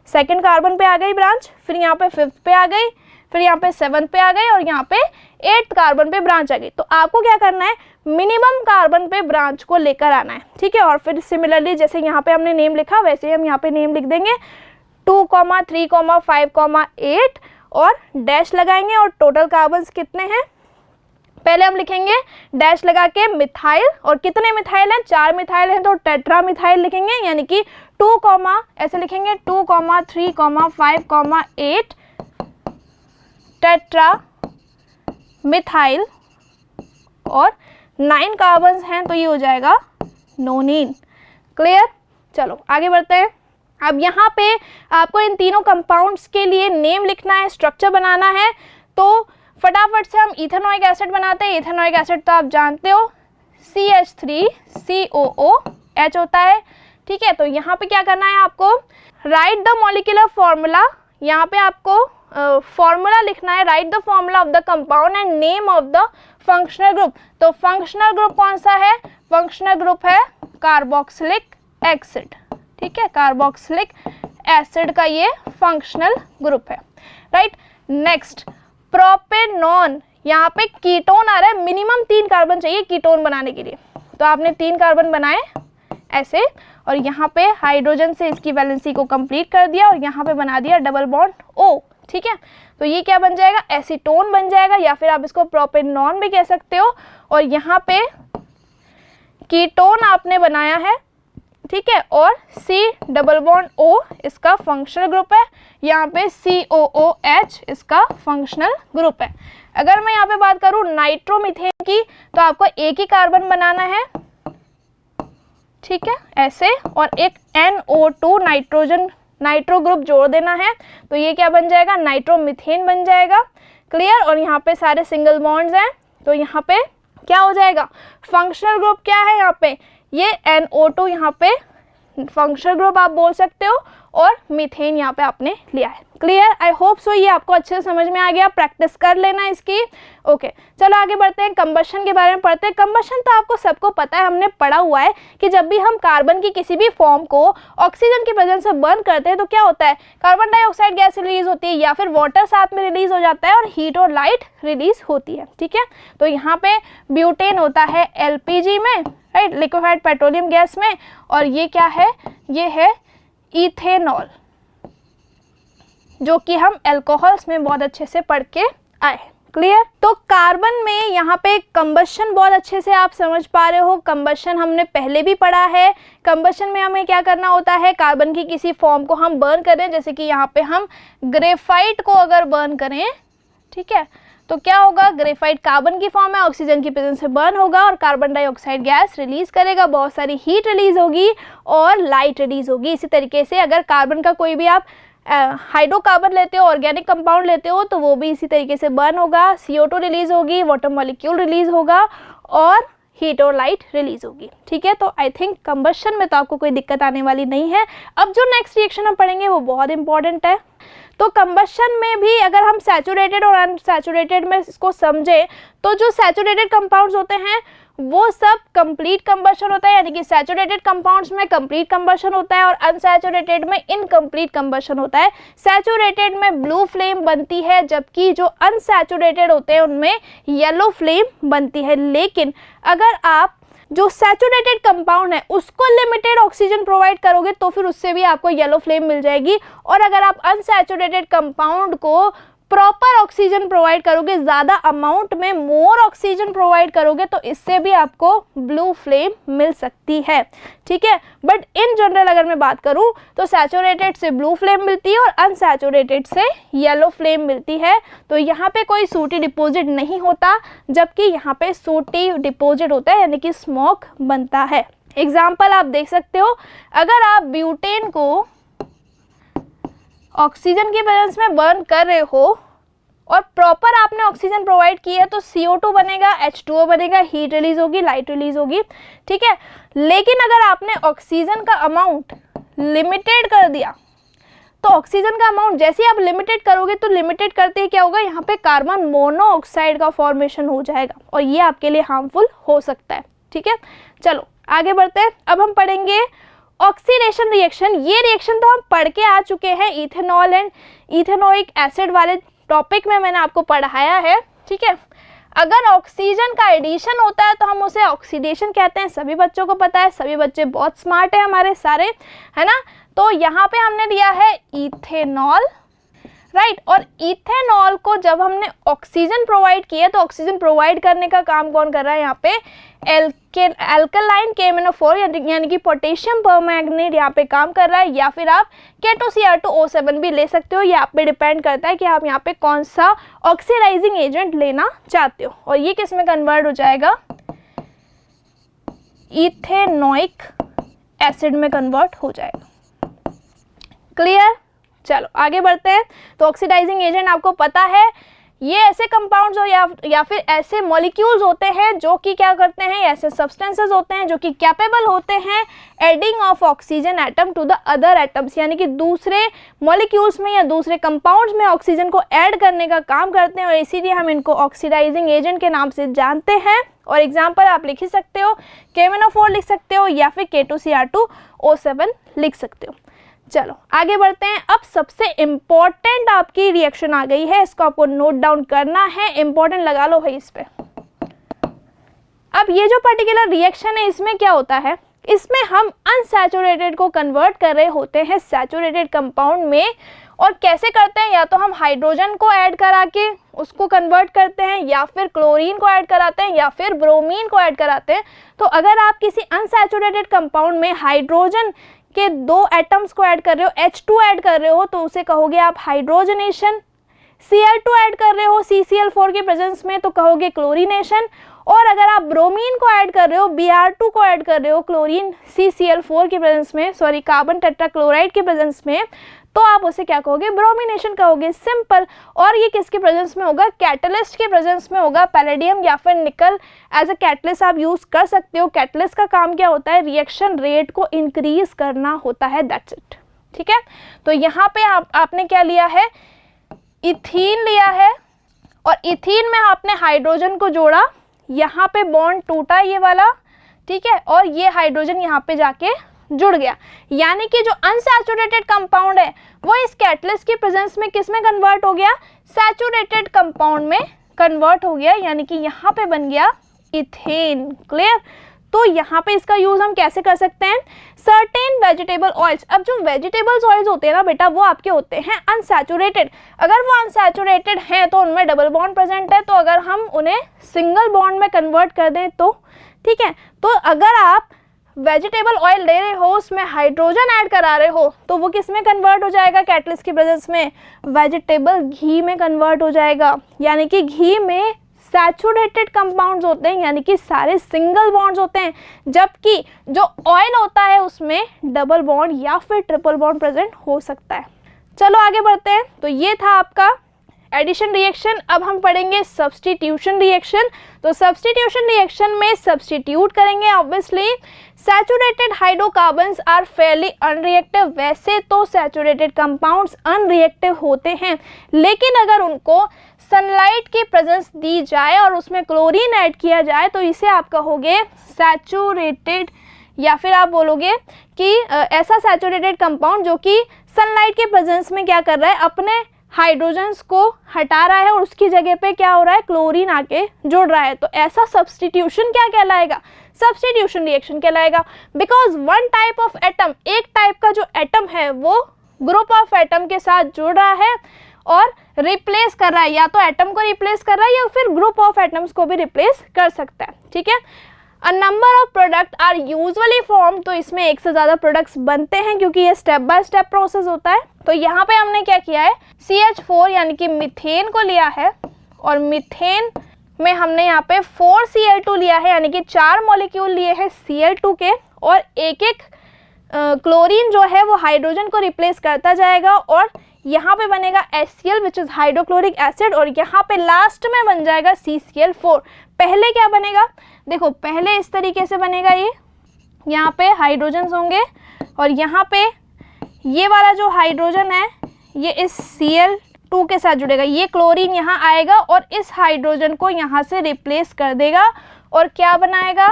सेकंड कार्बन पे आ गई ब्रांच, फिर यहाँ पे 5th पे आ गई, फिर यहाँ पे 7th पे आ गई और यहाँ पे 8th कार्बन पे ब्रांच आ गई। तो आपको क्या करना है, मिनिमम कार्बन पे ब्रांच को लेकर आना है, ठीक है। और फिर सिमिलरली जैसे यहाँ पे हमने नेम लिखा वैसे ही हम यहाँ पे नेम लिख देंगे 2, 3, 5, 8 और डैश लगाएंगे। और टोटल कार्बन्स कितने हैं, पहले हम लिखेंगे डैश लगा के मिथाइल, और कितने मिथाइल हैं, 4 मिथाइल हैं तो टेट्रा मिथाइल लिखेंगे, यानी कि 2, ऐसे लिखेंगे 2, 3, 5, 8 टेट्रा मिथाइल, और 9 कार्बन्स हैं तो ये हो जाएगा नोनिन। क्लियर, चलो आगे बढ़ते हैं। अब यहाँ पे आपको इन तीनों कंपाउंड्स के लिए नेम लिखना है, स्ट्रक्चर बनाना है। तो फटाफट से हम इथेनोइक एसिड बनाते हैं। इथेनोइक एसिड तो आप जानते हो CH3COOH होता है, ठीक है। तो यहाँ पे क्या करना है आपको, राइट द मॉलिक्यूलर फॉर्मूला, यहाँ पे आपको फॉर्मूला लिखना है, right the formula of the compound and name of the functional group. तो फंक्शनल ग्रुप कौन सा है, फंक्शनल ग्रुप है कार्बोक्सिलिक एसिड, ठीक है, कार्बोक्सिलिक एसिड का ये फंक्शनल ग्रुप है, राइट। नेक्स्ट प्रोपेनॉन, यहाँ पे कीटोन आ रहा है, मिनिमम 3 कार्बन चाहिए कीटोन बनाने के लिए। तो आपने 3 कार्बन बनाए ऐसे, और यहाँ पे हाइड्रोजन से इसकी वैलेंसी को कंप्लीट कर दिया और यहाँ पे बना दिया डबल बॉन्ड O, ठीक है। तो ये क्या बन जाएगा, एसीटोन बन जाएगा, या फिर आप इसको प्रोपेनॉन भी कह सकते हो। और यहाँ पे कीटोन आपने बनाया है, ठीक है, और C डबल बॉन्ड O इसका फंक्शनल ग्रुप है, यहाँ पे COOH इसका फंक्शनल ग्रुप है। अगर मैं यहाँ पे बात करूँ नाइट्रोमीथेन की, तो आपको एक ही कार्बन बनाना है, ठीक है, ऐसे, और एक NO2 नाइट्रो ग्रुप जोड़ देना है। तो ये क्या बन जाएगा, नाइट्रोमीथेन बन जाएगा। क्लियर, और यहाँ पे सारे सिंगल बॉन्ड्स हैं, तो यहाँ पे क्या हो जाएगा, फंक्शनल ग्रुप क्या है यहाँ पे, ये NO2 यहाँ पे फंक्शनल ग्रुप आप बोल सकते हो, और मीथेन यहाँ पे आपने लिया है। क्लियर, आई होप सो ये आपको अच्छे से समझ में आ गया, प्रैक्टिस कर लेना इसकी। ओके, चलो आगे बढ़ते हैं, कंबशन के बारे में पढ़ते हैं। कंबशन तो आपको सबको पता है, हमने पढ़ा हुआ है कि जब भी हम कार्बन की किसी भी फॉर्म को ऑक्सीजन की प्रेजेंस से बर्न करते हैं तो क्या होता है, कार्बन डाइऑक्साइड गैस रिलीज होती है, या फिर वाटर साथ में रिलीज हो जाता है और हीट और लाइट रिलीज होती है, ठीक है। तो यहाँ पे ब्यूटेन होता है LPG में, राइट, लिक्विफाइड पेट्रोलियम गैस में, और ये क्या है, ये है इथेनॉल, जो कि हम अल्कोहल्स में बहुत अच्छे से पढ़ के आए। क्लियर, तो कार्बन में यहाँ पे कंबशन बहुत अच्छे से आप समझ पा रहे हो, कंबशन हमने पहले भी पढ़ा है। कंबशन में हमें क्या करना होता है, कार्बन की किसी फॉर्म को हम बर्न करें, जैसे कि यहाँ पे हम ग्रेफाइट को अगर बर्न करें, ठीक है, तो क्या होगा, ग्रेफाइट कार्बन की फॉर्म है, ऑक्सीजन की प्रेजेंस से बर्न होगा और कार्बन डाइऑक्साइड गैस रिलीज करेगा, बहुत सारी हीट रिलीज होगी और लाइट रिलीज होगी। इसी तरीके से अगर कार्बन का कोई भी आप हाइड्रोकार्बन लेते हो, ऑर्गेनिक कंपाउंड लेते हो, तो वो भी इसी तरीके से बर्न होगा, CO2 रिलीज होगी, वाटर मॉलिक्यूल रिलीज होगा और हीट और लाइट रिलीज होगी, ठीक है। तो आई थिंक कंबशन में तो आपको कोई दिक्कत आने वाली नहीं है। अब जो नेक्स्ट रिएक्शन हम पढ़ेंगे वो बहुत इंपॉर्टेंट है। तो कंबशन में भी अगर हम सैचुरेटेड और अनसैचुरेटेड में इसको समझें, तो जो सैचुरेटेड कंपाउंड्स होते हैं वो सब कंप्लीट कंबशन होता है, यानी कि सैचुरेटेड कंपाउंड्स में कंप्लीट कंबशन होता है और अनसैचुरेटेड में इनकम्प्लीट कंबशन होता है। सैचुरेटेड में ब्लू फ्लेम बनती है, जबकि जो अनसैचुरेटेड होते हैं उनमें येलो फ्लेम बनती है। लेकिन अगर आप जो सैचुरेटेड कंपाउंड है उसको लिमिटेड ऑक्सीजन प्रोवाइड करोगे तो फिर उससे भी आपको येलो फ्लेम मिल जाएगी, और अगर आप अनसैचुरेटेड कंपाउंड को प्रॉपर ऑक्सीजन प्रोवाइड करोगे, ज़्यादा अमाउंट में मोर ऑक्सीजन प्रोवाइड करोगे, तो इससे भी आपको ब्लू फ्लेम मिल सकती है, ठीक है। बट इन जनरल अगर मैं बात करूं तो सैचुरेटेड से ब्लू फ्लेम मिलती है और अनसैचुरेटेड से येलो फ्लेम मिलती है। तो यहाँ पे कोई सूटी डिपॉजिट नहीं होता, जबकि यहाँ पे सूटी डिपॉजिट होता है, यानी कि स्मोक बनता है। एग्जाम्पल आप देख सकते हो, अगर आप ब्यूटेन को ऑक्सीजन की प्रेजेंस में बर्न कर रहे हो और प्रॉपर आपने ऑक्सीजन प्रोवाइड की है, तो CO2 बनेगा, H2O बनेगा, हीट रिलीज होगी, लाइट रिलीज होगी, ठीक है। लेकिन अगर आपने ऑक्सीजन का अमाउंट लिमिटेड कर दिया, तो ऑक्सीजन का अमाउंट जैसे ही आप लिमिटेड करोगे, तो लिमिटेड करते ही क्या होगा, यहाँ पे कार्बन मोनोऑक्साइड का फॉर्मेशन हो जाएगा और ये आपके लिए हार्मफुल हो सकता है, ठीक है। चलो आगे बढ़ते हैं। अब हम पढ़ेंगे ऑक्सीडेशन रिएक्शन। ये रिएक्शन तो हम पढ़ के आ चुके हैं, इथेनॉल एंड इथेनोइक एसिड वाले टॉपिक में मैंने आपको पढ़ाया है, ठीक है। अगर ऑक्सीजन का एडिशन होता है तो हम उसे ऑक्सीडेशन कहते हैं, सभी बच्चों को पता है, सभी बच्चे बहुत स्मार्ट है हमारे सारे, है ना। तो यहाँ पे हमने लिया है इथेनॉल, राइट। और इथेनॉल को जब हमने ऑक्सीजन प्रोवाइड किया, तो ऑक्सीजन प्रोवाइड करने का काम कौन कर रहा है, यहाँ पे एल्कलाइन KMnO4 यानी कि पोटेशियम परमैंगनेट यहाँ पे काम कर रहा है, या फिर आप K2Cr2O7 भी ले सकते हो। ये आप पे डिपेंड करता है कि आप यहाँ पे कौन सा ऑक्सीडाइजिंग एजेंट लेना चाहते हो। और ये किस में कन्वर्ट हो जाएगा, इथेनोइक एसिड में कन्वर्ट हो जाएगा। क्लियर, चलो आगे बढ़ते हैं। तो ऑक्सीडाइजिंग एजेंट आपको पता है, ये ऐसे कंपाउंड्स हो या फिर ऐसे मॉलिक्यूल्स होते हैं जो कि क्या करते हैं, ऐसे सब्सटेंसेस होते हैं जो कि कैपेबल होते हैं adding of oxygen atom to the other atoms, यानी कि दूसरे मॉलिक्यूल्स में या दूसरे कंपाउंड्स में ऑक्सीजन को ऐड करने का काम करते हैं, और इसीलिए हम इनको ऑक्सीडाइजिंग एजेंट के नाम से जानते हैं। और एग्जाम्पल आप लिख ही सकते हो, KMnO4 लिख सकते हो या फिर K2Cr2O7 लिख सकते हो। चलो आगे बढ़ते हैं। अब सबसे इम्पोर्टेंट आपकी रिएक्शन आ गई है, इसको आपको नोट डाउन करना है, इम्पोर्टेंट लगा लो भाई इस पे। अब ये जो पर्टिकुलर रिएक्शन है, इसमें क्या होता है, इसमें हम अनसैचुरेटेड को कन्वर्ट कर रहे होते हैं सैचुरेटेड कंपाउंड में। और कैसे करते हैं, या तो हम हाइड्रोजन को ऐड करा के उसको कन्वर्ट करते हैं, या फिर क्लोरीन को ऐड कराते हैं, या फिर ब्रोमीन को ऐड कराते हैं। तो अगर आप किसी अनसैचुरेटेड कंपाउंड में हाइड्रोजन के 2 एटम्स को ऐड कर रहे हो, H2 ऐड कर रहे हो, तो उसे कहोगे आप हाइड्रोजनेशन। Cl2 ऐड कर रहे हो CCl4 के प्रेजेंस में, तो कहोगे क्लोरीनेशन। और अगर आप ब्रोमीन को ऐड कर रहे हो, Br2 को ऐड कर रहे हो क्लोरीन CCl4 के प्रेजेंस में, सॉरी कार्बन टेट्राक्लोराइड के प्रेजेंस में, तो आप उसे क्या कहोगे, ब्रोमिनेशन कहोगे, सिंपल। और ये किसके प्रेजेंस में होगा, कैटलिस्ट के प्रेजेंस में होगा। पैलेडियम या फिर निकल एज अ कैटलिस्ट आप यूज कर सकते हो। कैटलिस्ट का काम क्या होता है, रिएक्शन रेट को इंक्रीज करना होता है, दैट्स इट, ठीक है। तो यहाँ पे आपने क्या लिया है, इथीन लिया है, और इथीन में आपने हाइड्रोजन को जोड़ा, यहाँ पे बॉन्ड टूटा ये वाला, ठीक है, और ये हाइड्रोजन यहाँ पे जाके जुड़ गया। यानी कि जो अनसैचुरेटेड कंपाउंड है वो इस कैटलिस्ट की प्रेजेंस में किस में कन्वर्ट हो गया, सैचुरेटेड कंपाउंड में कन्वर्ट हो गया, यानी कि यहाँ पे बन गया इथेन। क्लियर। तो यहाँ पे इसका यूज हम कैसे कर सकते हैं, सर्टेन वेजिटेबल ऑयल्स। अब जो वेजिटेबल्स ऑयल्स होते हैं ना बेटा, वो आपके होते हैं अनसैचुरेटेड। अगर वो अनसैचुरेटेड हैं तो उनमें डबल बॉन्ड प्रेजेंट है, तो अगर हम उन्हें सिंगल बॉन्ड में कन्वर्ट कर दें तो ठीक है। तो अगर आप वेजिटेबल ऑयल ले रहे हो, उसमें हाइड्रोजन ऐड करा रहे हो, तो वो किस में कन्वर्ट हो जाएगा, कैटलिस्ट की प्रेजेंस में वेजिटेबल घी में कन्वर्ट हो जाएगा। यानी कि घी में सैचुरेटेड कंपाउंड्स होते हैं, यानी कि सारे सिंगल बॉन्ड्स होते हैं, जबकि जो ऑयल होता है उसमें डबल बॉन्ड या फिर ट्रिपल बॉन्ड प्रेजेंट हो सकता है। चलो आगे बढ़ते हैं। तो ये था आपका एडिशन रिएक्शन। अब हम पढ़ेंगे सब्स्टिट्यूशन रिएक्शन। तो सब्स्टिट्यूशन रिएक्शन में सब्स्टिट्यूट करेंगे obviously. Saturated hydrocarbons are fairly unreactive. वैसे तो सैचुरेटेड कंपाउंड्स अनरिएक्टिव होते हैं, लेकिन अगर उनको सनलाइट की प्रेजेंस दी जाए और उसमें क्लोरीन ऐड किया जाए तो इसे आप कहोगे सैचुरेटेड, या फिर आप बोलोगे कि ऐसा सैचुरेटेड कंपाउंड जो कि सनलाइट के प्रेजेंस में क्या कर रहा है, अपने हाइड्रोजन्स को हटा रहा है और उसकी जगह पे क्या हो रहा है, क्लोरीन आके जुड़ रहा है। तो ऐसा सब्स्टिट्यूशन क्या कहलाएगा, सब्स्टिट्यूशन रिएक्शन कहलाएगा। Because one type of atom, एक टाइप का जो एटम है वो ग्रुप ऑफ एटम के साथ जुड़ रहा है और रिप्लेस कर रहा है, या तो एटम को रिप्लेस कर रहा है या फिर ग्रुप ऑफ एटम्स को भी रिप्लेस कर सकता है। ठीक है, a number of product are usually form, तो इसमें एक से ज़्यादा प्रोडक्ट्स बनते हैं क्योंकि ये स्टेप बाय स्टेप प्रोसेस होता है। तो यहाँ पे हमने क्या किया है, CH4 यानी कि मीथेन को लिया है और मीथेन में हमने यहाँ पे 4Cl2 लिया है, यानी कि 4 मॉलिक्यूल लिए हैं Cl2 के, और एक एक क्लोरीन जो है वो हाइड्रोजन को रिप्लेस करता जाएगा और यहाँ पे बनेगा HCl which is hydrochloric acid, और यहाँ पे लास्ट में बन जाएगा CCl4। पहले क्या बनेगा, देखो पहले इस तरीके से बनेगा, ये यहाँ पे हाइड्रोजन होंगे और यहाँ पे ये वाला जो हाइड्रोजन है ये इस Cl2 के साथ जुड़ेगा, ये क्लोरीन यहाँ आएगा और इस हाइड्रोजन को यहाँ से रिप्लेस कर देगा और क्या बनाएगा,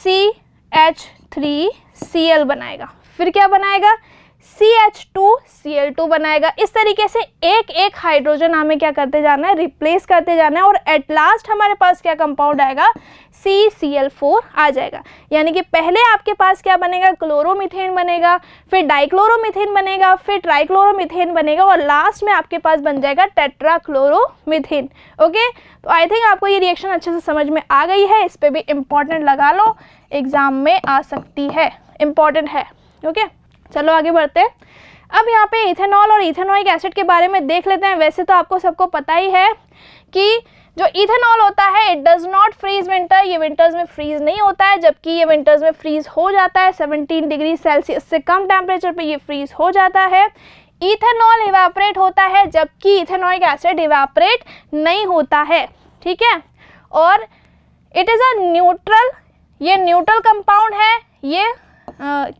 CH3Cl बनाएगा। फिर क्या बनाएगा, CH2Cl2 बनाएगा। इस तरीके से एक एक हाइड्रोजन हमें क्या करते जाना है, रिप्लेस करते जाना है, और एट लास्ट हमारे पास क्या कंपाउंड आएगा, CCl4 आ जाएगा। यानी कि पहले आपके पास क्या बनेगा, क्लोरोमीथेन बनेगा, फिर डाइक्लोरोमीथेन बनेगा, फिर ट्राइक्लोरोमीथेन बनेगा और लास्ट में आपके पास बन जाएगा टेट्राक्लोरोमीथेन। ओके, तो आई थिंक आपको ये रिएक्शन अच्छे से समझ में आ गई है। इस पर भी इम्पॉर्टेंट लगा लो, एग्जाम में आ सकती है, इम्पॉर्टेंट है। ओके, चलो आगे बढ़ते हैं। अब यहाँ पे इथेनॉल और इथेनोइक एसिड के बारे में देख लेते हैं। वैसे तो आपको सबको पता ही है कि जो इथेनॉल होता है it does not freeze winter, ये विंटर्स में फ्रीज नहीं होता है, जबकि ये विंटर्स में फ्रीज हो जाता है। 17 डिग्री सेल्सियस से कम टेम्परेचर पे ये फ्रीज हो जाता है। इथेनॉल इवेपोरेट होता है जबकि इथेनोइक एसिड इवेपोरेट नहीं होता है। ठीक है, और इट इज़ अ न्यूट्रल, ये न्यूट्रल कंपाउंड है, ये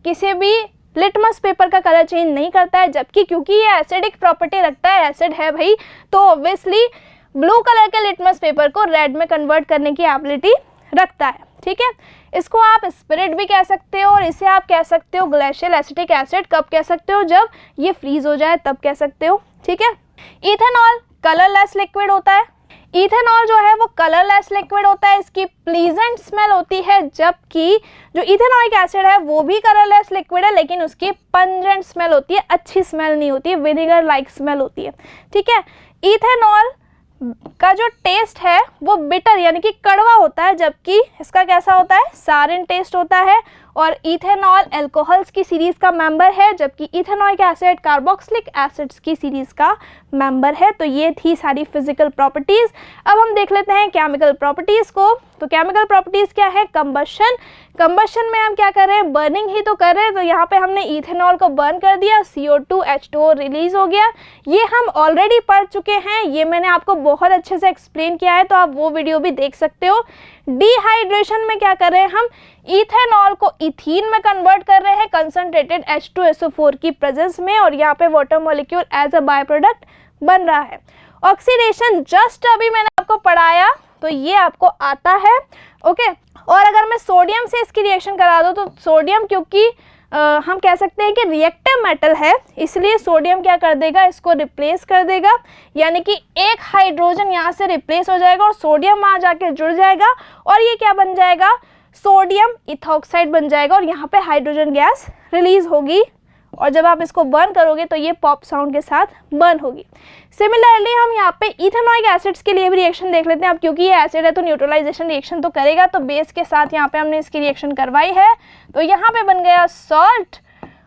किसी भी लिटमस पेपर का कलर चेंज नहीं करता है, जबकि क्योंकि ये एसिडिक प्रॉपर्टी रखता है, एसिड है भाई, तो ऑब्वियसली ब्लू कलर के लिटमस पेपर को रेड में कन्वर्ट करने की एबिलिटी रखता है। ठीक है, इसको आप स्पिरिट भी कह सकते हो और इसे आप कह सकते हो ग्लेशियल एसिटिक एसिड। कब कह सकते हो, जब ये फ्रीज हो जाए तब कह सकते हो। ठीक है, इथेनॉल कलरलेस लिक्विड होता है। इथेनॉल जो है वो कलरलेस लिक्विड होता है, इसकी प्लीजेंट स्मेल होती है, जबकि जो इथेनोइक एसिड है वो भी कलरलेस लिक्विड है लेकिन उसकी पंजेंट स्मेल होती है, अच्छी स्मेल नहीं होती है, विनेगर लाइक स्मेल होती है। ठीक है, इथेनॉल का जो टेस्ट है वो बिटर यानी कि कड़वा होता है, जबकि इसका कैसा होता है, सारिन टेस्ट होता है। और इथेनॉल अल्कोहल्स की सीरीज़ का मेंबर है, जबकि इथेनोइक एसिड कार्बोक्सिलिक एसिड्स की सीरीज़ का मेंबर है। तो ये थी सारी फिजिकल प्रॉपर्टीज़। अब हम देख लेते हैं केमिकल प्रॉपर्टीज़ को। तो केमिकल प्रॉपर्टीज़ क्या है, कंबशन। कंबशन में हम क्या कर रहे हैं, बर्निंग ही तो कर रहे हैं। तो यहाँ पे हमने इथेनॉल को बर्न कर दिया, CO2 H2O रिलीज हो गया। ये हम ऑलरेडी पढ़ चुके हैं, ये मैंने आपको बहुत अच्छे से एक्सप्लेन किया है, तो आप वो वीडियो भी देख सकते हो। डिहाइड्रेशन में क्या कर रहे हैं, हम इथेनॉल को इथीन में कन्वर्ट कर रहे हैं कंसंट्रेटेड H2SO4 की प्रेजेंस में, और यहाँ पे water molecule as a by product बन रहा है। ऑक्सीडेशन जस्ट अभी मैंने आपको पढ़ाया, तो ये आपको आता है। ओके, और अगर मैं सोडियम से इसकी रिएक्शन करा दूँ तो सोडियम, क्योंकि हम कह सकते हैं कि रिएक्टिव मेटल है, इसलिए सोडियम क्या कर देगा, इसको रिप्लेस कर देगा। यानी कि एक हाइड्रोजन यहाँ से रिप्लेस हो जाएगा और सोडियम वहाँ जाके जुड़ जाएगा और ये क्या बन जाएगा, सोडियम इथॉक्साइड बन जाएगा और यहाँ पे हाइड्रोजन गैस रिलीज होगी। और जब आप इसको बर्न करोगे तो ये पॉप साउंड के साथ बर्न होगी। सिमिलरली हम यहाँ पे इथेनोइक एसिड्स के लिए भी रिएक्शन देख लेते हैं। अब क्योंकि ये एसिड है तो न्यूट्रलाइजेशन रिएक्शन तो करेगा, तो बेस के साथ यहाँ पे हमने इसकी रिएक्शन करवाई है। तो यहाँ पे बन गया सॉल्ट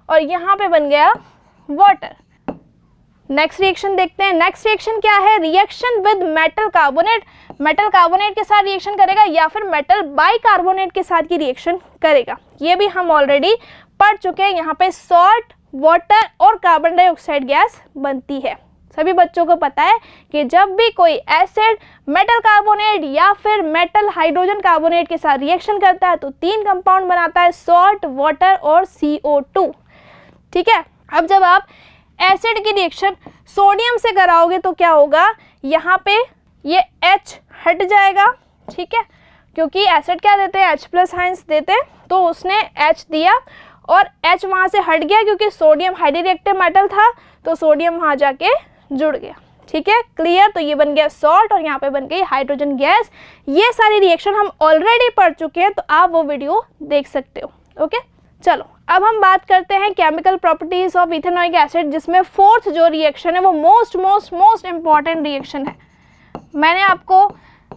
और यहाँ पे बन गया वाटर। नेक्स्ट रिएक्शन देखते हैं। नेक्स्ट रिएक्शन क्या है, reaction with metal carbonate. Metal carbonate के साथ रिएक्शन करेगा या फिर मेटल बाइकार्बोनेट के साथ की रिएक्शन करेगा, ये भी हम ऑलरेडी पढ़ चुके हैं। यहाँ पे सॉल्ट, वाटर और कार्बन डाइऑक्साइड गैस बनती है। सभी बच्चों को पता है कि जब भी कोई एसिड मेटल कार्बोनेट या फिर मेटल हाइड्रोजन कार्बोनेट के साथ रिएक्शन करता है तो 3 कंपाउंड बनाता है, सॉल्ट, वाटर और CO2। ठीक है, अब जब आप एसिड की रिएक्शन सोडियम से कराओगे तो क्या होगा, यहाँ पे ये H हट जाएगा। ठीक है, क्योंकि एसिड क्या देते हैं, H+ आयंस देते हैं, तो उसने H दिया और H वहाँ से हट गया क्योंकि सोडियम हाईली रिएक्टिव मेटल था, तो सोडियम वहाँ जाके जुड़ गया। ठीक है, क्लियर। तो ये बन गया सॉल्ट और यहाँ पे बन गई हाइड्रोजन गैस। ये सारी रिएक्शन हम ऑलरेडी पढ़ चुके हैं, तो आप वो वीडियो देख सकते हो। ओके, चलो अब हम बात करते हैं chemical properties of ethanoic acid, जिसमें फोर्थ जो रिएक्शन है वो मोस्ट इम्पॉर्टेंट रिएक्शन है। मैंने आपको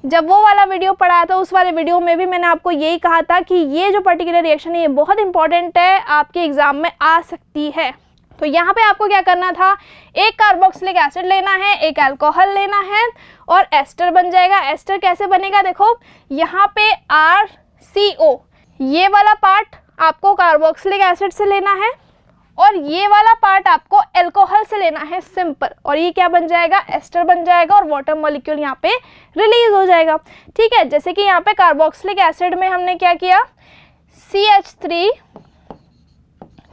जब वो वाला वीडियो पढ़ाया था, उस वाले वीडियो में भी मैंने आपको यही कहा था कि ये जो पर्टिकुलर रिएक्शन है ये बहुत इंपॉर्टेंट है, आपके एग्जाम में आ सकती है। तो यहाँ पे आपको क्या करना था, एक कार्बोक्सिलिक एसिड लेना है, एक अल्कोहल लेना है और एस्टर बन जाएगा। एस्टर कैसे बनेगा, देखो यहाँ पे RCO, ये वाला पार्ट आपको कार्बोक्सिलिक एसिड से लेना है और ये वाला पार्ट आपको अल्कोहल से लेना है, सिंपल। और ये क्या बन जाएगा, एस्टर बन जाएगा और वाटर मॉलिक्यूल यहाँ पे रिलीज हो जाएगा। ठीक है, जैसे कि यहाँ पे कार्बोक्सिलिक एसिड में हमने क्या किया, CH3,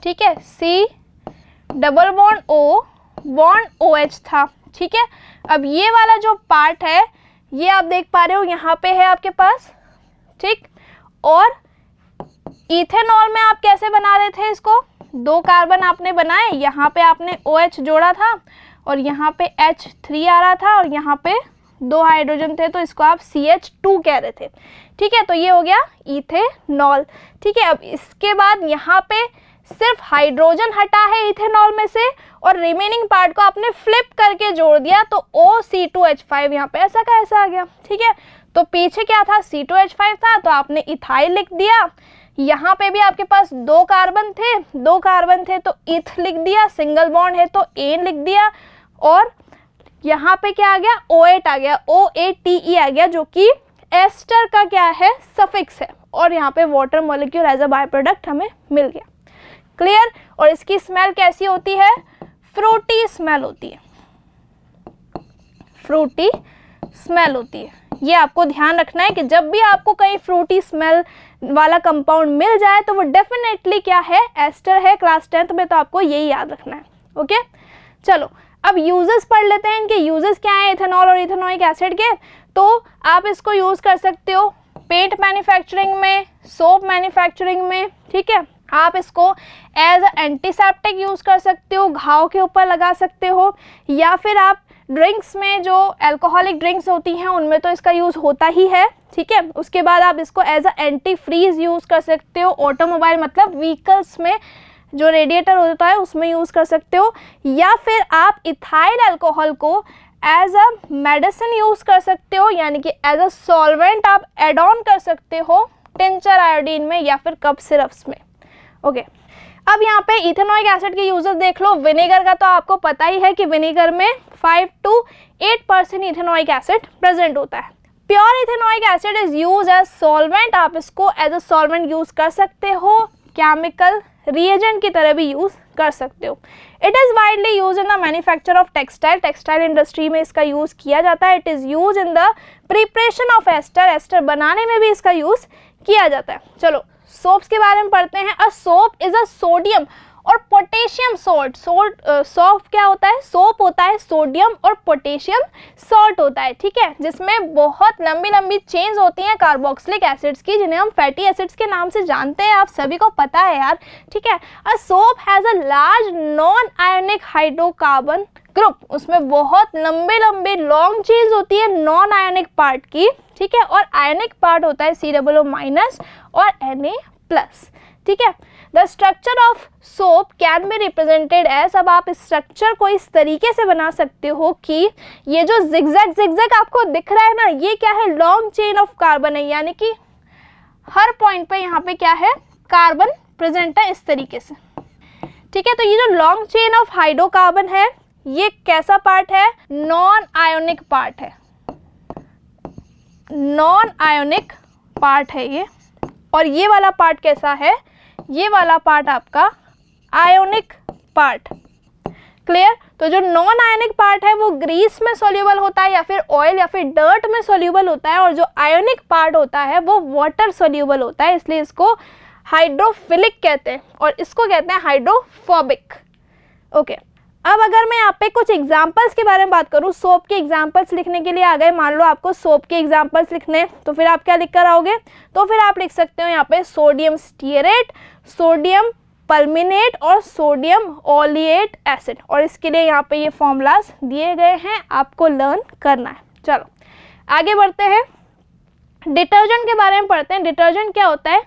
ठीक है, C double bond O bond OH था। ठीक है, अब ये वाला जो पार्ट है ये आप देख पा रहे हो यहाँ पे है आपके पास, ठीक। और इथेनॉल में आप कैसे बना रहे थे इसको, 2 कार्बन आपने बनाए, यहाँ पे आपने OH जोड़ा था और यहाँ पे H3 आ रहा था और यहाँ पे 2 हाइड्रोजन थे, तो इसको आप CH2 कह रहे थे। ठीक है, तो ये हो गया इथेनॉल। ठीक है, अब इसके बाद यहाँ पे सिर्फ हाइड्रोजन हटा है इथेनॉल में से और रिमेनिंग पार्ट को आपने फ्लिप करके जोड़ दिया, तो OC2H5 यहाँ पे ऐसा का ऐसा आ गया। ठीक है, तो पीछे क्या था, C2H5 था, तो आपने इथाइल लिख दिया। यहाँ पे भी आपके पास 2 कार्बन थे तो इथ लिख दिया, सिंगल बॉन्ड है तो एन लिख दिया और यहाँ पे क्या आ गया, O8 आ गया, OATE आ गया, जो कि एस्टर का क्या है, सफिक्स है। और यहाँ पे water molecule as a by product हमें मिल गया। क्लियर। और इसकी स्मेल कैसी होती है, फ्रूटी स्मेल होती है, फ्रूटी स्मेल होती है। ये आपको ध्यान रखना है कि जब भी आपको कहीं फ्रूटी स्मेल वाला कंपाउंड मिल जाए तो वो डेफिनेटली क्या है, एस्टर है। क्लास 10th में तो आपको यही याद रखना है। ओके, चलो अब यूजेस पढ़ लेते हैं। इनके यूजेस क्या है इथेनॉल और इथेनॉइक एसिड के। तो आप इसको यूज कर सकते हो पेंट मैन्युफैक्चरिंग में, सोप मैन्युफैक्चरिंग में। ठीक है, आप इसको एज एंटीसेप्टिक यूज कर सकते हो, घाव के ऊपर लगा सकते हो, या फिर आप ड्रिंक्स में जो अल्कोहलिक ड्रिंक्स होती हैं उनमें तो इसका यूज़ होता ही है। ठीक है, उसके बाद आप इसको as a antifreeze use कर सकते हो। ऑटोमोबाइल मतलब व्हीकल्स में जो रेडिएटर होता है उसमें यूज़ कर सकते हो, या फिर आप इथाइल अल्कोहल को एज अ मेडिसिन यूज़ कर सकते हो, यानी कि एज अ सॉल्वेंट आप एड ऑन कर सकते हो टिंचर आयोडीन में या फिर कप सिरप्स में। ओके, अब यहाँ पे इथेनॉइक एसिड के यूजेस देख लो। विनेगर का तो आपको पता ही है कि विनेगर में 5 to 8% इथेनॉइक एसिड प्रेजेंट होता है। Pure ethanoic acid is use as solvent, आप इसको एज अ सॉल्वेंट यूज कर सकते हो, केमिकल रिएजेंट की तरह भी यूज कर सकते हो। It is widely use in the manufacture of textile, textile industry में इसका यूज किया जाता है। It is use in the preparation of ester, ester बनाने में भी इसका यूज किया जाता है। चलो सोप्स के बारे में पढ़ते हैं। A soap is a sodium और पोटेशियम सॉल्ट। सोप क्या होता है, सोप होता है सोडियम और पोटेशियम सॉल्ट होता है। ठीक है, जिसमें बहुत लंबी लंबी चेन्स होती हैं कार्बोक्सिलिक एसिड्स की, जिन्हें हम फैटी एसिड्स के नाम से जानते हैं। आप सभी को पता है यार। ठीक है, a soap has a large non ionic hydrocarbon group, उसमें बहुत लंबे लंबे लॉन्ग चेन्स होती है नॉन आयोनिक पार्ट की। ठीक है, और आयोनिक पार्ट होता है COO- और Na+। ठीक है, the structure of soap can be represented as, अब आप इस स्ट्रक्चर को इस तरीके से बना सकते हो कि ये जो जिगजैग आपको दिख रहा है ना, ये क्या है, लॉन्ग चेन ऑफ कार्बन है, यानी कि हर पॉइंट पे यहाँ पे क्या है, कार्बन प्रेजेंट है इस तरीके से। ठीक है, तो ये जो लॉन्ग चेन ऑफ हाइड्रोकार्बन है ये कैसा पार्ट है, नॉन आयोनिक पार्ट है, नॉन आयोनिक पार्ट है ये। और ये वाला पार्ट कैसा है, ये वाला पार्ट आपका आयोनिक पार्ट। क्लियर। तो जो नॉन आयोनिक पार्ट है वो ग्रीस में सोल्यूबल होता है या फिर ऑयल या फिर डर्ट में सोल्यूबल होता है, और जो आयोनिक पार्ट होता है वो वाटर सोल्यूबल होता है, इसलिए इसको हाइड्रोफिलिक कहते हैं और इसको कहते हैं हाइड्रोफोबिक। ओके, अब अगर मैं यहाँ पे कुछ एग्जाम्पल्स के बारे में बात करूँ, सोप के एग्जाम्पल्स लिखने के लिए आ गए, मान लो आपको सोप के एग्जाम्पल्स लिखने, तो फिर आप क्या लिख कर आओगे, तो फिर आप लिख सकते हो यहाँ पे सोडियम स्टीयरेट, सोडियम पल्मिनेट और सोडियम ऑलिएट एसिड, और इसके लिए यहाँ पे ये फॉर्मूलाज दिए गए हैं, आपको लर्न करना है। चलो आगे बढ़ते हैं, डिटर्जेंट के बारे में पढ़ते हैं। डिटर्जेंट क्या होता है,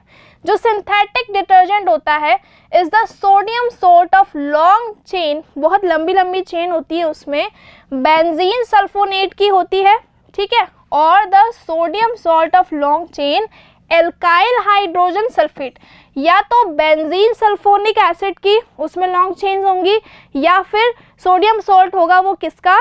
जो सिंथेटिक डिटर्जेंट होता है is the sodium salt of long chain, बहुत लंबी लंबी चेन होती है, उसमें बेंजीन सल्फोनेट की होती है, ठीक है, और the sodium salt of long chain alkyl hydrogen sulphate, या तो बेंजीन सल्फोनिक एसिड की उसमें लॉन्ग चेन्स होंगी, या फिर सोडियम सॉल्ट होगा वो किसका,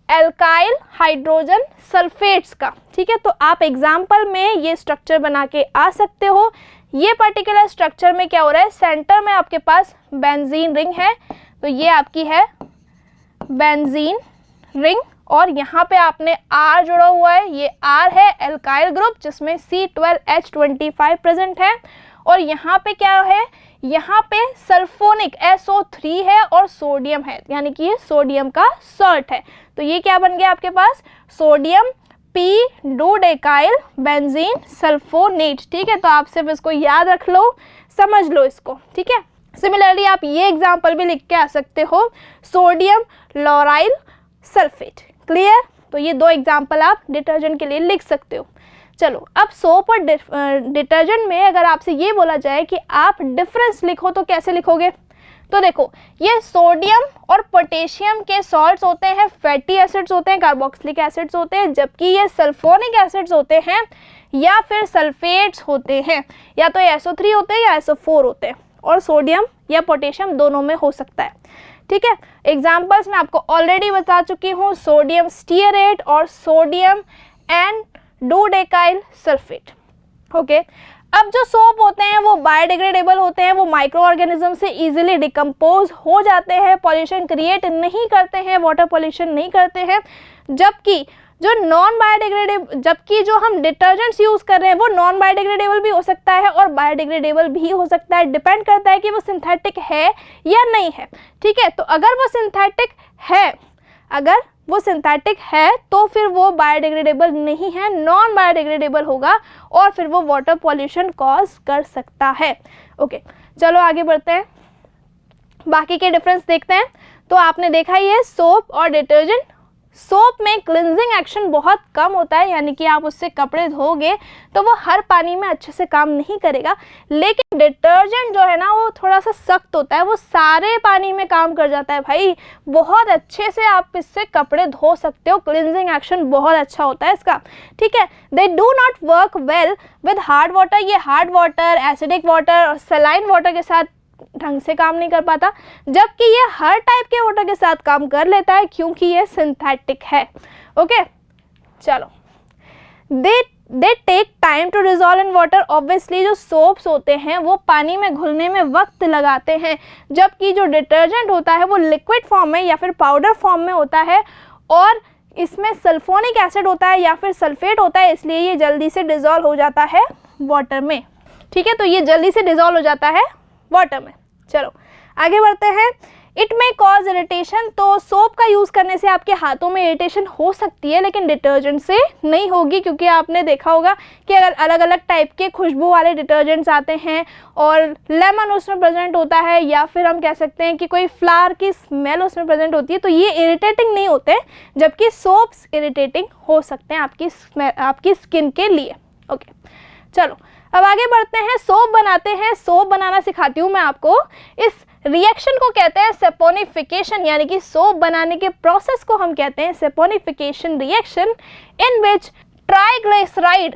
एल्काइल हाइड्रोजन सल्फेट्स का, ठीक है। तो आप एग्जाम्पल में ये स्ट्रक्चर बना के आ सकते हो। ये पर्टिकुलर स्ट्रक्चर में क्या हो रहा है, सेंटर में आपके पास बेंजीन रिंग है, तो ये आपकी है बेंजीन रिंग, और यहाँ पे आपने R जोड़ा हुआ है, ये R है एल्काइल ग्रुप जिसमें C12H25 प्रेजेंट है, और यहाँ पे क्या है, यहाँ पे सल्फोनिक SO3 है और सोडियम है, यानी कि ये सोडियम का सॉल्ट है। तो ये क्या बन गया आपके पास, सोडियम p-डोडेकाइल बेंजीन सल्फोनेट, ठीक है। तो आप सिर्फ इसको याद रख लो, समझ लो इसको, ठीक है। सिमिलरली आप ये एग्जाम्पल भी लिख के आ सकते हो, सोडियम लोराइल सल्फेट, क्लियर। तो ये दो एग्जाम्पल आप डिटर्जेंट के लिए लिख सकते हो। चलो अब सोप और डिटर्जेंट में अगर आपसे ये बोला जाए कि आप डिफरेंस लिखो तो कैसे लिखोगे, तो देखो ये सोडियम और पोटेशियम के सॉल्ट्स होते हैं, फैटी एसिड्स होते हैं, कार्बोक्सिलिक एसिड्स होते हैं, जबकि ये सल्फोनिक एसिड्स होते हैं या फिर सल्फेट्स होते हैं, या तो SO3 होते हैं या SO4 होते हैं, और सोडियम या पोटेशियम दोनों में हो सकता है, ठीक है। एग्जाम्पल्स मैं आपको ऑलरेडी बता चुकी हूँ, सोडियम स्टीयरेट और सोडियम एंड डोडेकाइल सल्फेट, ओके। अब जो सोप होते हैं वो बायोडिग्रेडेबल होते हैं, वो माइक्रो ऑर्गेनिज्म से इजीली डिकम्पोज हो जाते हैं, पॉल्यूशन क्रिएट नहीं करते हैं, वाटर पॉल्यूशन नहीं करते हैं, जबकि जो नॉन बायोडिग्रेडेबल, जबकि जो हम डिटर्जेंट्स यूज़ कर रहे हैं वो नॉन बायोडिग्रेडेबल भी हो सकता है और बायोडिग्रेडेबल भी हो सकता है, डिपेंड करता है कि वो सिंथेटिक है या नहीं है, ठीक है। तो अगर वो सिंथेटिक है, अगर वो सिंथेटिक है तो फिर वो बायोडिग्रेडेबल नहीं है, नॉन बायोडिग्रेडेबल होगा और फिर वो वाटर पॉल्यूशन कॉज कर सकता है, ओके। चलो आगे बढ़ते हैं, बाकी के डिफरेंस देखते हैं। तो आपने देखा ये सोप और डिटर्जेंट, सोप में क्लिनजिंग एक्शन बहुत कम होता है, यानी कि आप उससे कपड़े धोगे तो वो हर पानी में अच्छे से काम नहीं करेगा, लेकिन डिटर्जेंट जो है ना वो थोड़ा सा सख्त होता है, वो सारे पानी में काम कर जाता है भाई, बहुत अच्छे से आप इससे कपड़े धो सकते हो, क्लिनजिंग एक्शन बहुत अच्छा होता है इसका, ठीक है। They do not work well with hard water, ये हार्ड वाटर, एसिडिक वाटर और सलाइन वाटर के साथ ढंग से काम नहीं कर पाता, जबकि ये हर टाइप के वाटर के साथ काम कर लेता है क्योंकि ये सिंथेटिक है, ओके। चलो they take time to dissolve in water, obviously जो सोप्स होते हैं वो पानी में घुलने में वक्त लगाते हैं, जबकि जो डिटर्जेंट होता है वो लिक्विड फॉर्म में या फिर पाउडर फॉर्म में होता है, और इसमें सल्फोनिक एसिड होता है या फिर सल्फेट होता है, इसलिए ये जल्दी से डिजॉल्व हो जाता है वाटर में, ठीक है। तो ये जल्दी से डिजॉल्व हो जाता है वाटर में। चलो आगे बढ़ते हैं। इट में कॉज इरिटेशन, तो सोप का यूज़ करने से आपके हाथों में इरिटेशन हो सकती है, लेकिन डिटर्जेंट से नहीं होगी, क्योंकि आपने देखा होगा कि अगर अलग अलग टाइप के खुशबू वाले डिटर्जेंट्स आते हैं और लेमन उसमें प्रेजेंट होता है, या फिर हम कह सकते हैं कि कोई फ्लावर की स्मेल उसमें प्रेजेंट होती है, तो ये इरिटेटिंग नहीं होते, जबकि सोप्स इरिटेटिंग हो सकते हैं आपकी स्किन के लिए, ओके। चलो अब आगे बढ़ते हैं, सोप बनाते हैं, सोप बनाना सिखाती हूँ मैं आपको। इस रिएक्शन को कहते हैं सेपोनिफिकेशन, यानी कि सोप बनाने के प्रोसेस को हम कहते हैं सेपोनिफिकेशन रिएक्शन, इन विच ट्राइग्लिसराइड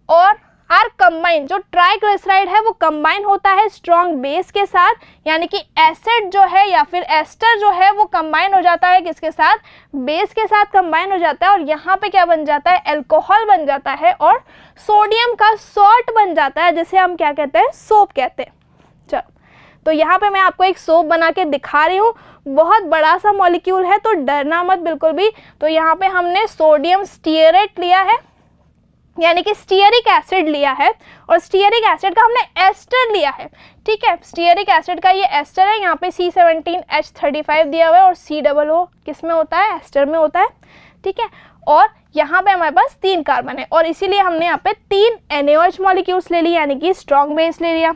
और आर कंबाइन, जो ट्राइग्लिसराइड है वो कंबाइन होता है स्ट्रॉन्ग बेस के साथ, यानी कि एसिड जो है या फिर एस्टर जो है वो कंबाइन हो जाता है किसके साथ, बेस के साथ कंबाइन हो जाता है, और यहाँ पे क्या बन जाता है, अल्कोहल बन जाता है और सोडियम का सॉल्ट बन जाता है, जिसे हम क्या कहते हैं, सोप कहते हैं। चलो तो यहाँ पे मैं आपको एक सोप बना के दिखा रही हूँ, बहुत बड़ा सा मॉलिक्यूल है तो डरना मत बिल्कुल भी। तो यहाँ पे हमने सोडियम स्टीयरेट लिया है, यानी कि स्टीयरिक एसिड लिया है, और स्टीयरिक एसिड का हमने एस्टर लिया है, ठीक है। स्टीयरिक एसिड का ये एस्टर है, यहाँ पे C17H35 दिया हुआ है, और COO किस में होता है, एस्टर में होता है, ठीक है। और यहाँ पे हमारे पास 3 कार्बन है, और इसीलिए हमने यहाँ पे 3 NaOH मॉलिक्यूल्स ले लिए, यानी कि स्ट्रॉन्ग बेस ले लिया,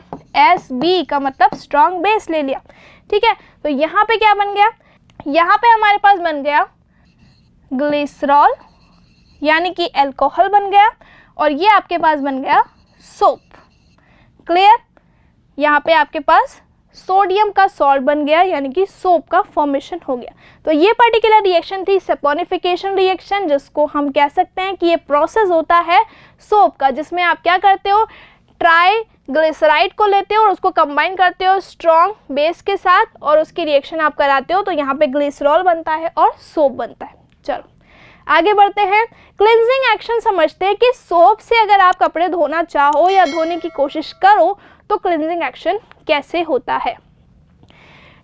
Sb का मतलब स्ट्रॉन्ग बेस ले लिया, ठीक है। तो यहाँ पे क्या बन गया, यहाँ पे हमारे पास बन गया ग्लिसरॉल, यानी कि अल्कोहल बन गया, और ये आपके पास बन गया सोप, क्लियर। यहाँ पे आपके पास सोडियम का सॉल्ट बन गया, यानी कि सोप का फॉर्मेशन हो गया। तो ये पर्टिकुलर रिएक्शन थी सैपोनिफिकेशन रिएक्शन, जिसको हम कह सकते हैं कि ये प्रोसेस होता है सोप का, जिसमें आप क्या करते हो, ट्राइग्लिसराइड को लेते हो और उसको कंबाइन करते हो स्ट्रॉन्ग बेस के साथ और उसकी रिएक्शन आप कराते हो, तो यहाँ पे ग्लिसरॉल बनता है और सोप बनता है। चलो आगे बढ़ते हैं। क्लिनजिंग एक्शन समझते हैं कि सोप से अगर आप कपड़े धोना चाहो या धोने की कोशिश करो तो क्लिनजिंग एक्शन कैसे होता है।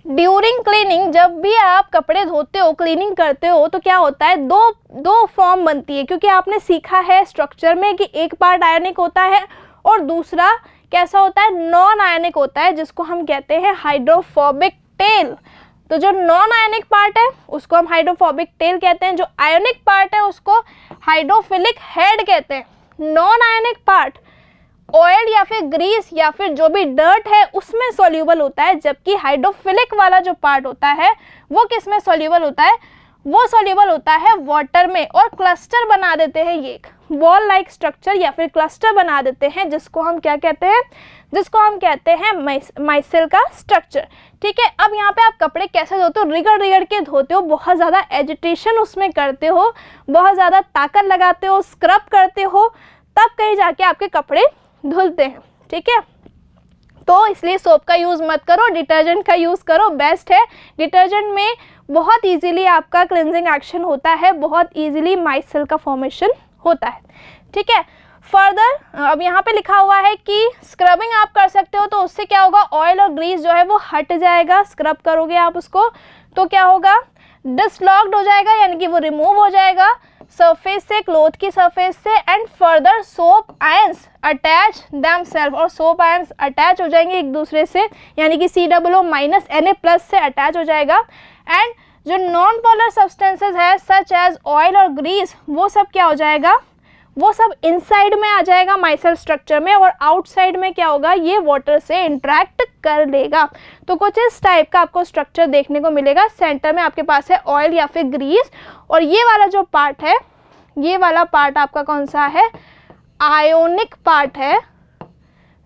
ड्यूरिंग क्लीनिंग, जब भी आप कपड़े धोते हो, क्लीनिंग करते हो, तो क्या होता है, दो फॉर्म बनती है, क्योंकि आपने सीखा है स्ट्रक्चर में कि एक पार्ट आयनिक होता है और दूसरा कैसा होता है, नॉन आयनिक होता है, जिसको हम कहते हैं हाइड्रोफोबिक टेल। तो जो नॉन आयनिक पार्ट है उसको हम हाइड्रोफोबिक टेल कहते हैं, जो आयनिक पार्ट है उसको हाइड्रोफिलिक हेड कहते हैं। नॉन आयनिक पार्ट ऑयल या फिर ग्रीस या फिर जो भी डर्ट है उसमें सॉल्यूबल होता है, जबकि हाइड्रोफिलिक वाला जो पार्ट होता है वो किस में सॉल्यूबल होता है, वो सॉल्यूबल होता है वाटर में, और क्लस्टर बना देते हैं, ये एक बॉल लाइक स्ट्रक्चर या फिर क्लस्टर बना देते हैं, जिसको हम क्या कहते हैं, जिसको हम कहते हैं माइसेल का स्ट्रक्चर। ठीक है, अब यहाँ पे आप कपड़े कैसे धोते हो, रिगड़ रिगड़ के धोते हो, बहुत ज़्यादा एजिटेशन उसमें करते हो, बहुत ज़्यादा ताकत लगाते हो, स्क्रब करते हो, तब कहीं जाके आपके कपड़े धुलते हैं। ठीक है, तो इसलिए सोप का यूज़ मत करो, डिटर्जेंट का यूज़ करो, बेस्ट है। डिटर्जेंट में बहुत इजीली आपका क्लिनजिंग एक्शन होता है, बहुत इजीली माइसेल का फॉर्मेशन होता है। ठीक है, फर्दर अब यहाँ पे लिखा हुआ है कि स्क्रबिंग आप कर सकते हो, तो उससे क्या होगा, ऑयल और ग्रीस जो है वो हट जाएगा, स्क्रब करोगे आप उसको तो क्या होगा, डिसलॉक्ड हो जाएगा, यानी कि वो रिमूव हो जाएगा सरफेस से, क्लोथ की सरफेस से, and further soap ions attach themselves, और सोप आयंस अटैच हो जाएंगे एक दूसरे से, यानी कि COO- Na+ से अटैच हो जाएगा। एंड जो नॉन पोलर सब्सटेंसेज है सच एज ऑयल और ग्रीस, वो सब क्या हो जाएगा, वो सब इनसाइड में आ जाएगा माइसेल स्ट्रक्चर में, और आउटसाइड में क्या होगा, ये वाटर से इंटरेक्ट कर लेगा। तो कुछ इस टाइप का आपको स्ट्रक्चर देखने को मिलेगा। सेंटर में आपके पास है ऑयल या फिर ग्रीस, और ये वाला जो पार्ट है, ये वाला पार्ट आपका कौन सा है, आयोनिक पार्ट है,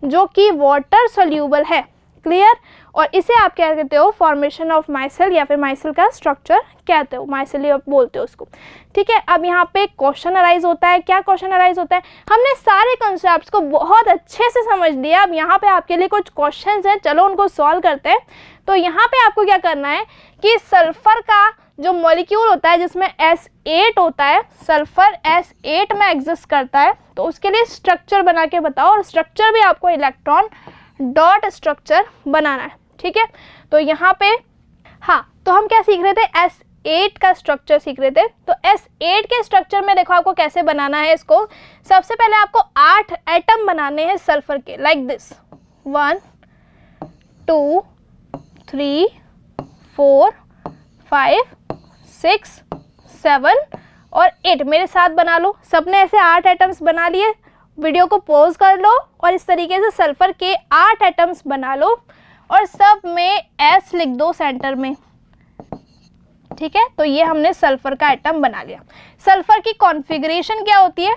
जो कि वाटर सोल्यूबल है। क्लियर, और इसे आप क्या कहते हो, फॉर्मेशन ऑफ माइसेल या फिर माइसेल का स्ट्रक्चर कहते हो, माइसेल आप बोलते हो उसको। ठीक है, अब यहाँ पे क्वेश्चन अराइज होता है। क्या क्वेश्चन अराइज होता है, हमने सारे कॉन्सेप्ट्स को बहुत अच्छे से समझ लिया, अब यहाँ पे आपके लिए कुछ क्वेश्चंस हैं, चलो उनको सॉल्व करते हैं। तो यहाँ पे आपको क्या करना है कि सल्फर का जो मॉलिक्यूल होता है जिसमें S8 होता है, सल्फर S8 में एग्जिस्ट करता है, तो उसके लिए स्ट्रक्चर बना के बताओ, और स्ट्रक्चर भी आपको इलेक्ट्रॉन डॉट स्ट्रक्चर बनाना है। ठीक है, तो यहाँ पे हाँ, तो हम क्या सीख रहे थे, S8 का स्ट्रक्चर सीख रहे थे। तो S8 के स्ट्रक्चर में देखो आपको कैसे बनाना है इसको। सबसे पहले आपको 8 एटम बनाने हैं सल्फर के, लाइक दिस, 1 2 3 4 5 6 7 और 8, मेरे साथ बना लो। सबने ऐसे 8 एटम्स बना लिए, वीडियो को पॉज कर लो और इस तरीके से सल्फर के 8 एटम्स बना लो, और सब में S लिख दो सेंटर में। ठीक है, तो ये हमने सल्फर का एटम बना लिया। सल्फर की कॉन्फ़िगरेशन क्या होती है,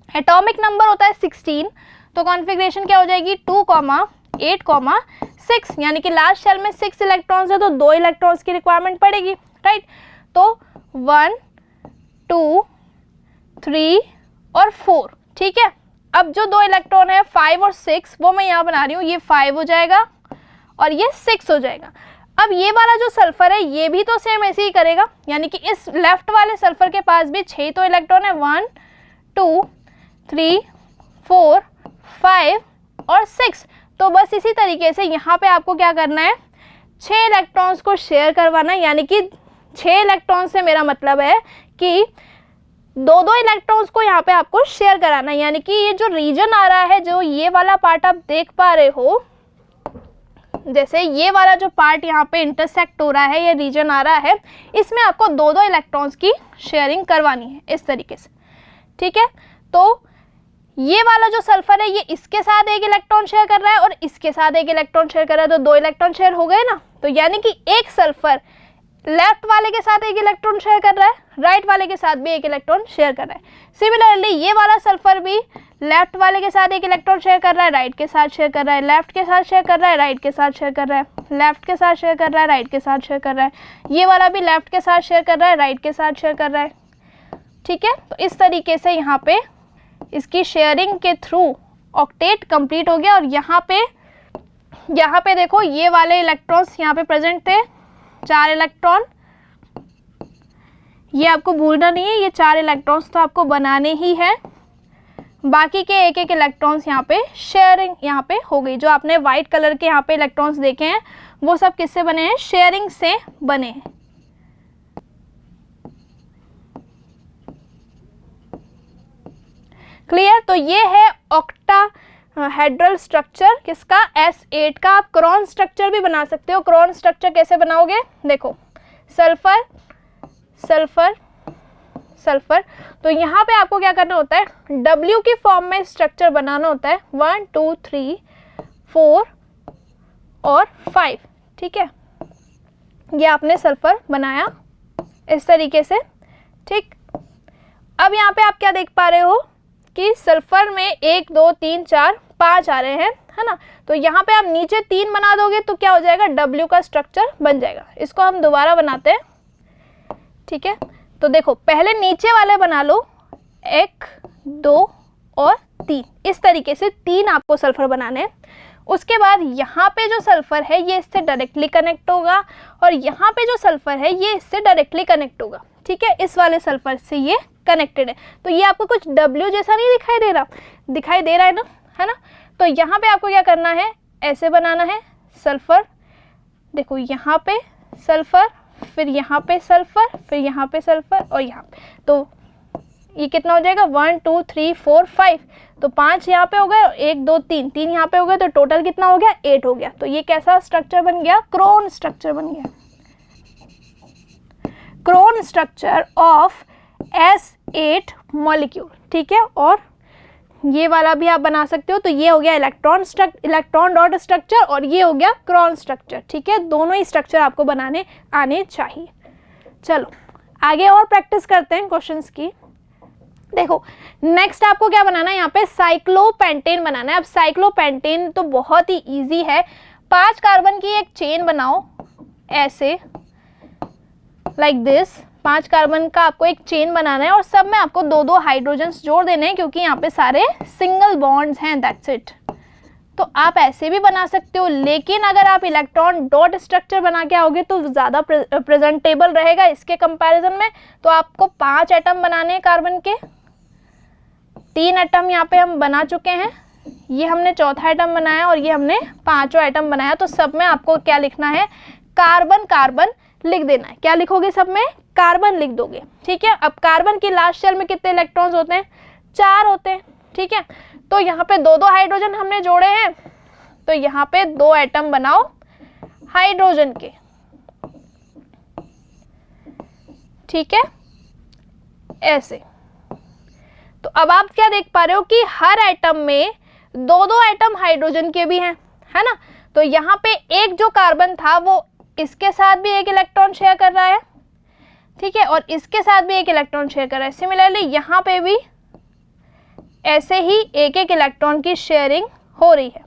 एटॉमिक नंबर होता है 16, तो कॉन्फ़िगरेशन क्या हो जाएगी 2, 8, 6, यानी कि लास्ट शेल में 6 इलेक्ट्रॉन्स है, तो 2 इलेक्ट्रॉन्स की रिक्वायरमेंट पड़ेगी, राइट। तो 1 2 3 और 4। ठीक है, अब जो 2 इलेक्ट्रॉन है 5 और 6, वो मैं यहाँ बना रही हूँ, ये 5 हो जाएगा और ये 6 हो जाएगा। अब ये वाला जो सल्फर है ये भी तो सेम ऐसे ही करेगा, यानी कि इस लेफ्ट वाले सल्फर के पास भी 6 तो इलेक्ट्रॉन है, 1 2 3 4 5 और 6। तो बस इसी तरीके से यहाँ पे आपको क्या करना है, 6 इलेक्ट्रॉन्स को शेयर करवाना है, यानी कि 6 इलेक्ट्रॉन से मेरा मतलब है कि 2 इलेक्ट्रॉन्स को यहाँ पे आपको शेयर कराना है, यानी कि ये जो रीजन आ रहा है, जो ये वाला पार्ट आप देख पा रहे हो, जैसे ये वाला जो पार्ट यहाँ पे इंटरसेक्ट हो रहा है, ये रीजन आ रहा है, इसमें आपको 2 इलेक्ट्रॉन्स की शेयरिंग करवानी है इस तरीके से। ठीक है, तो ये वाला जो सल्फर है ये इसके साथ 1 इलेक्ट्रॉन शेयर कर रहा है और इसके साथ 1 इलेक्ट्रॉन शेयर कर रहा है, तो 2 इलेक्ट्रॉन शेयर हो गए ना। तो यानी कि एक सल्फर लेफ्ट वाले के साथ एक इलेक्ट्रॉन शेयर कर रहा है, राइट वाले के साथ भी एक इलेक्ट्रॉन शेयर कर रहा है। सिमिलरली ये वाला सल्फर भी लेफ्ट वाले के साथ एक इलेक्ट्रॉन शेयर कर रहा है, राइट के साथ शेयर कर रहा है, लेफ्ट के साथ शेयर कर रहा है, राइट के साथ शेयर कर रहा है, लेफ्ट के साथ शेयर कर रहा है, राइट के साथ शेयर कर रहा है। ये वाला भी लेफ्ट के साथ शेयर कर रहा है, राइट के साथ शेयर कर रहा है। ठीक है, तो इस तरीके से यहाँ पे इसकी शेयरिंग के थ्रू ऑक्टेट कंप्लीट हो गया। और यहाँ पे देखो ये वाले इलेक्ट्रॉन्स यहाँ पे प्रेजेंट थे, 4 इलेक्ट्रॉन, ये आपको भूलना नहीं है, ये 4 इलेक्ट्रॉन्स तो आपको बनाने ही है। बाकी के एक एक इलेक्ट्रॉन्स यहाँ पे शेयरिंग यहाँ पे हो गई। जो आपने वाइट कलर के यहाँ पे इलेक्ट्रॉन्स देखे हैं वो सब किससे बने हैं, शेयरिंग से बने हैं। क्लियर, तो ये है ऑक्टाहेड्रल स्ट्रक्चर किसका, S8 का। आप क्रॉन स्ट्रक्चर भी बना सकते हो। क्रॉन स्ट्रक्चर कैसे बनाओगे, देखो सल्फर सल्फर सल्फर, तो यहाँ पे आपको क्या करना होता है, W की फॉर्म में स्ट्रक्चर बनाना होता है, 1 2 3 4 और 5। ठीक है, ये आपने सल्फर बनाया इस तरीके से। ठीक, अब यहाँ पे आप क्या देख पा रहे हो कि सल्फर में 1 2 3 4 5 आ रहे हैं, है ना। तो यहाँ पे आप नीचे 3 बना दोगे तो क्या हो जाएगा, W का स्ट्रक्चर बन जाएगा। इसको हम दोबारा बनाते हैं। ठीक है, तो देखो पहले नीचे वाले बना लो, 1 2 और 3, इस तरीके से 3 आपको सल्फर बनाने हैं। उसके बाद यहाँ पे जो सल्फर है ये इससे डायरेक्टली कनेक्ट होगा और यहाँ पे जो सल्फर है ये इससे डायरेक्टली कनेक्ट होगा। ठीक है, इस वाले सल्फर से ये कनेक्टेड है। तो ये आपको कुछ W जैसा नहीं दिखाई दे रहा, दिखाई दे रहा है ना, है ना। तो यहाँ पे आपको क्या करना है, ऐसे बनाना है सल्फर, देखो यहाँ पे सल्फर, फिर यहाँ पे सल्फर, फिर यहाँ पे सल्फर और यहाँ पे। तो ये कितना हो जाएगा, 1 2 3 4 5, तो 5 यहाँ पे हो गए, 1 2 3 3 यहाँ पे हो गए, तो टोटल कितना हो गया, 8 हो गया। तो ये कैसा स्ट्रक्चर बन गया, क्रोन स्ट्रक्चर बन गया, crown structure of S8 molecule. ठीक है, और ये वाला भी आप बना सकते हो। तो ये हो गया इलेक्ट्रॉन डॉट स्ट्रक्चर और ये हो गया क्रोन स्ट्रक्चर। ठीक है, दोनों ही स्ट्रक्चर आपको बनाने आने चाहिए। चलो आगे और प्रैक्टिस करते हैं क्वेश्चंस की। देखो नेक्स्ट आपको क्या बनाना है, यहाँ पे साइक्लोपेंटेन बनाना है। अब साइक्लोपेंटेन तो बहुत ही इजी है। 5 कार्बन की एक चेन बनाओ ऐसे, लाइक दिस। 5 कार्बन का आपको एक चेन बनाना है और सब में आपको 2-2 हाइड्रोजन्स जोड़ देने हैं क्योंकि यहाँ पे सारे सिंगल बॉन्ड्स हैं, दैट्स इट। तो आप ऐसे भी बना सकते हो, लेकिन अगर आप इलेक्ट्रॉन डॉट स्ट्रक्चर बना के आओगे तो ज़्यादा प्रेजेंटेबल रहेगा इसके कंपैरिजन में। तो आपको 5 एटम बनाने हैं कार्बन के, 3 एटम यहाँ पे हम बना चुके हैं, ये हमने चौथा एटम बनाया और ये हमने 5वां एटम बनाया। तो सब में आपको क्या लिखना है, कार्बन कार्बन लिख देना है। क्या लिखोगे, सब में कार्बन लिख दोगे। ठीक है, अब कार्बन की लास्ट शेल में कितने इलेक्ट्रॉन्स होते हैं, 4 होते हैं। ठीक है, तो यहाँ पे 2-2 हाइड्रोजन हमने जोड़े हैं, तो यहाँ पे 2 एटम बनाओ हाइड्रोजन के। ठीक है, ऐसे। तो अब आप क्या देख पा रहे हो कि हर एटम में 2-2 एटम हाइड्रोजन के भी हैं, है ना। तो यहाँ पे एक जो कार्बन था वो इसके साथ भी एक इलेक्ट्रॉन शेयर कर रहा है, ठीक है, और इसके साथ भी एक इलेक्ट्रॉन शेयर कर रहा है। सिमिलरली यहाँ पे भी ऐसे ही एक एक इलेक्ट्रॉन की शेयरिंग हो रही है।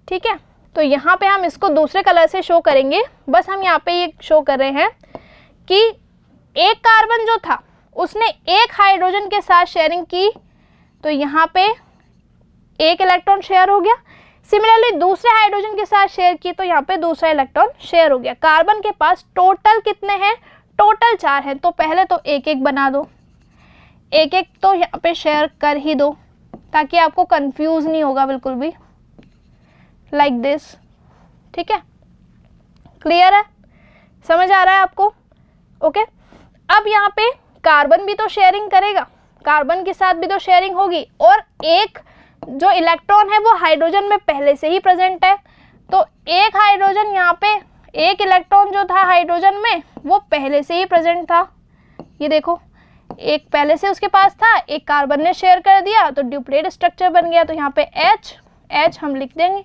ठीक है, तो यहाँ पे हम इसको दूसरे कलर से शो करेंगे। बस हम यहाँ पे ये शो कर रहे हैं कि एक कार्बन जो था उसने एक हाइड्रोजन के साथ शेयरिंग की, तो यहाँ पे एक इलेक्ट्रॉन शेयर हो गया। सिमिलरली दूसरे हाइड्रोजन के साथ शेयर की तो यहाँ पे दूसरा इलेक्ट्रॉन शेयर हो गया। कार्बन के पास टोटल कितने हैं, टोटल 4 हैं। तो पहले तो एक एक बना दो, एक एक तो यहाँ पे शेयर कर ही दो ताकि आपको कंफ्यूज नहीं होगा बिल्कुल भी, लाइक दिस। ठीक है, क्लियर है, समझ आ रहा है आपको। ओके, अब यहाँ पे कार्बन भी तो शेयरिंग करेगा, कार्बन के साथ भी तो शेयरिंग होगी, और एक जो इलेक्ट्रॉन है वो हाइड्रोजन में पहले से ही प्रेजेंट है। तो एक हाइड्रोजन यहाँ पे, एक इलेक्ट्रॉन जो था हाइड्रोजन में वो पहले से ही प्रेजेंट था। ये देखो, एक पहले से उसके पास था, एक कार्बन ने शेयर कर दिया तो ड्यूप्लेट स्ट्रक्चर बन गया। तो यहाँ पे H हम लिख देंगे,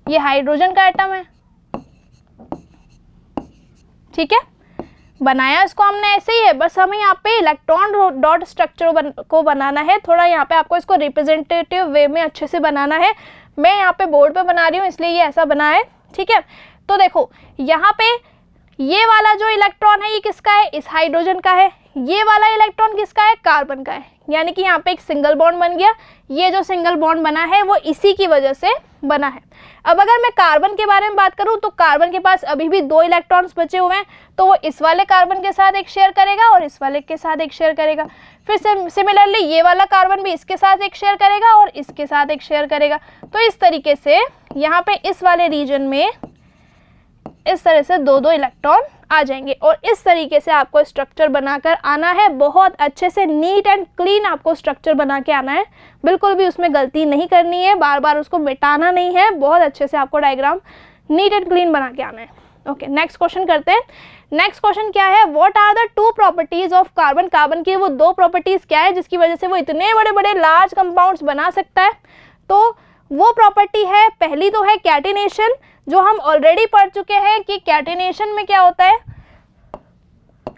ये हाइड्रोजन का एटम है। ठीक है, बनाया इसको हमने ऐसे ही है, बस हमें यहाँ पे इलेक्ट्रॉन डॉट स्ट्रक्चर को बनाना है। थोड़ा यहाँ पे आपको इसको रिप्रेजेंटेटिव वे में अच्छे से बनाना है। मैं यहाँ पे बोर्ड पे बना रही हूँ इसलिए ये ऐसा बना है, ठीक है। तो देखो यहाँ पे ये वाला जो इलेक्ट्रॉन है ये किसका है, इस हाइड्रोजन का है। ये वाला इलेक्ट्रॉन किसका है, कार्बन का है। यानी कि यहाँ पे एक सिंगल बॉन्ड बन गया। ये जो सिंगल बॉन्ड बना है वो इसी की वजह से बना है। अब अगर मैं कार्बन के बारे में बात करूँ तो कार्बन के पास अभी भी 2 इलेक्ट्रॉन्स बचे हुए हैं, तो वो इस वाले कार्बन के साथ एक शेयर करेगा और इस वाले के साथ एक शेयर करेगा। फिर सिमिलरली ये वाला कार्बन भी इसके साथ एक शेयर करेगा और इसके साथ एक शेयर करेगा। तो इस तरीके से यहाँ पे इस वाले रीजन में इस तरह से 2-2 इलेक्ट्रॉन आ जाएंगे और इस तरीके से आपको स्ट्रक्चर बनाकर आना है। बहुत अच्छे से नीट एंड क्लीन आपको स्ट्रक्चर बना के आना है, बिल्कुल भी उसमें गलती नहीं करनी है, बार बार उसको मिटाना नहीं है। बहुत अच्छे से आपको डायग्राम नीट एंड क्लीन बना के आना है। ओके, नेक्स्ट क्वेश्चन करते हैं। नेक्स्ट क्वेश्चन क्या है, what are the 2 properties of carbon. Carbon की वो 2 प्रॉपर्टीज क्या है जिसकी वजह से वो इतने बड़े बड़े लार्ज कंपाउंड्स बना सकता है। तो वो प्रॉपर्टी है, पहली तो है कैटिनेशन, जो हम ऑलरेडी पढ़ चुके हैं कि कैटिनेशन में क्या होता है,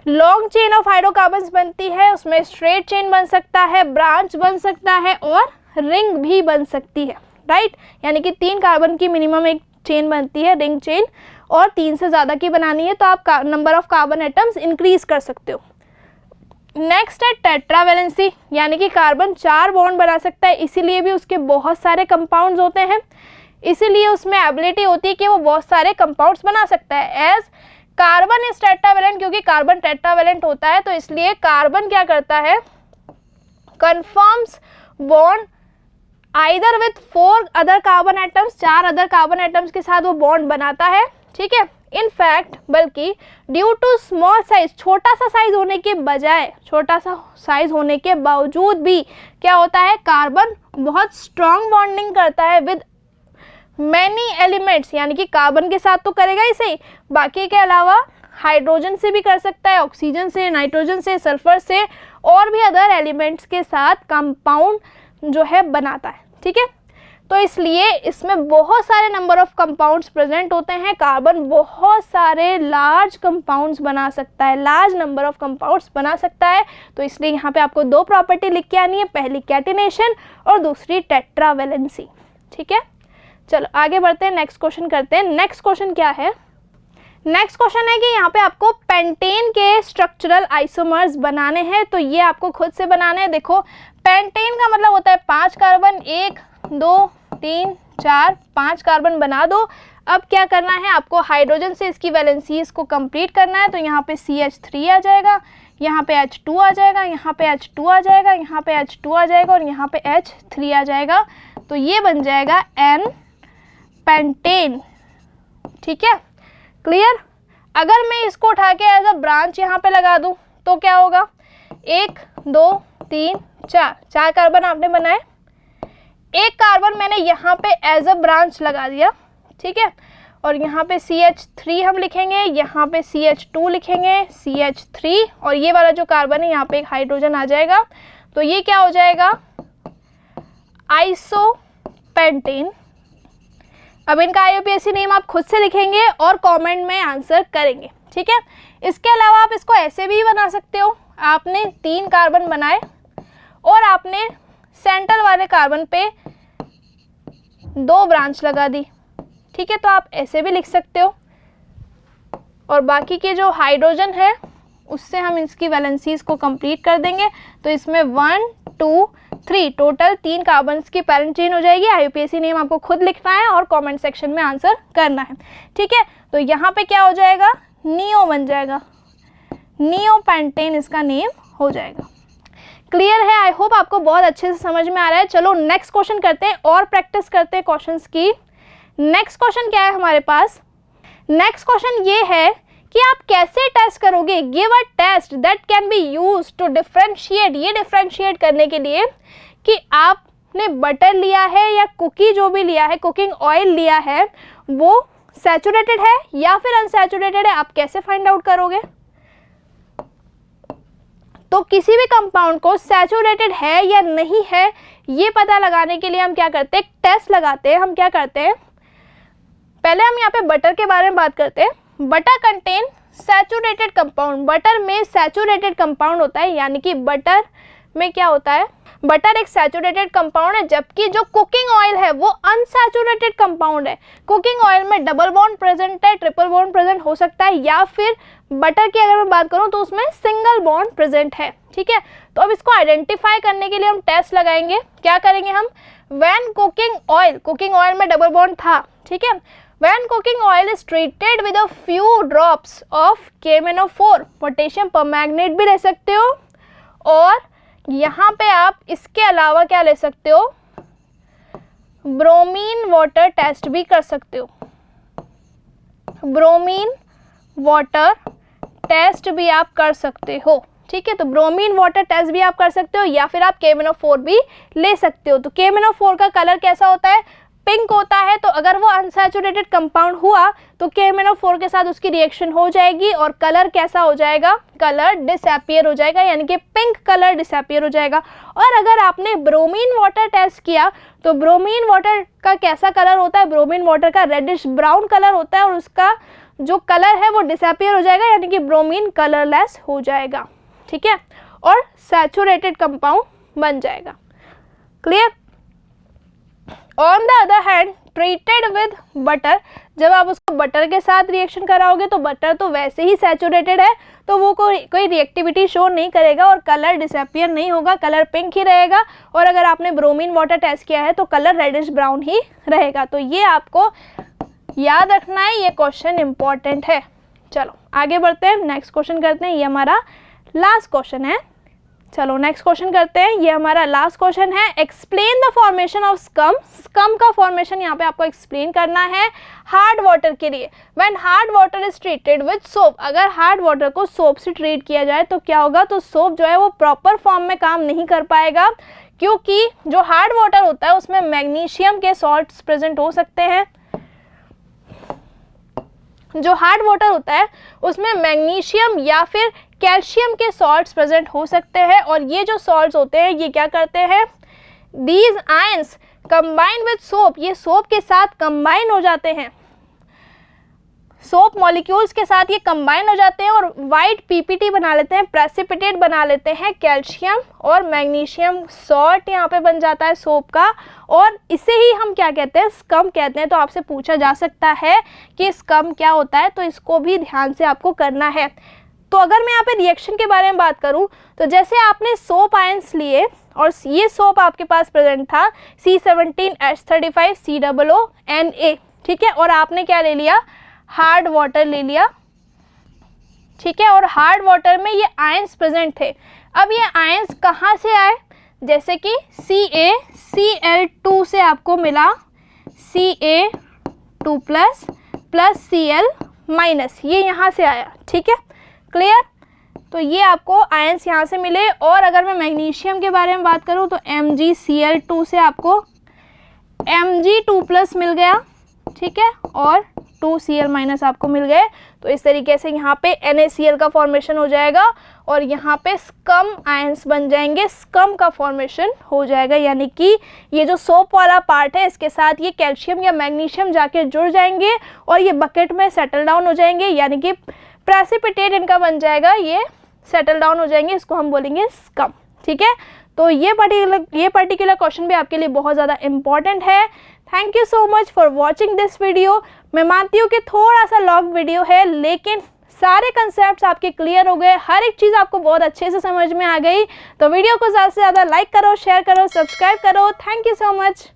लॉन्ग चेन ऑफ हाइड्रोकार्बन्स बनती है, उसमें स्ट्रेट चेन बन सकता है, ब्रांच बन सकता है और रिंग भी बन सकती है, राइट। यानी कि 3 कार्बन की मिनिमम एक चेन बनती है, रिंग चेन, और 3 से ज़्यादा की बनानी है तो आप number of carbon atoms increase कर सकते हो। नेक्स्ट है टेट्रावैलेंसी, यानी कि कार्बन 4 बॉन्ड बना सकता है, इसीलिए भी उसके बहुत सारे कंपाउंड्स होते हैं, इसीलिए उसमें एबिलिटी होती है कि वो बहुत सारे कंपाउंड्स बना सकता है। एज कार्बन इज टेट्रावैलेंट, क्योंकि कार्बन टेट्रावैलेंट होता है तो इसलिए कार्बन क्या करता है, confirms bond either with 4 other carbon atoms, 4 other carbon atoms के साथ वो बॉन्ड बनाता है, ठीक है। इनफैक्ट बल्कि ड्यू टू स्मॉल साइज, छोटा सा साइज होने के बजाय, छोटा सा साइज होने के बावजूद भी क्या होता है, कार्बन बहुत स्ट्रॉन्ग बॉन्डिंग करता है विद मैनी एलिमेंट्स, यानी कि कार्बन के साथ तो करेगा ही सही, बाकी के अलावा हाइड्रोजन से भी कर सकता है, ऑक्सीजन से, नाइट्रोजन से, सल्फर से और भी अदर एलिमेंट्स के साथ कंपाउंड जो है बनाता है, ठीक है। तो इसलिए इसमें बहुत सारे नंबर ऑफ कंपाउंड्स प्रेजेंट होते हैं। कार्बन बहुत सारे लार्ज कंपाउंड्स बना सकता है, लार्ज नंबर ऑफ कंपाउंड्स बना सकता है। तो इसलिए यहाँ पे आपको 2 प्रॉपर्टी लिख के आनी है, पहली कैटिनेशन और दूसरी टेट्रावैलेंसी, ठीक है। चलो आगे बढ़ते हैं, नेक्स्ट क्वेश्चन करते हैं। नेक्स्ट क्वेश्चन क्या है, नेक्स्ट क्वेश्चन है कि यहाँ पे आपको पेंटेन के स्ट्रक्चरल आइसोमर्स बनाने हैं, तो ये आपको खुद से बनाने हैं। देखो पेंटेन का मतलब होता है 5 कार्बन, 1 2 3 4 5 कार्बन बना दो। अब क्या करना है आपको, हाइड्रोजन से इसकी वैलेंसीज को कंप्लीट करना है। तो यहाँ पे CH3 आ जाएगा, यहाँ पे H2 आ जाएगा, यहाँ पे H2 आ जाएगा, यहाँ पे H2 आ जाएगा और यहाँ पे H3 आ जाएगा। तो ये बन जाएगा N पेंटेन, ठीक है, क्लियर। अगर मैं इसको उठा के एज अ ब्रांच यहाँ पे लगा दूँ तो क्या होगा, 1 2 3 4 कार्बन आपने बनाए, एक कार्बन मैंने यहाँ पे एज अ ब्रांच लगा दिया, ठीक है। और यहाँ पे CH3 हम लिखेंगे, यहाँ पे CH2 लिखेंगे, CH3 और ये वाला जो कार्बन है यहाँ पे एक हाइड्रोजन आ जाएगा। तो ये क्या हो जाएगा, आइसोपेंटेन। अब इनका IUPAC नेम आप खुद से लिखेंगे और कमेंट में आंसर करेंगे, ठीक है। इसके अलावा आप इसको ऐसे भी बना सकते हो, आपने 3 कार्बन बनाए और आपने सेंटर वाले कार्बन पे 2 ब्रांच लगा दी, ठीक है। तो आप ऐसे भी लिख सकते हो और बाकी के जो हाइड्रोजन है उससे हम इसकी वैलेंसीज को कंप्लीट कर देंगे। तो इसमें 1 2 3 टोटल 3 कार्बन्स की पैरेंट चेन हो जाएगी। IUPAC नेम आपको खुद लिखना है और कमेंट सेक्शन में आंसर करना है, ठीक है। तो यहाँ पे क्या हो जाएगा, नियो बन जाएगा, नियो पेंटेन इसका नेम हो जाएगा। क्लियर है, आई होप आपको बहुत अच्छे से समझ में आ रहा है। चलो नेक्स्ट क्वेश्चन करते हैं और प्रैक्टिस करते हैं क्वेश्चंस की। नेक्स्ट क्वेश्चन क्या है हमारे पास, नेक्स्ट क्वेश्चन ये है कि आप कैसे टेस्ट करोगे, give a test that can be used to differentiate, ये डिफरेंशिएट करने के लिए कि आपने बटर लिया है या कुकी जो भी लिया है, कुकिंग ऑयल लिया है, वो सैचुरेटेड है या फिर अनसैचुरेटेड है, आप कैसे फाइंड आउट करोगे। तो किसी भी कंपाउंड को सैचुरेटेड है या नहीं है ये पता लगाने के लिए हम क्या करते हैं, टेस्ट लगाते हैं। हम क्या करते हैं, पहले हम यहाँ पे बटर के बारे में बात करते हैं। Butter contain saturated compound, butter में सैचुरेटेड कंपाउंड होता है, यानी कि बटर में क्या होता है, बटर एक सैचुरेटेड कंपाउंड है, जबकि जो कुकिंग ऑयल है वो अनसैचुरेटेड कंपाउंड है। कुकिंग ऑयल में डबल बॉन्ड प्रेजेंट है, ट्रिपल बॉन्ड प्रेजेंट हो सकता है, या फिर बटर की अगर मैं बात करूं तो उसमें सिंगल बॉन्ड प्रेजेंट है। ठीक है, तो अब इसको आइडेंटिफाई करने के लिए हम टेस्ट लगाएंगे। क्या करेंगे हम, व्हेन कुकिंग ऑयल में डबल बॉन्ड था, ठीक है, when cooking oil is treated with a few drops of KMnO4, potassium permanganate भी ले सकते हो, और यहाँ पे आप इसके अलावा क्या ले सकते हो, ब्रोमीन वाटर टेस्ट भी कर सकते हो, ब्रोमीन वाटर टेस्ट भी आप कर सकते हो। ठीक है, तो ब्रोमीन वाटर टेस्ट भी आप कर सकते हो, या फिर आप KMnO4 भी ले सकते हो। तो KMnO4 का कलर कैसा होता है, पिंक होता है। तो अगर वो अनसैचुरेटेड कंपाउंड हुआ तो KMnO4 के साथ उसकी रिएक्शन हो जाएगी और कलर कैसा हो जाएगा, कलर डिसअपियर हो जाएगा, यानी कि पिंक कलर डिसअपियर हो जाएगा। और अगर आपने ब्रोमीन वाटर टेस्ट किया तो ब्रोमीन वाटर का कैसा कलर होता है, ब्रोमीन वाटर का रेडिश ब्राउन कलर होता है, और उसका जो कलर है वो डिसअपियर हो जाएगा, यानी कि ब्रोमीन कलरलेस हो जाएगा। ठीक है, और सैचुरेटेड कंपाउंड बन जाएगा। Clear. On the other hand treated with butter, जब आप उसको बटर के साथ रिएक्शन कराओगे तो बटर तो वैसे ही सैचुरेटेड है, तो वो कोई रिएक्टिविटी शो नहीं करेगा और कलर डिसअपियर नहीं होगा, कलर पिंक ही रहेगा। और अगर आपने ब्रोमीन वाटर टेस्ट किया है तो कलर रेडिश ब्राउन ही रहेगा। तो ये आपको याद रखना है, ये क्वेश्चन इंपॉर्टेंट है। चलो आगे बढ़ते हैं, नेक्स्ट क्वेश्चन करते हैं, ये हमारा लास्ट क्वेश्चन है। चलो नेक्स्ट क्वेश्चन करते हैं, ये हमारा लास्ट क्वेश्चन है। Explain the formation of scum. Scum का फॉर्मेशन यहाँ पे आपको एक्सप्लेन करना है हार्ड वाटर के लिए। When hard water is treated with soap, अगर हार्ड वाटर को सोप से ट्रीट किया जाए तो क्या होगा, तो सोप जो है वो प्रॉपर फॉर्म में काम नहीं कर पाएगा, क्योंकि जो हार्ड वाटर होता है उसमें मैग्नीशियम के सॉल्ट्स प्रेजेंट हो सकते हैं। जो हार्ड वाटर होता है उसमें मैग्नीशियम या फिर कैल्शियम के सॉल्ट्स प्रेजेंट हो सकते हैं, और ये जो सॉल्ट्स होते हैं ये क्या करते हैं, these ions combine with soap, ये सोप के साथ कंबाइन हो जाते हैं, सोप मॉलिक्यूल्स के साथ ये कंबाइन हो जाते हैं और वाइट PPT बना लेते हैं, प्रेसिपिटेट बना लेते हैं, कैल्शियम और मैग्नीशियम सॉल्ट यहाँ पे बन जाता है सोप का, और इसे ही हम क्या कहते हैं, स्कम कहते हैं। तो आपसे पूछा जा सकता है कि स्कम क्या होता है, तो इसको भी ध्यान से आपको करना है। तो अगर मैं यहाँ पे रिएक्शन के बारे में बात करूँ तो जैसे आपने सोप आयंस लिए और ये सोप आपके पास प्रेजेंट था C17H35 COO Na, ठीक है, और आपने क्या ले लिया, हार्ड वाटर ले लिया। ठीक है, और हार्ड वाटर में ये आयंस प्रेजेंट थे। अब ये आयंस कहाँ से आए, जैसे कि CaCl2 से आपको मिला Ca2 प्लस Cl-, ये यहाँ से आया। ठीक है, क्लियर। तो ये आपको आयंस यहाँ से मिले। और अगर मैं मैग्नीशियम के बारे में बात करूँ तो MgCl2 से आपको Mg2+ मिल गया, ठीक है, और 2Cl- आपको मिल गए। तो इस तरीके से यहाँ पे NaCl का फॉर्मेशन हो जाएगा और यहाँ पे स्कम आयंस बन जाएंगे, स्कम का फॉर्मेशन हो जाएगा, यानी कि ये जो सोप वाला पार्ट है इसके साथ ये कैल्शियम या मैग्नीशियम जाके जुड़ जाएंगे और ये बकेट में सेटल डाउन हो जाएंगे, यानी कि प्रेसिपिटेट इनका बन जाएगा, ये सेटल डाउन हो जाएंगे, इसको हम बोलेंगे स्कम। ठीक है, तो ये पर्टिकुलर क्वेश्चन भी आपके लिए बहुत ज़्यादा इम्पॉर्टेंट है। Thank you so much for watching this video. मैं मानती हूँ कि थोड़ा सा लॉन्ग वीडियो है, लेकिन सारे कंसेप्ट्स आपके क्लियर हो गए, हर एक चीज़ आपको बहुत अच्छे से समझ में आ गई। तो वीडियो को ज़्यादा से ज़्यादा लाइक करो, शेयर करो, सब्सक्राइब करो। Thank you so much.